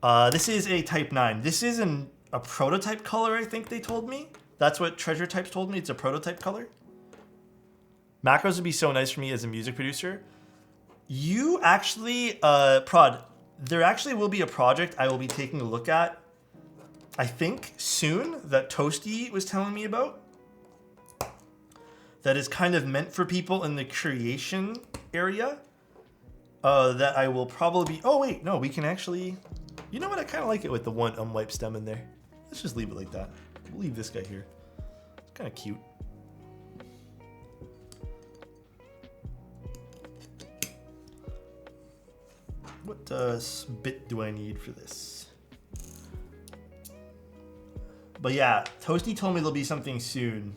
This is a Type 9. This is a prototype color, I think they told me. That's what Treasure Types told me. It's a prototype color. Macros would be so nice for me as a music producer. You actually, Prod, there actually will be a project I will be taking a look at, I think, soon, that Toasty was telling me about. That is kind of meant for people in the creation area. That I will probably be... Oh, wait. No, we can actually... You know what? I kind of like it with the one unwipe stem in there. Let's just leave it like that. We'll leave this guy here. It's kind of cute. What bit do I need for this? But yeah, Toasty told me there'll be something soon.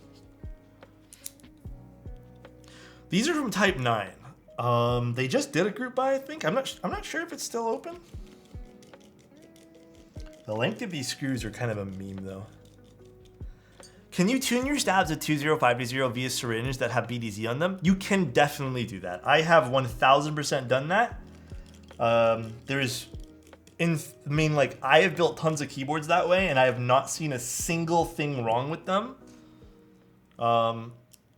These are from Type 9. They just did a group buy, I think. I'm not sure if it's still open. The length of these screws are kind of a meme, though. Can you tune your stabs at 20520 via syringe that have BDZ on them? You can definitely do that. I have 1000% done that. I have built tons of keyboards that way, and I have not seen a single thing wrong with them.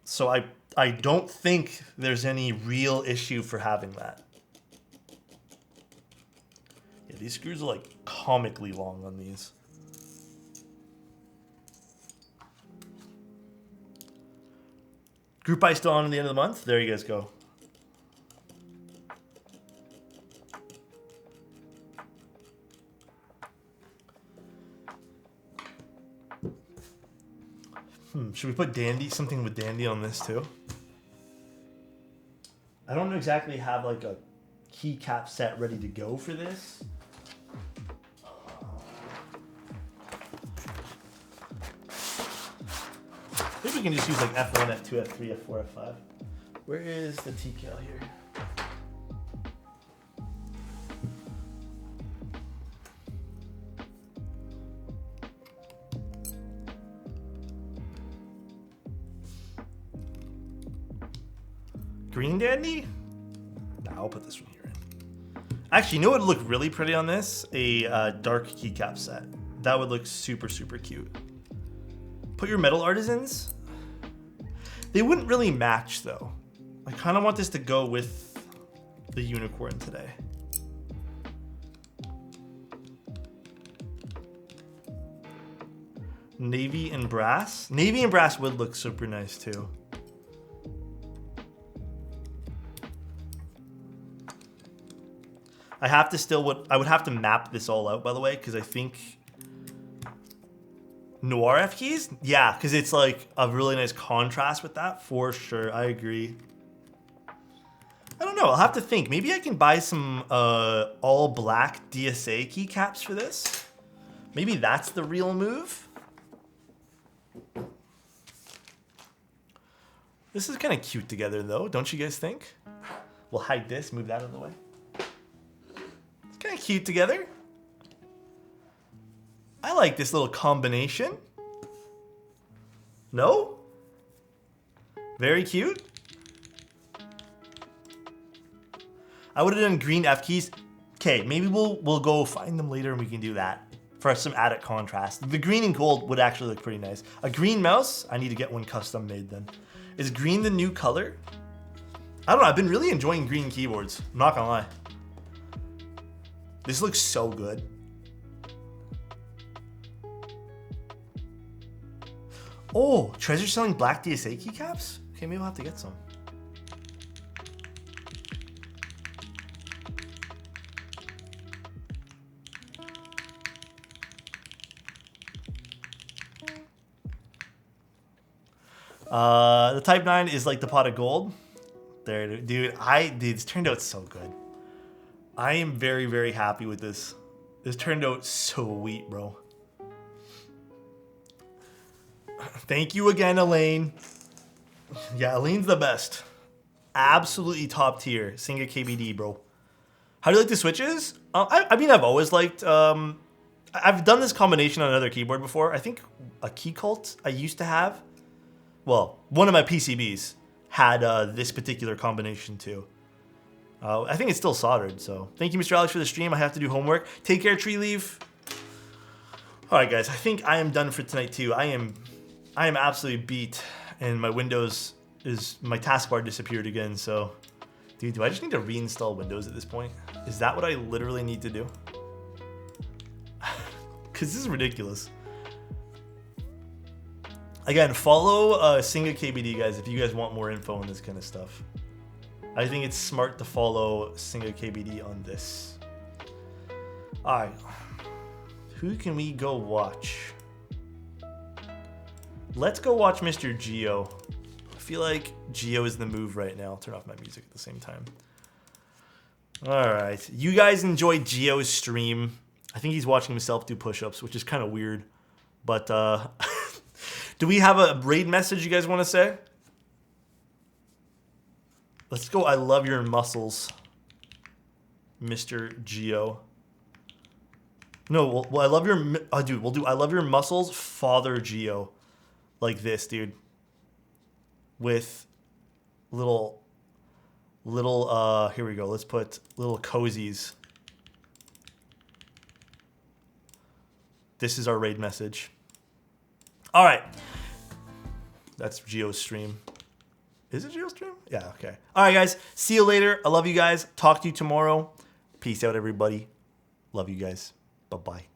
So I don't think there's any real issue for having that. Yeah, these screws are like comically long on these. Group buy still on at the end of the month? There you guys go. Should we put Dandy, something with Dandy on this too? I don't exactly have like a keycap set ready to go for this. Maybe we can just use like F1, F2, F3, F4, F5. Where is the TCal here? Green dandy? Nah, I'll put this one here in. Actually, you know what would look really pretty on this? A dark keycap set. That would look super, super cute. Put your metal artisans. They wouldn't really match though. I kind of want this to go with the Unikorn today. Navy and brass. Navy and brass would look super nice too. I have to still I would have to map this all out, by the way, because I think Noir F keys? Yeah, because it's like a really nice contrast with that, for sure. I agree. I don't know. I'll have to think. Maybe I can buy some all black DSA keycaps for this. Maybe that's the real move. This is kind of cute together, though. Don't you guys think? We'll hide this, move that out of the way. It's kind of cute together. I like this little combination. No? Very cute. I would have done green F keys. Okay, maybe we'll go find them later and we can do that for some added contrast. The green and gold would actually look pretty nice. A green mouse, I need to get one custom made then. Is green the new color? I don't know, I've been really enjoying green keyboards. I'm not gonna lie. This looks so good. Oh, Treasure selling black DSA keycaps? Okay, maybe we'll have to get some. The Type 9 is like the pot of gold. There, dude, this turned out so good. I am very, very happy with this. This turned out sweet, bro. Thank you again, Elaine. Yeah, Elaine's the best. Absolutely top tier. Singa KBD, bro. How do you like the switches? I mean, I've always liked... I've done this combination on another keyboard before. I think a Key Cult I used to have. Well, one of my PCBs had this particular combination too. I think it's still soldered, so... Thank you, Mr. Alex, for the stream. I have to do homework. Take care, Tree Leaf. Alright, guys. I think I am done for tonight, too. I am absolutely beat, and my Windows is... My taskbar disappeared again, so... Dude, do I just need to reinstall Windows at this point? Is that what I literally need to do? Because this is ridiculous. Again, follow Singa KBD, guys, if you guys want more info on this kind of stuff. I think it's smart to follow Singa KBD on this. Alright. Who can we go watch? Let's go watch Mr. Geo. I feel like Geo is the move right now. I'll turn off my music at the same time. Alright. You guys enjoyed Geo's stream. I think he's watching himself do push-ups, which is kind of weird. But, do we have a raid message you guys want to say? Let's go. I love your muscles, Mr. Geo. No, well, I love your... dude, we'll do I love your muscles, Father Geo. Like this, dude. With little, here we go. Let's put little cozies. This is our raid message. All right. That's Geo's stream. Is it Geo's stream? Yeah, okay. All right, guys. See you later. I love you guys. Talk to you tomorrow. Peace out, everybody. Love you guys. Bye-bye.